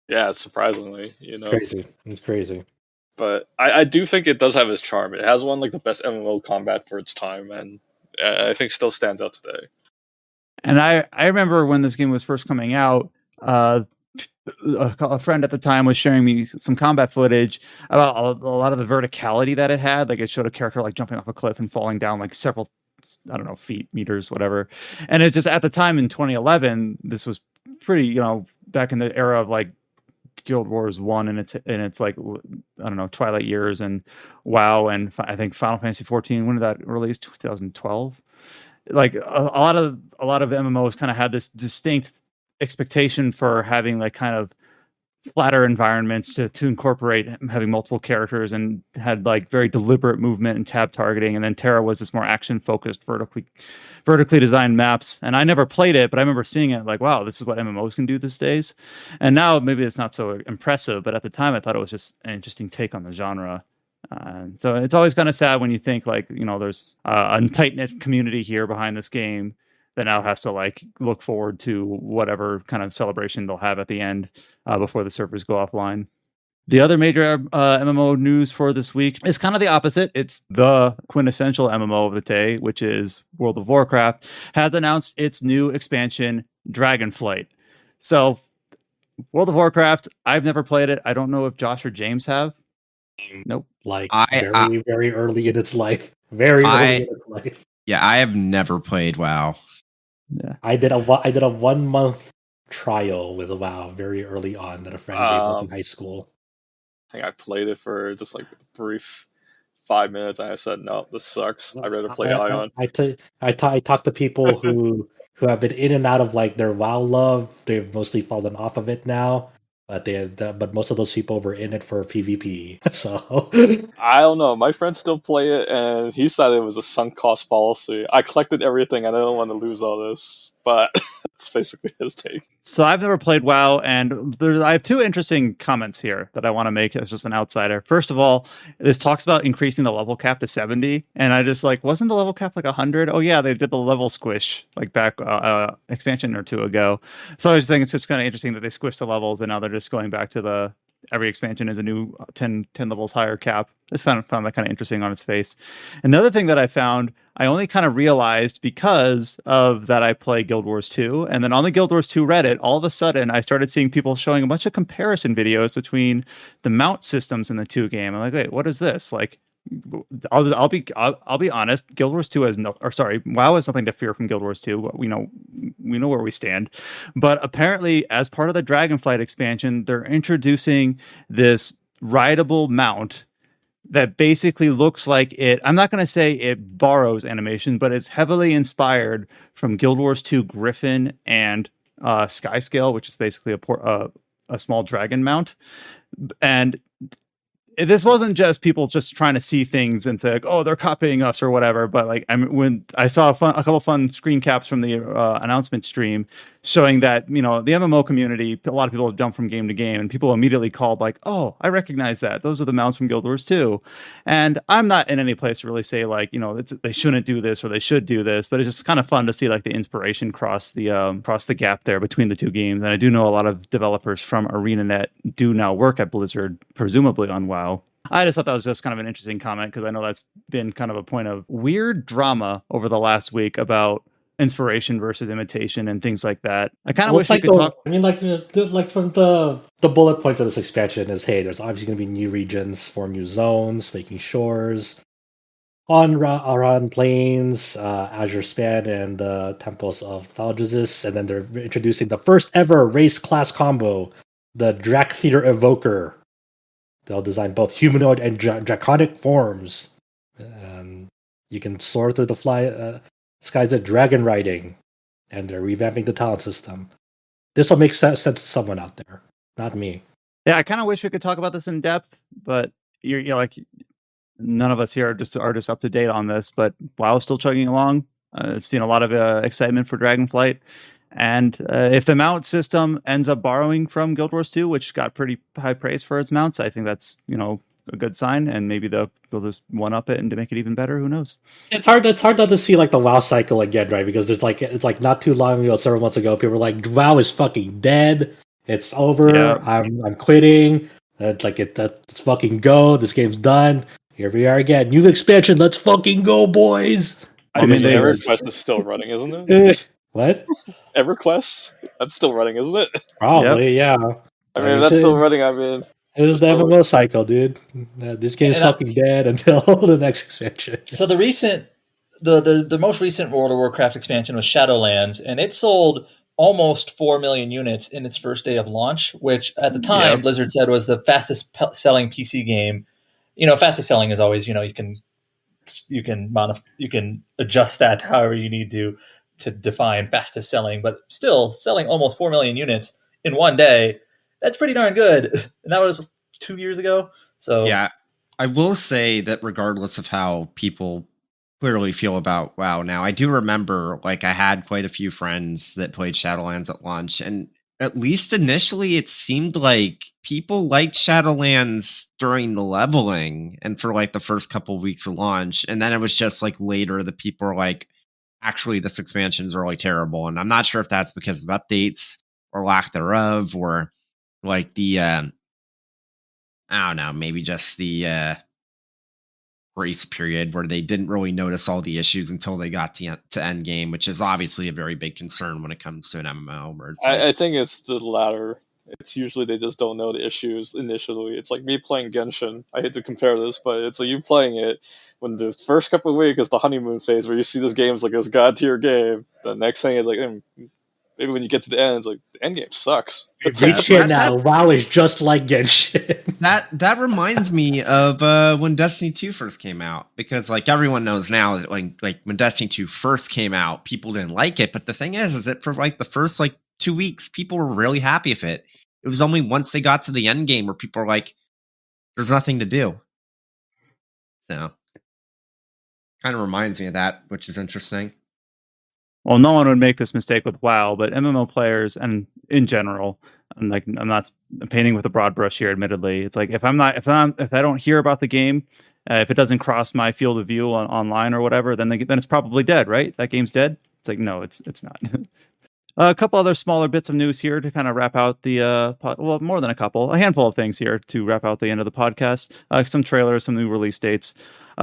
yeah, surprisingly, it's crazy. But I do think it does have its charm. It has one like the best MMO combat for its time, and I think still stands out today. And I remember when this game was first coming out, a friend at the time was sharing me some combat footage about a lot of the verticality that it had. Like it showed a character like jumping off a cliff and falling down like several, I don't know, feet, meters, whatever. And it just at the time in 2011, this was pretty, back in the era of like Guild Wars 1 and it's like, I don't know, Twilight years and WoW and I think Final Fantasy XIV. When did that release? 2012. Like a lot of MMOs kind of had this distinct expectation for having like kind of flatter environments to incorporate having multiple characters, and had like very deliberate movement and tab targeting. And then TERA was this more action focused, vertically designed maps. And I never played it, but I remember seeing it like, wow, this is what MMOs can do these days. And now maybe it's not so impressive, but at the time I thought it was just an interesting take on the genre. So it's always kind of sad when you think like, there's a tight-knit community here behind this game that now has to like look forward to whatever kind of celebration they'll have at the end before the servers go offline. The other major MMO news for this week is kind of the opposite. It's the quintessential MMO of the day, which is World of Warcraft, has announced its new expansion, Dragonflight. So World of Warcraft, I've never played it. I don't know if Josh or James have. Nope. Like very early in its life. Very early in its life. Yeah, I have never played WoW. Yeah, I did a 1 month trial with WoW very early on that a friend gave me in high school. I think I played it for just like a brief 5 minutes, and I said, "No, this sucks. I'd rather play Ion." I talked to people who have been in and out of like their WoW love. They've mostly fallen off of it now, but most of those people were in it for PvP. So I don't know. My friends still play it, and he said it was a sunk cost fallacy. I collected everything, and I don't want to lose all this. But that's basically his take. So I've never played WoW, and I have two interesting comments here that I want to make as just an outsider. First of all, this talks about increasing the level cap to 70, and I just like, wasn't the level cap like 100? Oh yeah, they did the level squish like back expansion or two ago. So I just think it's just kind of interesting that they squished the levels, and now they're just going back to every expansion is a new 10 levels higher cap. I just found that kind of interesting on its face. Another thing that I found, I only kind of realized because of that I play Guild Wars 2, and then on the Guild Wars 2 Reddit, all of a sudden I started seeing people showing a bunch of comparison videos between the mount systems in the two game. I'm like, wait, what is this? Like, I'll be honest. Guild Wars 2 WoW has nothing to fear from Guild Wars 2. We know where we stand. But apparently, as part of the Dragonflight expansion, they're introducing this rideable mount that basically looks like it. I'm not going to say it borrows animation, but it's heavily inspired from Guild Wars 2 Griffin and Skyscale, which is basically a small dragon mount. And this wasn't just people just trying to see things and say, like, oh, they're copying us or whatever. But like, when I saw a couple fun screen caps from the announcement stream showing that, the MMO community, a lot of people have jumped from game to game, and people immediately called like, oh, I recognize that. Those are the mounts from Guild Wars 2. And I'm not in any place to really say like, they shouldn't do this or they should do this, but it's just kind of fun to see like the inspiration cross the gap there between the two games. And I do know a lot of developers from ArenaNet do now work at Blizzard, presumably on WoW. I just thought that was just kind of an interesting comment, because I know that's been kind of a point of weird drama over the last week about inspiration versus imitation and things like that. I kind of wish we could talk. I mean, like from the bullet points of this expansion is, hey, there's obviously going to be new regions, 4 new zones, making shores, on plains, Azure Span, and the Temples of Thalgesis, and then they're introducing the first ever race class combo, the Drac Theater Evoker. They'll design both humanoid and draconic forms, and you can soar through the skies of dragon riding, and they're revamping the talent system. This will make sense to someone out there, not me. Yeah, I kind of wish we could talk about this in depth, but you're like, none of us here are just up to date on this. But WoW's still chugging along. Seen a lot of excitement for Dragonflight. And if the mount system ends up borrowing from Guild Wars 2, which got pretty high praise for its mounts, I think that's, a good sign. And maybe they'll just one-up it and to make it even better. Who knows? It's hard not to see like the WoW cycle again, right? Because it's like not too long ago, several months ago, people were like, WoW is fucking dead. It's over. Yeah. I'm quitting. Let's fucking go. This game's done. Here we are again. New expansion. Let's fucking go, boys. I mean, EverQuest is still running, isn't it? What? EverQuest? That's still running, isn't it? Probably, yeah. I mean, if that's still running, I mean... It was the MMO cycle, dude. This game's fucking dead until the next expansion. So the most recent World of Warcraft expansion was Shadowlands, and it sold almost 4 million units in its first day of launch, which at the time Blizzard said was the fastest selling PC game. Fastest selling is always, you can adjust that however you need to define fastest selling, but still selling almost 4 million units in one day. That's pretty darn good. And that was 2 years ago. So yeah, I will say that regardless of how people clearly feel about WoW now, I do remember I had quite a few friends that played Shadowlands at launch, and at least initially it seemed like people liked Shadowlands during the leveling and for the first couple of weeks of launch, and then it was just later that people were actually this expansion is really terrible. And I'm not sure if that's because of updates or lack thereof, or the I don't know, maybe just the grace period where they didn't really notice all the issues until they got to end game, which is obviously a very big concern when it comes to an MMO. Where it's I think it's the latter. It's usually they just don't know the issues initially. It's like me playing Genshin. I hate to compare this, but it's like you playing it when the first couple of weeks is the honeymoon phase where you see this game's like this god tier game. The next thing is maybe when you get to the end, it's like the end game sucks. Reach here now. WoW is just like Genshin. That reminds me of when Destiny 2 first came out, because everyone knows now that when Destiny 2 first came out, people didn't like it. But the thing is that for the first 2 weeks, people were really happy with it. It was only once they got to the end game where people were like, "There's nothing to do." So, kind of reminds me of that, which is interesting. Well, no one would make this mistake with WoW, but MMO players and in general, I'm not painting with a broad brush here. Admittedly, it's like if I don't hear about the game, if it doesn't cross my field of view online or whatever, then it's probably dead, right? That game's dead. It's like no, it's not. A couple other smaller bits of news here to kind of wrap out the more than a handful of things here to wrap out the end of the podcast. Some trailers, some new release dates.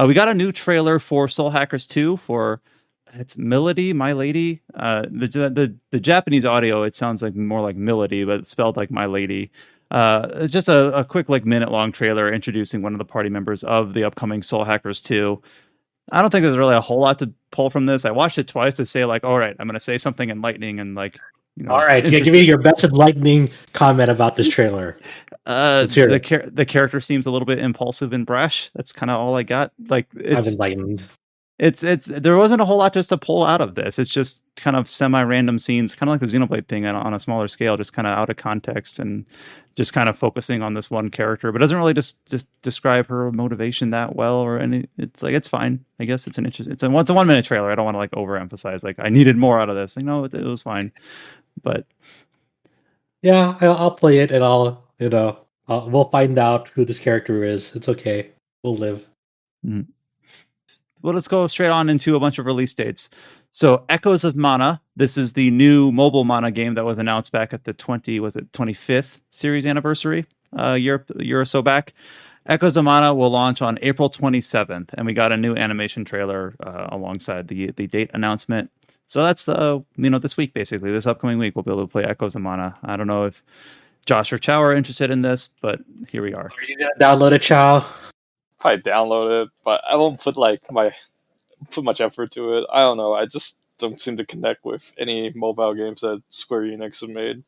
We got a new trailer for Soul Hackers 2 for. It's Milady, My Lady. The Japanese audio, it sounds more like Milady, but it's spelled like My Lady. It's just a quick minute-long trailer introducing one of the party members of the upcoming Soul Hackers 2. I don't think there's really a whole lot to pull from this. I watched it twice to say all right, I'm going to say something enlightening and all right, give me your best enlightening comment about this trailer. The character seems a little bit impulsive and brash. That's kind of all I got. It's enlightened. It's there wasn't a whole lot just to pull out of this. It's just kind of semi-random scenes, kind of like the Xenoblade thing on a smaller scale, just kind of out of context and just kind of focusing on this one character, but doesn't really just describe her motivation that well or any. It's fine. I guess it's a 1 minute trailer. I don't want to overemphasize I needed more out of this. It was fine, but yeah, I'll play it and we'll find out who this character is. It's okay. We'll live. Mm-hmm. Well, let's go straight on into a bunch of release dates. So Echoes of Mana, this is the new mobile Mana game that was announced back at the 25th series anniversary, year or so back. Echoes of Mana will launch on April 27th, and we got a new animation trailer alongside the date announcement. So that's this week, basically. This upcoming week, we'll be able to play Echoes of Mana. I don't know if Josh or Chow are interested in this, but here we are. Are you gonna download it, Chow? Probably download it, but I won't put much effort to it. I don't know. I just don't seem to connect with any mobile games that Square Enix have made.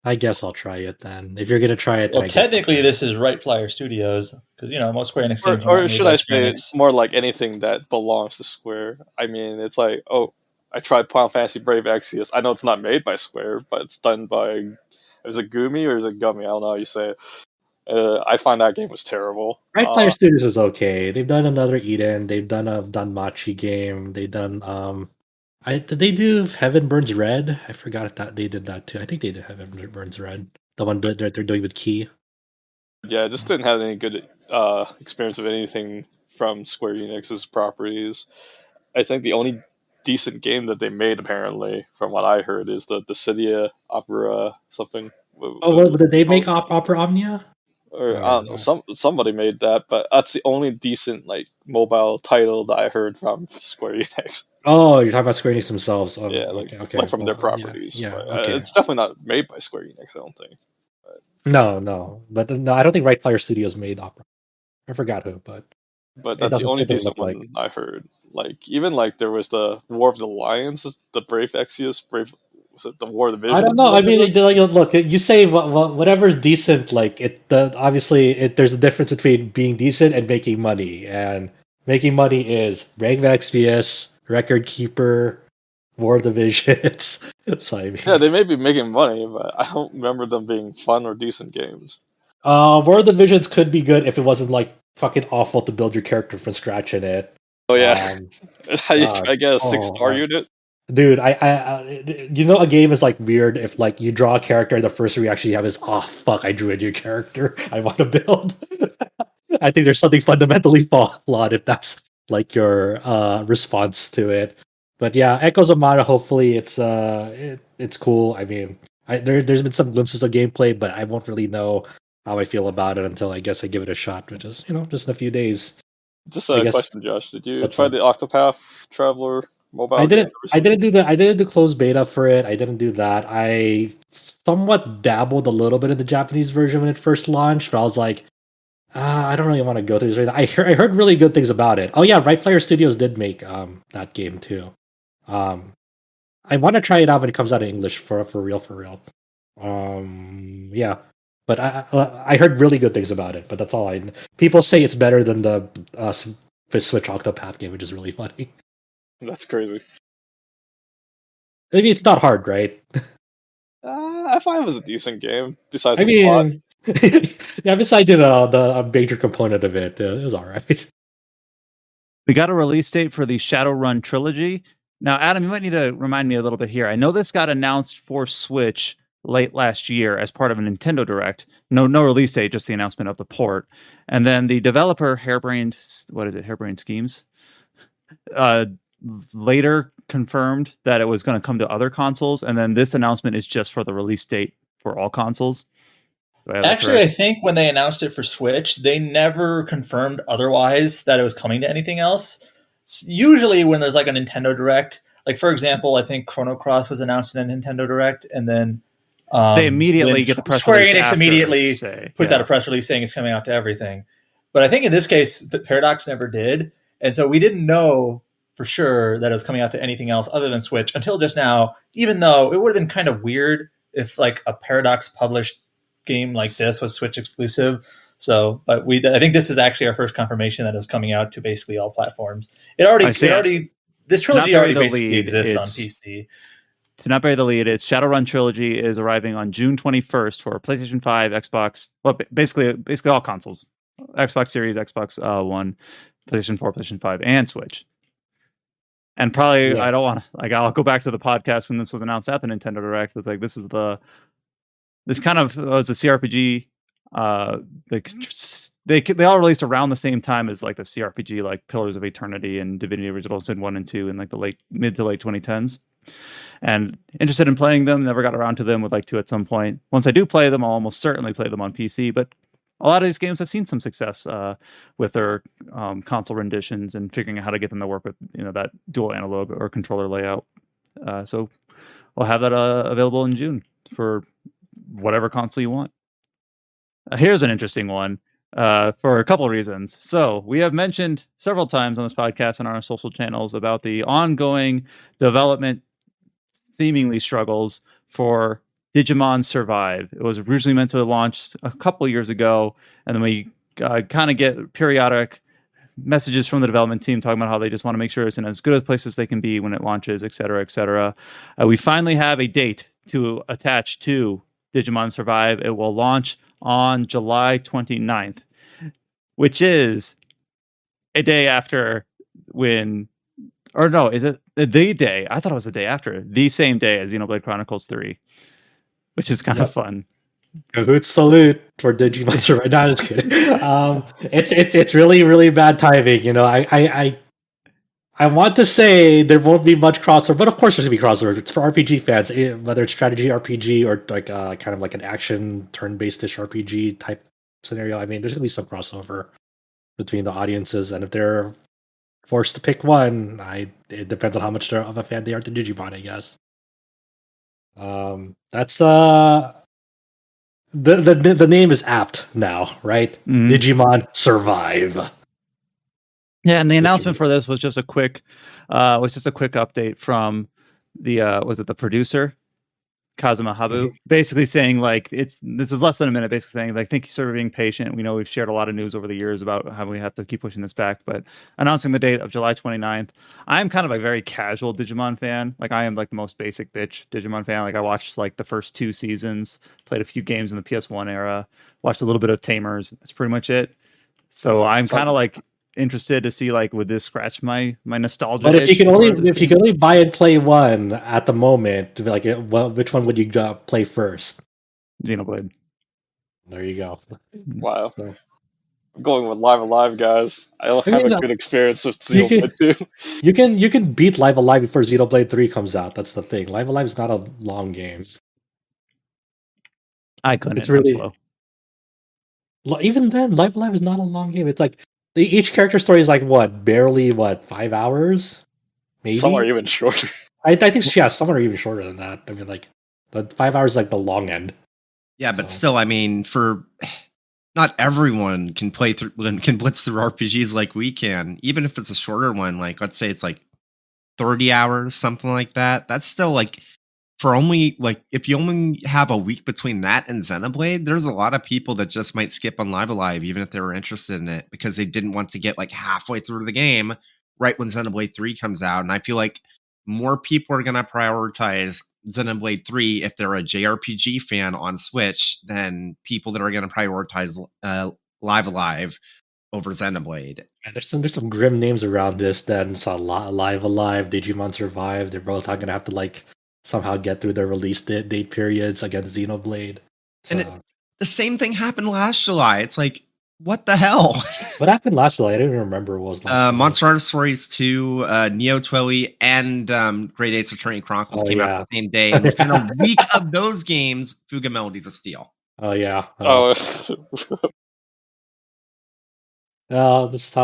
I guess I'll try it then. If you're gonna try it, well, technically this is Right Flyer Studios because most Square Enix games. Or should I say it's more like anything that belongs to Square? I mean, it's like, oh, I tried Final Fantasy Brave Exvius. I know it's not made by Square, but it's done by. Is it Gumi or is it Gummy? I don't know how you say it. I find that game was terrible. Right Flyer Studios is okay. They've done another Eden. They've done a Danmachi game. They've done did they do Heaven Burns Red? I forgot that they did that too. I think they did Heaven Burns Red. The one that they're doing with Key. Yeah, I just didn't have any good experience of anything from Square Enix's properties. I think the only decent game that they made, apparently, from what I heard, is the Dissidia Opera something. Oh, did they make Opera Omnia? Or I don't know, somebody made that, but that's the only decent mobile title that I heard from Square Enix. Oh, you're talking about Square Enix themselves. Yeah, okay. From their properties. Yeah, okay. It's definitely not made by Square Enix, I don't think. But... No, but no, I don't think Right Flyer Studios made Opera. I forgot who, but that's the only decent one I heard. Like even like there was the War of the Lions, the Brave Exvius, Brave was it the War of the I Vision? don't know. I mean, like, look, you say whatever's decent. Like obviously, there's a difference between being decent and making money. And making money is Brave Exvius, Record Keeper, War Divisions. So I mean, Yeah, they may be making money, but I don't remember them being fun or decent games. War Divisions could be good if it wasn't like fucking awful to build your character from scratch in it. Oh yeah, Um, how you God, try to get a oh, 6-star unit? dude, you know, a game is like weird if like you draw a character and the first reaction you have is, oh fuck, I drew a new character I want to build. I think there's something fundamentally flawed if that's like your response to it. But yeah, Echoes of Mana. Hopefully, it's cool. I mean, there's been some glimpses of gameplay, but I won't really know how I feel about it until I guess I give it a shot, which is just in a few days. Just I a guess. question, Josh. Did you What's try up? the Octopath Traveler I mobile game didn't. ever I since? didn't do the closed beta for it. I didn't do that. I somewhat dabbled a little bit in the Japanese version when it first launched, but I was like, I don't really want to go through this. I heard really good things about it. Oh yeah, Right Player Studios did make that game too. Um, I want to try it out when it comes out in English for real, for real. Yeah, but I heard really good things about it. But that's all I. People say it's better than the Switch Octopath game, which is really funny. That's crazy. Maybe it's not hard, right? I find it was a decent game. Besides I the plot, mean, yeah. Besides, the a major component of it, it was all right. We got a release date for the Shadowrun trilogy. Now, Adam, you might need to remind me a little bit here. I know this got announced for Switch late last year as part of a Nintendo Direct. No release date, just the announcement of the port. And then the developer, Harebrained Schemes, later confirmed that it was going to come to other consoles. And then this announcement is just for the release date for all consoles. Actually, I think when they announced it for Switch, they never confirmed otherwise that it was coming to anything else. Usually, when there's like a Nintendo Direct, like for example, I think Chrono Cross was announced in a Nintendo Direct, and then they immediately get the press Square release Enix after, immediately puts yeah. out a press release saying it's coming out to everything. But I think in this case, the Paradox never did, and so we didn't know for sure that it was coming out to anything else other than Switch until just now. Even though it would have been kind of weird if like a Paradox published game like this was Switch exclusive. So, but I think this is actually our first confirmation that it was coming out to basically all platforms. This trilogy already basically exists on PC. To not bury the lead, its Shadowrun trilogy is arriving on June 21st for PlayStation 5, Xbox, well, basically all consoles, Xbox Series, Xbox One, PlayStation 4, PlayStation 5, and Switch. And probably, yeah. I don't want to, I'll go back to the podcast when this was announced at the Nintendo Direct. It's like, this kind of was a CRPG. They all released around the same time as like the CRPG, like Pillars of Eternity and Divinity Original Sin 1 and 2 in like the mid to late 2010s. And interested in playing them, never got around to them, would like to at some point. Once I do play them, I'll almost certainly play them on PC. But a lot of these games have seen some success with their console renditions and figuring out how to get them to work with that dual analog or controller layout. So we'll have that available in June for whatever console you want. Here's an interesting one for a couple of reasons. So we have mentioned several times on this podcast and on our social channels about the ongoing development seemingly struggles for Digimon Survive. It was originally meant to launch a couple of years ago, and then we kind of get periodic messages from the development team talking about how they just want to make sure it's in as good a place as they can be when it launches, et cetera, et cetera. We finally have a date to attach to Digimon Survive. It will launch on July 29th, which is a day after is it the day? I thought it was the day after. The same day as Xenoblade Chronicles 3, which is kind of fun. Good salute for Digimon Survive. No, I'm just kidding. It's really, really bad timing. I want to say there won't be much crossover, but of course there's gonna be crossover. It's for RPG fans, whether it's strategy RPG or like kind of like an action turn-based-ish RPG type scenario. I mean, there's gonna be some crossover between the audiences, and if they're forced to pick one, it depends on how much of a fan they are to Digimon, I guess. That's the name is apt now, right? Mm-hmm. Digimon Survive. Yeah, and the Which announcement is- for this was just a quick update from the was it the producer Kazuma Habu, basically saying like this is less than a minute, basically saying like thank you sir for being patient. We know we've shared a lot of news over the years about how we have to keep pushing this back, but announcing the date of July 29th. I'm kind of a very casual Digimon fan. Like I am like the most basic bitch Digimon fan. Like I watched like the first 2 seasons, played a few games in the PS1 era, watched a little bit of Tamers. That's pretty much it. So I'm It's like- kind of like interested to see like would this scratch my nostalgia But if you itch can for only this if you game? can only buy and play one at the moment, to be like, well, which one would you play first? Xenoblade. There you go. wow. So, I'm going with Live Alive, guys. I don't I have mean, a good experience with you Xenoblade 2. you can beat Live Alive before Xenoblade 3 comes out. That's the thing. Live Alive is not a long game. I couldn't. It's I'm really slow. even then, Live Alive is not a long game. It's like each character story is like barely 5 hours, maybe. Some are even shorter. I think some are even shorter than that. I mean, like the 5 hours is like the long end. Yeah, but So- still, I mean, for not everyone can play through can blitz through RPGs like we can. Even if it's a shorter one, like let's say it's like 30 hours, something like that. That's still like for only like if you only have a week between that and Xenoblade, there's a lot of people that just might skip on Live Alive, even if they were interested in it, because they didn't want to get like halfway through the game right when Xenoblade 3 comes out. And I feel like more people are gonna prioritize Xenoblade 3 if they're a JRPG fan on Switch than people that are gonna prioritize Live Alive over Xenoblade. And there's some grim names around this. Then saw Live Alive, Digimon Survive. They're both not gonna have to like somehow get through their release date periods against Xenoblade. So, And the same thing happened last July. It's like, what the hell? what happened last July? I don't even remember what was last July. Monster Hunter Stories 2, Neo Twilly, and Great Ace Attorney Chronicles came out the same day. And within a week of those games, Fuga Melodies of Steel. Oh yeah. Oh, This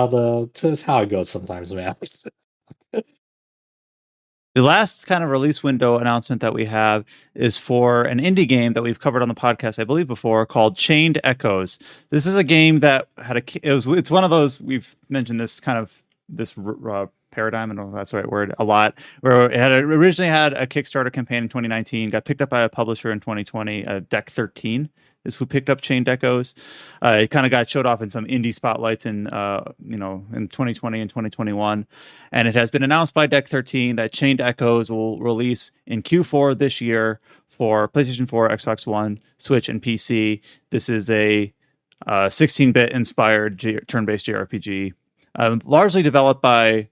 is how it goes sometimes, man. The last kind of release window announcement that we have is for an indie game that we've covered on the podcast, I believe, before, called Chained Echoes. This is a game that had it's one of those, we've mentioned this kind of this paradigm, I don't know if that's the right word, a lot, where it originally had a Kickstarter campaign in 2019, got picked up by a publisher in 2020, Deck 13 is who picked up Chained Echoes. It kind of got showed off in some indie spotlights in in 2020 and 2021. And it has been announced by Deck 13 that Chained Echoes will release in Q4 this year for PlayStation 4, Xbox One, Switch, and PC. This is a 16-bit inspired turn-based JRPG, largely developed by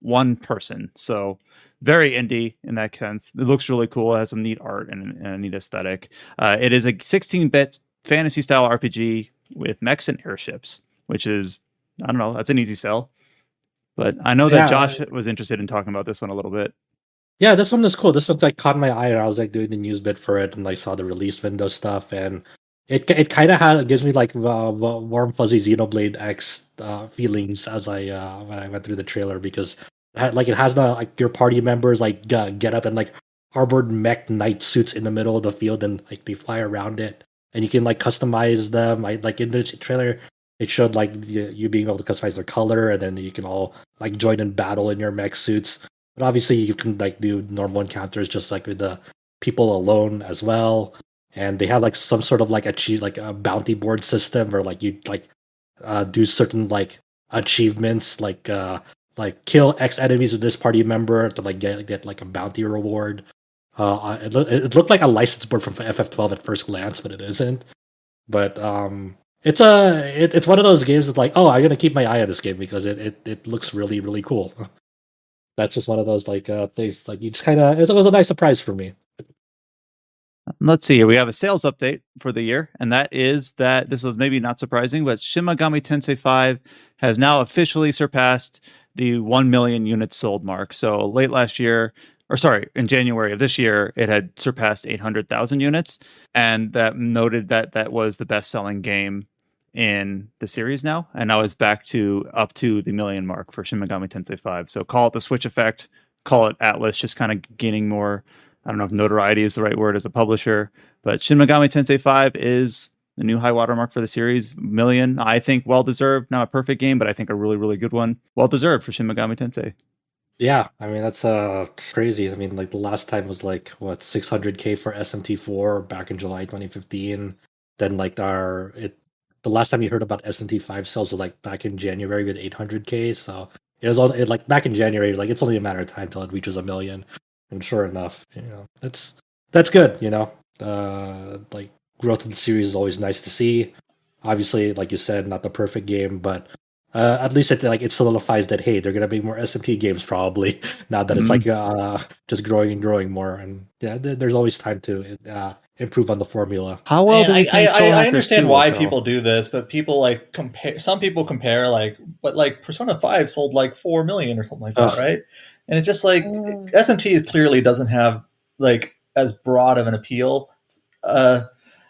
one person. So very indie in that sense. It looks really cool. It has some neat art and a neat aesthetic. It is a 16-bit fantasy-style RPG with mechs and airships, which is, I don't know, that's an easy sell. But I know that Josh was interested in talking about this one a little bit. Yeah, this one is cool. This one like caught my eye, and I was like doing the news bit for it, and like saw the release window stuff, and it kind of gives me like warm fuzzy Xenoblade X feelings as I when I went through the trailer, because it has the like your party members like get up and like armored mech knight suits in the middle of the field, and like they fly around it, and you can like customize them. Like in the trailer, it showed like you being able to customize their color, and then you can all like join in battle in your mech suits. But obviously, you can like do normal encounters just like with the people alone as well. And they have like some sort of like a bounty board system where like you like do certain like achievements like kill X enemies with this party member to like get like a bounty reward. It looked like a license board from FF12 at first glance, but it isn't. But it's one of those games that's like, oh, I'm gonna keep my eye on this game because it looks really really cool. That's just one of those like things like you just kind of, it was a nice surprise for me. Let's see here. We have a sales update for the year, and that is that this was maybe not surprising, but Shin Megami Tensei V has now officially surpassed the 1 million units sold mark. So late last year, or sorry, in January of this year, it had surpassed 800,000 units, and that noted that that was the best-selling game in the series now, and now it's back to up to the million mark for Shin Megami Tensei V. So call it the Switch effect, call it Atlas, just kind of gaining more, I don't know if notoriety is the right word as a publisher, but Shin Megami Tensei V is the new high watermark for the series. Million, I think, well deserved. Not a perfect game, but I think a really, really good one. Well deserved for Shin Megami Tensei. Yeah, I mean that's crazy. I mean, like the last time was like what 600K for SMT4 back in July 2015. Then like the last time you heard about SMT5 sales was like back in January with 800K. So it was like back in January. Like it's only a matter of time till it reaches a million. And sure enough, that's good. Like growth of the series is always nice to see. Obviously, like you said, not the perfect game, but at least it solidifies that hey, they're gonna be more SMT games probably now that it's like just growing and growing more, and yeah, there's always time to improve on the formula. How well do we think Soul I Hackers understand 2 why will sell? people do this, but people like compare. Some people compare but like Persona 5 sold like 4 million or something like that, right? And it's just like SMT clearly doesn't have like as broad of an appeal.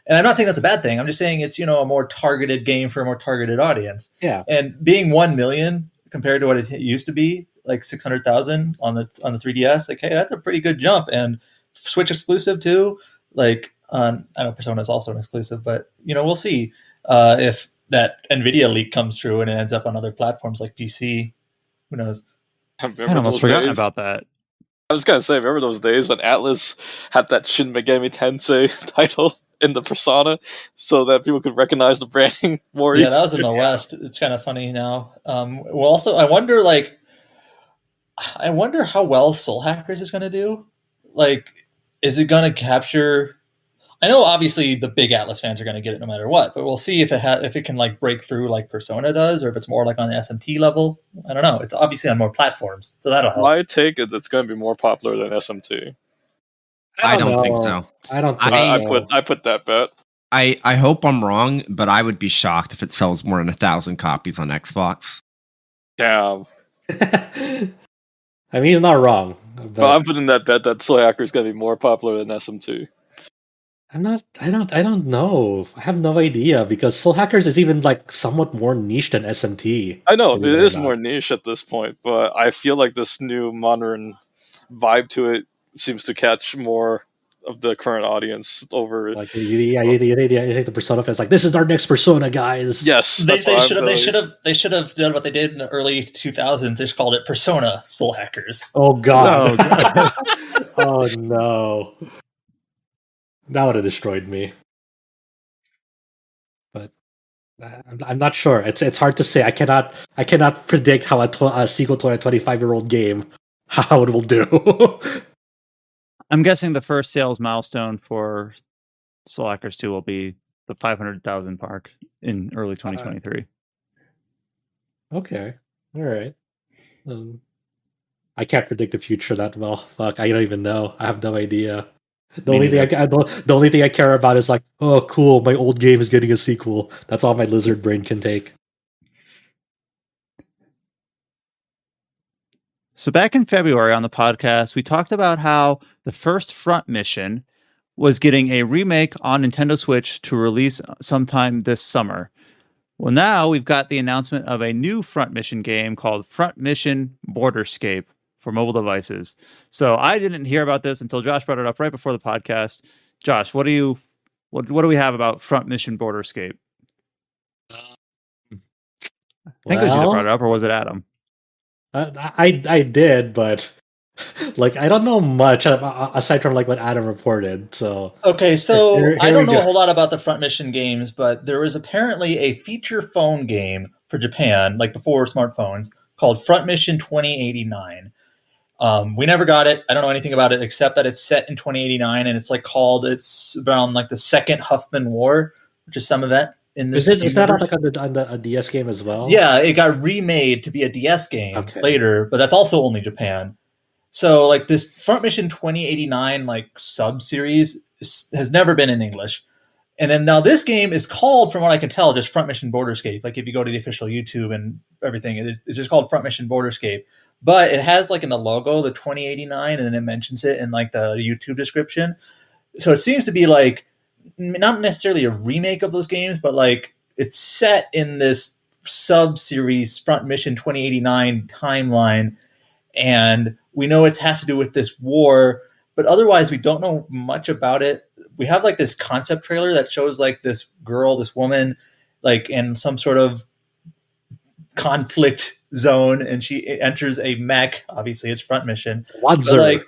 And I'm not saying that's a bad thing. I'm just saying it's a more targeted game for a more targeted audience. Yeah. And being 1 million compared to what it used to be, like 600,000 on the 3DS, like hey, that's a pretty good jump. And Switch exclusive too. Like I know Persona is also an exclusive, but we'll see if that Nvidia leak comes true and it ends up on other platforms like PC. Who knows? I almost forgotten about that. I was gonna say, remember those days when Atlas had that Shin Megami Tensei title in the Persona, so that people could recognize the branding more easily? Yeah, that was in the West. It's kind of funny now. Well, also, I wonder how well Soul Hackers is going to do. Like, is it going to capture? I know, obviously, the big Atlas fans are going to get it no matter what, but we'll see if it can like break through like Persona does, or if it's more like on the SMT level. I don't know. It's obviously on more platforms, so that'll help. My take is it's going to be more popular than SMT. I don't think so. I don't think so. I put that bet. I hope I'm wrong, but I would be shocked if it sells more than 1,000 copies on Xbox. Damn. I mean, he's not wrong. But I'm putting that bet that Soul Hacker is going to be more popular than SMT. I don't know. I have no idea because Soul Hackers is even like somewhat more niche than SMT. I know it is more niche at this point, but I feel like this new modern vibe to it seems to catch more of the current audience over. Like you think the Persona fans like this is our next Persona, guys. Yes, they should have done what they did in the early 2000s. They just called it Persona Soul Hackers. Oh god. Oh no. That would have destroyed me. But I'm not sure. It's hard to say. I cannot predict how a sequel to a 25-year-old game how it will do. I'm guessing the first sales milestone for Soul Hackers 2 will be the 500,000 mark in early 2023. Okay. All right. I can't predict the future that well. Fuck, I don't even know. I have no idea. The only thing I care about is like, oh, cool, my old game is getting a sequel. That's all my lizard brain can take. So back in February on the podcast, we talked about how the first Front mission was getting a remake on Nintendo Switch to release sometime this summer. Well, now we've got the announcement of a new Front Mission game called Front Mission Borderscape for mobile devices. So I didn't hear about this until Josh brought it up right before the podcast. Josh, what do we have about Front Mission Borderscape? I think it was you that brought it up, or was it Adam? I did, but like I don't know much aside from like what Adam reported. So okay, so here I don't we know go. a whole lot about the Front Mission games, but there is apparently a feature phone game for Japan, like before smartphones, called Front Mission 2089. We never got it. I don't know anything about it except that it's set in 2089 and it's around like the Second Huffman War, which is some event in this. Is that on like on the DS game as well? Yeah, it got remade to be a DS game later, but that's also only Japan. So like this Front Mission 2089 like sub series has never been in English. And then now this game is called, from what I can tell, just Front Mission Borderscape. Like if you go to the official YouTube and everything, it's just called Front Mission Borderscape. But it has like in the logo the 2089, and then it mentions it in like the YouTube description. So it seems to be like not necessarily a remake of those games, but like it's set in this sub series Front Mission 2089 timeline, and we know it has to do with this war. But otherwise, we don't know much about it. we have like this concept trailer that shows like this woman, like in some sort of conflict zone, and she enters a mech. Obviously, it's front mission. But like,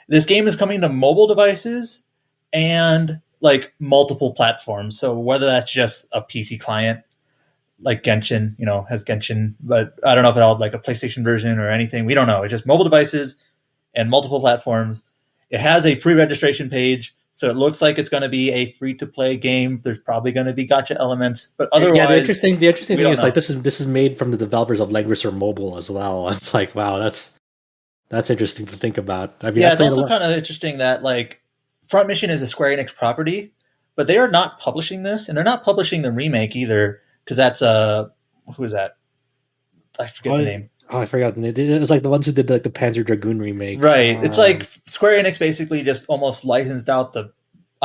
this game is coming to mobile devices and like multiple platforms. So whether that's just a PC client, like Genshin, has Genshin, but I don't know if it'll have like a PlayStation version or anything. We don't know. It's just mobile devices and multiple platforms. It has a pre-registration page, so it looks like it's going to be a free-to-play game. There's probably going to be gacha elements, but otherwise, yeah. The interesting thing is like this is made from the developers of Langrisser Mobile as well. It's like, wow, that's interesting to think about. I mean, yeah, it's also kind of interesting that like Front Mission is a Square Enix property, but they are not publishing this, and they're not publishing the remake either, because that's who is that? I forget the name. Oh, I forgot. It was like the ones who did like the Panzer Dragoon remake. Right. It's like Square Enix basically just almost licensed out the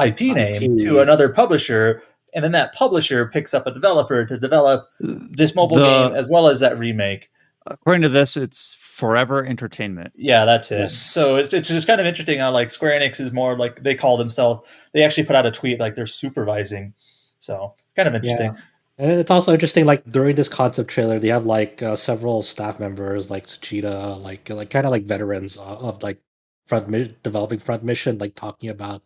IP name to another publisher, and then that publisher picks up a developer to develop this mobile game as well as that remake. According to this, it's Forever Entertainment. Yeah, that's it. Yes. So it's just kind of interesting how like Square Enix is more like they call themselves. They actually put out a tweet like they're supervising. So kind of interesting. Yeah. And it's also interesting, like during this concept trailer, they have like several staff members, like Tsuchida, like kind of like veterans of like developing Front Mission, like talking about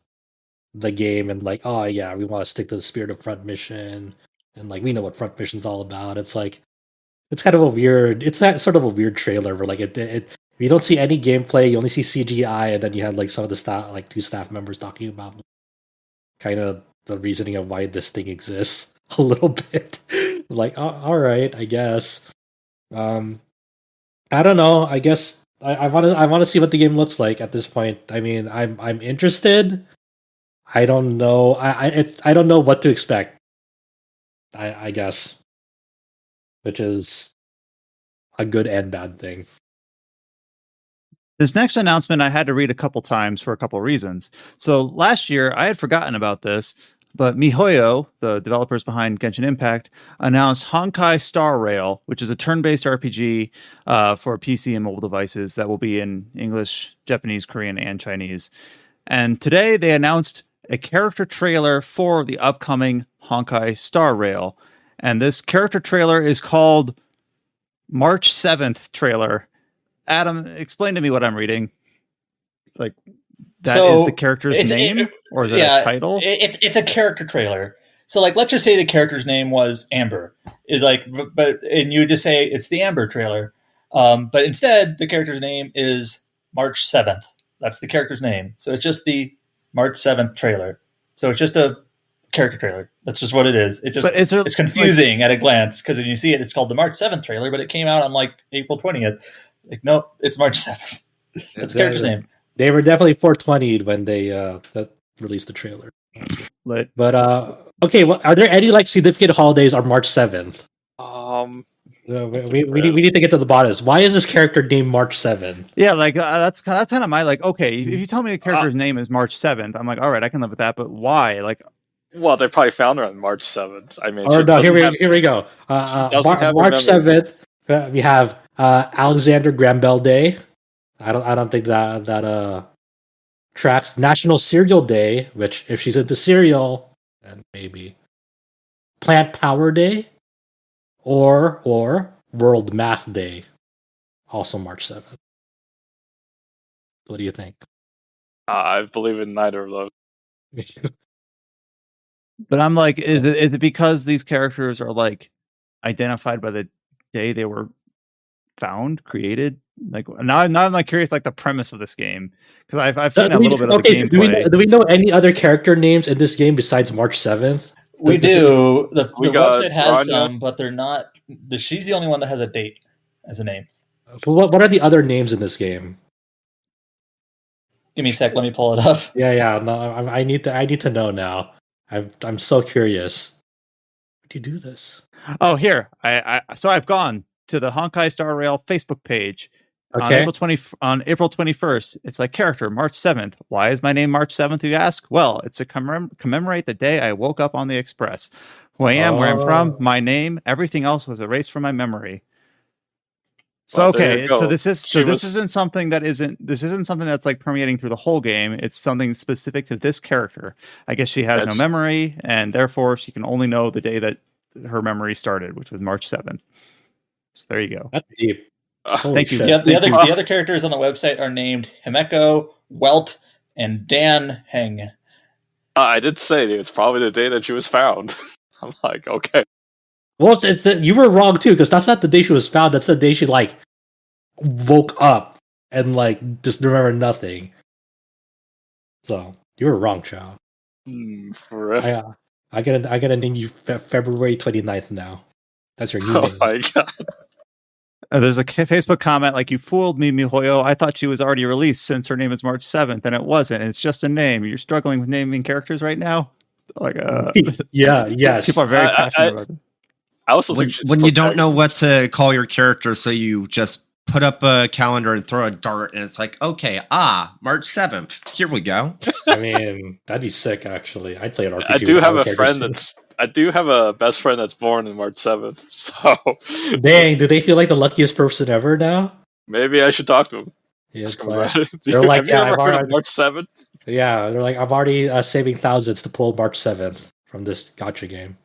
the game and like, oh yeah, we want to stick to the spirit of Front Mission, and like we know what Front Mission's all about. It's like it's kind of a weird, it's that sort of a weird trailer where like it you don't see any gameplay, you only see CGI, and then you have like some of the staff, like two staff members talking about kind of the reasoning of why this thing exists. A little bit like all right, I guess. I don't know. I guess I want to see what the game looks like at this point. I mean, I'm interested. I don't know. I don't know what to expect. I guess, which is a good and bad thing. This next announcement I had to read a couple times for a couple reasons. So last year I had forgotten about this. But MiHoYo, the developers behind Genshin Impact, announced Honkai Star Rail, which is a turn-based RPG for PC and mobile devices that will be in English, Japanese, Korean, and Chinese. And today they announced a character trailer for the upcoming Honkai Star Rail. And this character trailer is called March 7th trailer. Adam, explain to me what I'm reading. Like... That is the character's name? Or is it a title? It's a character trailer. So, like, let's just say the character's name was Amber. And you just say it's the Amber trailer. But instead, the character's name is March 7th. That's the character's name. So it's just the March 7th trailer. So it's just a character trailer. That's just what it is. It's confusing at a glance, because when you see it, it's called the March 7th trailer, but it came out on like April 20th. Like, nope, it's March 7th. That's the character's name. They were definitely 420 when they released the trailer. But okay, well, are there any like significant holidays on March 7th? We need to get to the bottom. Why is this character named March 7th? Yeah, like that's kind of my like. Okay, if you tell me the character's name is March 7th, I'm like, all right, I can live with that. But why? Like, well, they probably found her on March 7th. I mean, here we go. March 7th. We have Alexander Graham Bell Day. I don't think that tracks. National Cereal Day, which if she's into cereal, then maybe Plant Power Day, or World Math Day, also March 7th. What do you think? I believe in neither of those. But I'm like, is it because these characters are like identified by the day they were created? Like now I'm like curious, like the premise of this game, because I've seen a little bit of the gameplay. Do we know any other character names in this game besides March 7th? We do. The website has some, but they're not. She's the only one that has a date as a name. What are the other names in this game? Give me a sec. Let me pull it up. Yeah. No, I need to know now. I'm so curious. How do you do this? Oh, here. So I've gone to the Honkai Star Rail Facebook page. Okay. On April 21st, it's like character March 7th. Why is my name March 7th, you ask? Well, it's to commemorate the day I woke up on the Express. Who I am, where I'm from, my name, everything else was erased from my memory. So Well, there you okay, go. so this She was- isn't something that's like permeating through the whole game. It's something specific to this character. I guess she has no That's- memory, and therefore she can only know the day that her memory started, which was March 7th. So there you go. That's deep. Holy Thank you. shit. Yeah, the Thank other you. the other characters on the website are named Himeko, Welt, and Dan Heng. I did say it's probably the day that she was found. I'm like, okay. Well, you were wrong too, because that's not the day she was found. That's the day she like woke up and like just remember nothing. So you were wrong, Chow. Forever. I gotta name you February 29th now. That's your new Oh name. my god. There's a Facebook comment like, "You fooled me, Mihoyo. I thought she was already released since her name is March 7th, and it wasn't. It's just a name. You're struggling with naming characters right now." Like, yes. people are very I- passionate about it. I also think she's When the you don't know what protagonist. to call your character, so you just put up a calendar and throw a dart, and it's like, okay, March 7th. Here we go. I mean, that'd be sick. Actually, I'd play an RPG. I do with have all a characters. friend that's. I do have a best friend that's born on March 7th. So Dang, do they feel like the luckiest person ever now? maybe I should talk to him. Yeah, Ask it's him like, about it. they're like, Have you yeah, ever I've heard of already- March 7th? yeah, they're like, I'm already saving thousands to pull March 7th from this gacha game.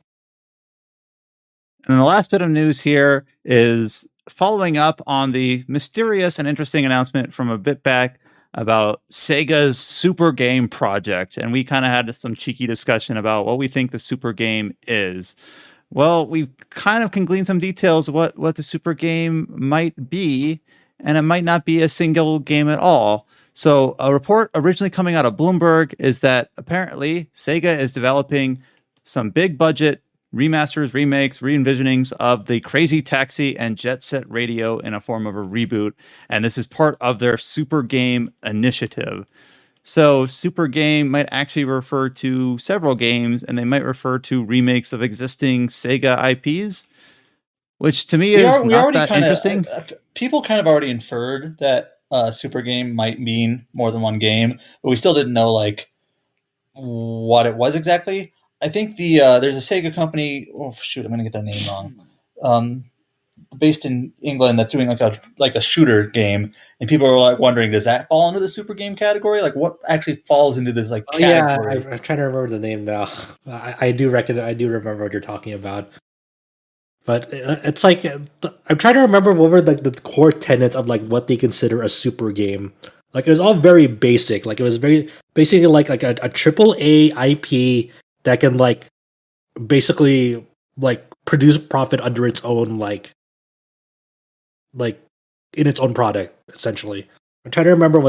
And the last bit of news here is following up on the mysterious and interesting announcement from a bit back about Sega's Super Game project. And we kind of had some cheeky discussion about what we think the Super Game is. Well, we kind of can glean some details of what the Super Game might be, and it might not be a single game at all. So a report originally coming out of Bloomberg is that apparently Sega is developing some big budget remasters, remakes, re-envisionings of the Crazy Taxi and Jet Set Radio in a form of a reboot. And this is part of their Super Game initiative. So Super Game might actually refer to several games, and they might refer to remakes of existing Sega IPs, which to me is not that interesting. People kind of already inferred that Super Game might mean more than one game, but we still didn't know like what it was exactly. I think there's a Sega company. Oh shoot, I'm gonna get their name wrong. Based in England, that's doing like a shooter game, and people are like wondering, does that fall into the Super Game category? Like, what actually falls into this like category? Yeah, I'm trying to remember the name now. I do remember what you're talking about. But it's like I'm trying to remember what were the core tenets of like what they consider a super game. Like it was all very basic. Like it was very basically like a triple A IP that can like basically like produce profit under its own like in its own product essentially. I'm trying to remember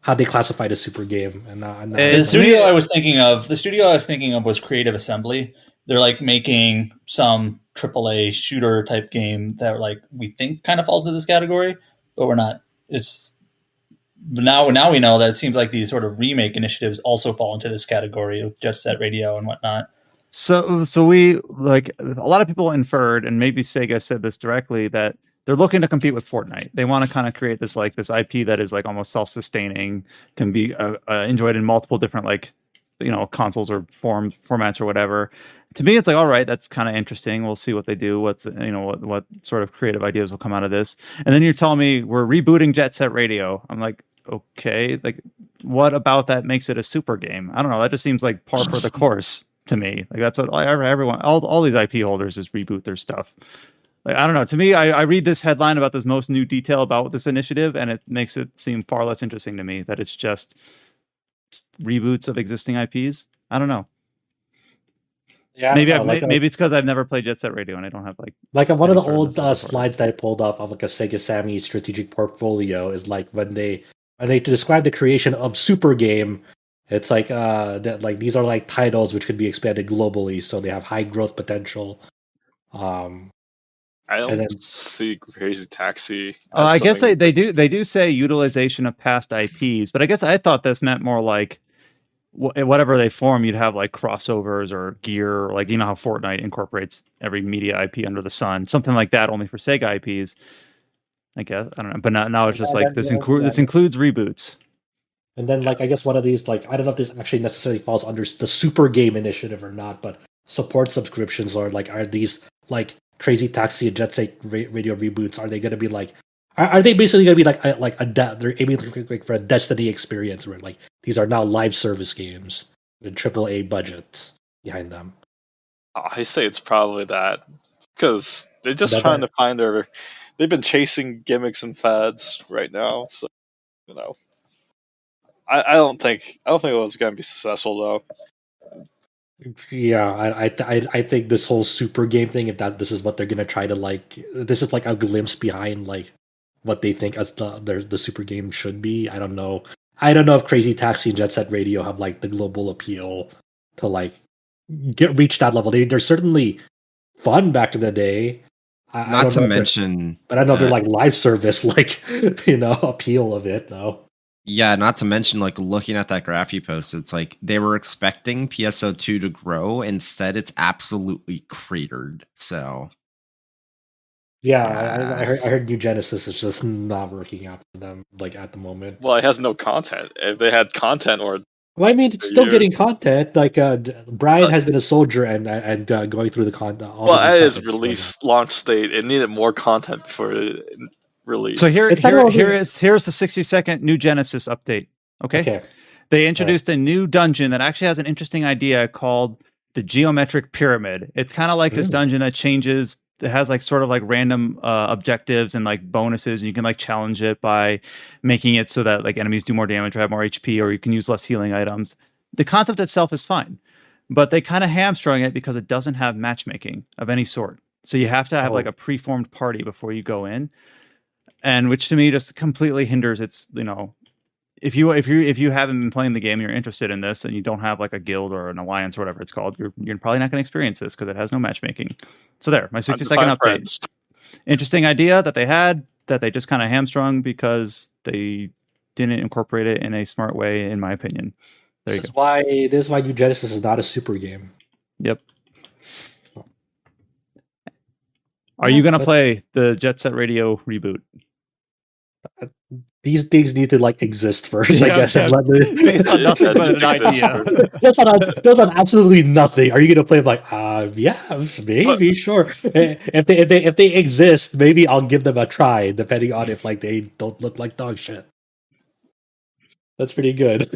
how they classified a super game and The studio I was thinking of was Creative Assembly. They're like making some AAA shooter type game that like we think kind of falls into this category, but we're not. But now we know that it seems like these sort of remake initiatives also fall into this category with Jet Set Radio and whatnot. So we like a lot of people inferred, and maybe Sega said this directly, that they're looking to compete with Fortnite. They want to kind of create this IP that is like almost self-sustaining, can be enjoyed in multiple different consoles or formats or whatever. To me, it's like, all right, that's kind of interesting. We'll see what they do. What sort of creative ideas will come out of this. And then you're telling me we're rebooting Jet Set Radio. I'm like, okay, like what about that makes it a super game? I don't know. That just seems like par for the course to me. Like that's what everyone, all these IP holders just reboot their stuff. Like, I don't know. To me, I read this headline about this most new detail about this initiative, and it makes it seem far less interesting to me that it's just reboots of existing IPs. I don't know. Yeah, maybe it's because I've never played Jet Set Radio and I don't have like one of the any sort of old nostalgia for it. slides that I pulled off of like a Sega Sammy strategic portfolio is like when they describe the creation of Super Game, it's like that like these are like titles which could be expanded globally, so they have high growth potential. I don't And then- see Crazy Taxi. I guess something- they do say utilization of past IPs, but I guess I thought this meant more like whatever they form, you'd have like crossovers or gear, like you know how Fortnite incorporates every media IP under the sun, something like that, only for Sega IPs. I guess I don't know, but now it's just like this includes reboots. And then like I guess one of these like I don't know if this actually necessarily falls under the Super Game initiative or not, but support subscriptions are these like Crazy Taxi and Jet Set Radio reboots? Are they going to be like Are they basically going to be they're aiming for a Destiny experience where like these are now live service games with AAA budgets behind them? I say it's probably that because they're just That- trying to find their. They've been chasing gimmicks and fads right now, so you know. I don't think it was going to be successful though. Yeah, I think this whole super game thing, if this is what they're gonna try to like, this is like a glimpse behind like what they think as the super game should be. I don't know. I don't know if Crazy Taxi and Jet Set Radio have like the global appeal to like reach that level. They're certainly fun back in the day. I Not don't to know if mention, but I don't know they're like live service like appeal of it though. yeah, not to mention, like looking at that graph you posted, it's like they were expecting PSO2 to grow. Instead, it's absolutely cratered. So Yeah, yeah. I heard New Genesis is just not working out for them like at the moment. Well, it has no content. If they had content, or Well, I mean, it's For still you. getting content. Like Brian has been a soldier and going through the content. well, at its release launch state, it needed more content before it released. So It's kind of here's the 60-second New Genesis update. Okay. They introduced a new dungeon that actually has an interesting idea called the Geometric Pyramid. It's kind of like this dungeon that changes. It has like sort of like random objectives and like bonuses, and you can like challenge it by making it so that like enemies do more damage or have more HP, or you can use less healing items. The concept itself is fine, but they kind of hamstrung it because it doesn't have matchmaking of any sort. So you have to have like a preformed party before you go in, and which to me just completely hinders its, if you haven't been playing the game, you're interested in this, and you don't have like a guild or an alliance or whatever it's called, you're probably not going to experience this because it has no matchmaking. So there, my 60-second update. Friends. Interesting idea that they had that they just kind of hamstrung because they didn't incorporate it in a smart way, in my opinion. There you go. This is why New Genesis is not a super game. Yep. Are you going to play the Jet Set Radio reboot? These things need to like exist first, I guess. Yeah. Based on nothing but an idea. Those on absolutely nothing. Are you gonna play like yeah, maybe, sure. If they exist, maybe I'll give them a try, depending on if like they don't look like dog shit. That's pretty good.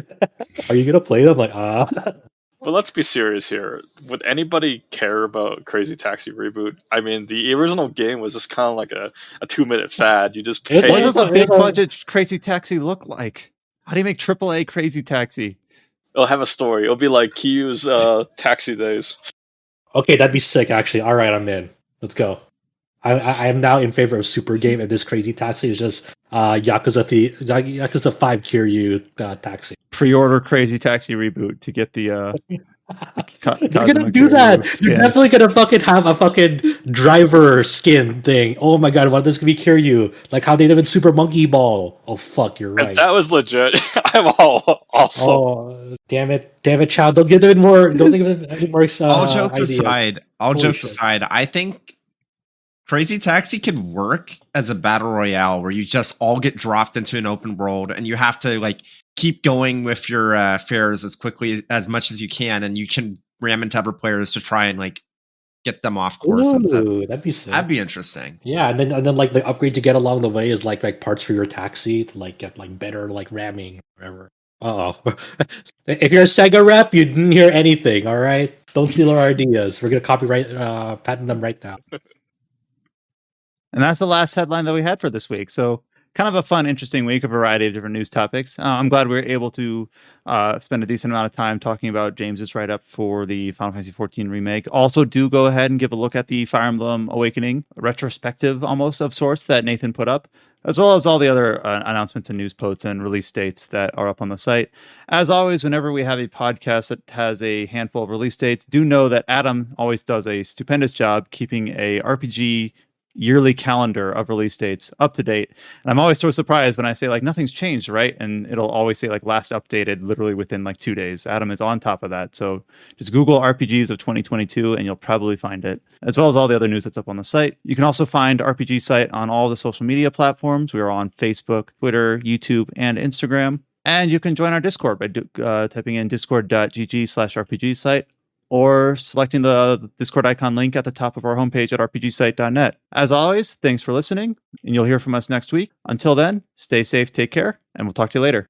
Are you gonna play them like But let's be serious here. Would anybody care about Crazy Taxi reboot? I mean, the original game was just kind of like a 2-minute fad. You just pay. What does a big budget Crazy Taxi look like? How do you make AAA Crazy Taxi? It'll have a story. It'll be like Kiyu's Taxi Days. Okay, that'd be sick. Actually, all right, I'm in. Let's go. I am now in favor of super game, and this Crazy Taxi is just Yakuza 5 Kiryu Taxi. Pre-order Crazy Taxi reboot to get the You're gonna do that. Skin. You're definitely gonna fucking have a fucking driver skin thing. Oh my god, what this could be Kiryu? Like how they did in Super Monkey Ball. Oh fuck, you're right. If that was legit. I'm all also. Oh damn it, child! Don't give them more. Don't give them any more. All jokes aside, I think Crazy Taxi could work as a battle royale where you just all get dropped into an open world and you have to like keep going with your fares as much as you can, and you can ram into other players to try and like get them off course. Ooh, that'd be sick. That'd be interesting. Yeah, and then like the upgrade you get along the way is like parts for your taxi to like get like better like ramming or whatever. If you're a Sega rep, you didn't hear anything. All right, don't steal our ideas. We're gonna copyright patent them right now. And that's the last headline that we had for this week. So kind of a fun, interesting week, a variety of different news topics. I'm glad we were able to spend a decent amount of time talking about James's write-up for the Final Fantasy XIV remake. Also, do go ahead and give a look at the Fire Emblem Awakening retrospective, almost of sorts, that Nathan put up, as well as all the other announcements and news posts and release dates that are up on the site. As always, whenever we have a podcast that has a handful of release dates, do know that Adam always does a stupendous job keeping a RPG yearly calendar of release dates up to date. And I'm always so surprised when I say like nothing's changed, right? And it'll always say like last updated literally within like 2 days. Adam is on top of that. So just Google RPGs of 2022 and you'll probably find it, as well as all the other news that's up on the site. You can also find RPG site on all the social media platforms. We are on Facebook, Twitter, YouTube, and Instagram. And you can join our Discord by typing in discord.gg/RPG site. or selecting the Discord icon link at the top of our homepage at rpgsite.net. As always, thanks for listening, and you'll hear from us next week. Until then, stay safe, take care, and we'll talk to you later.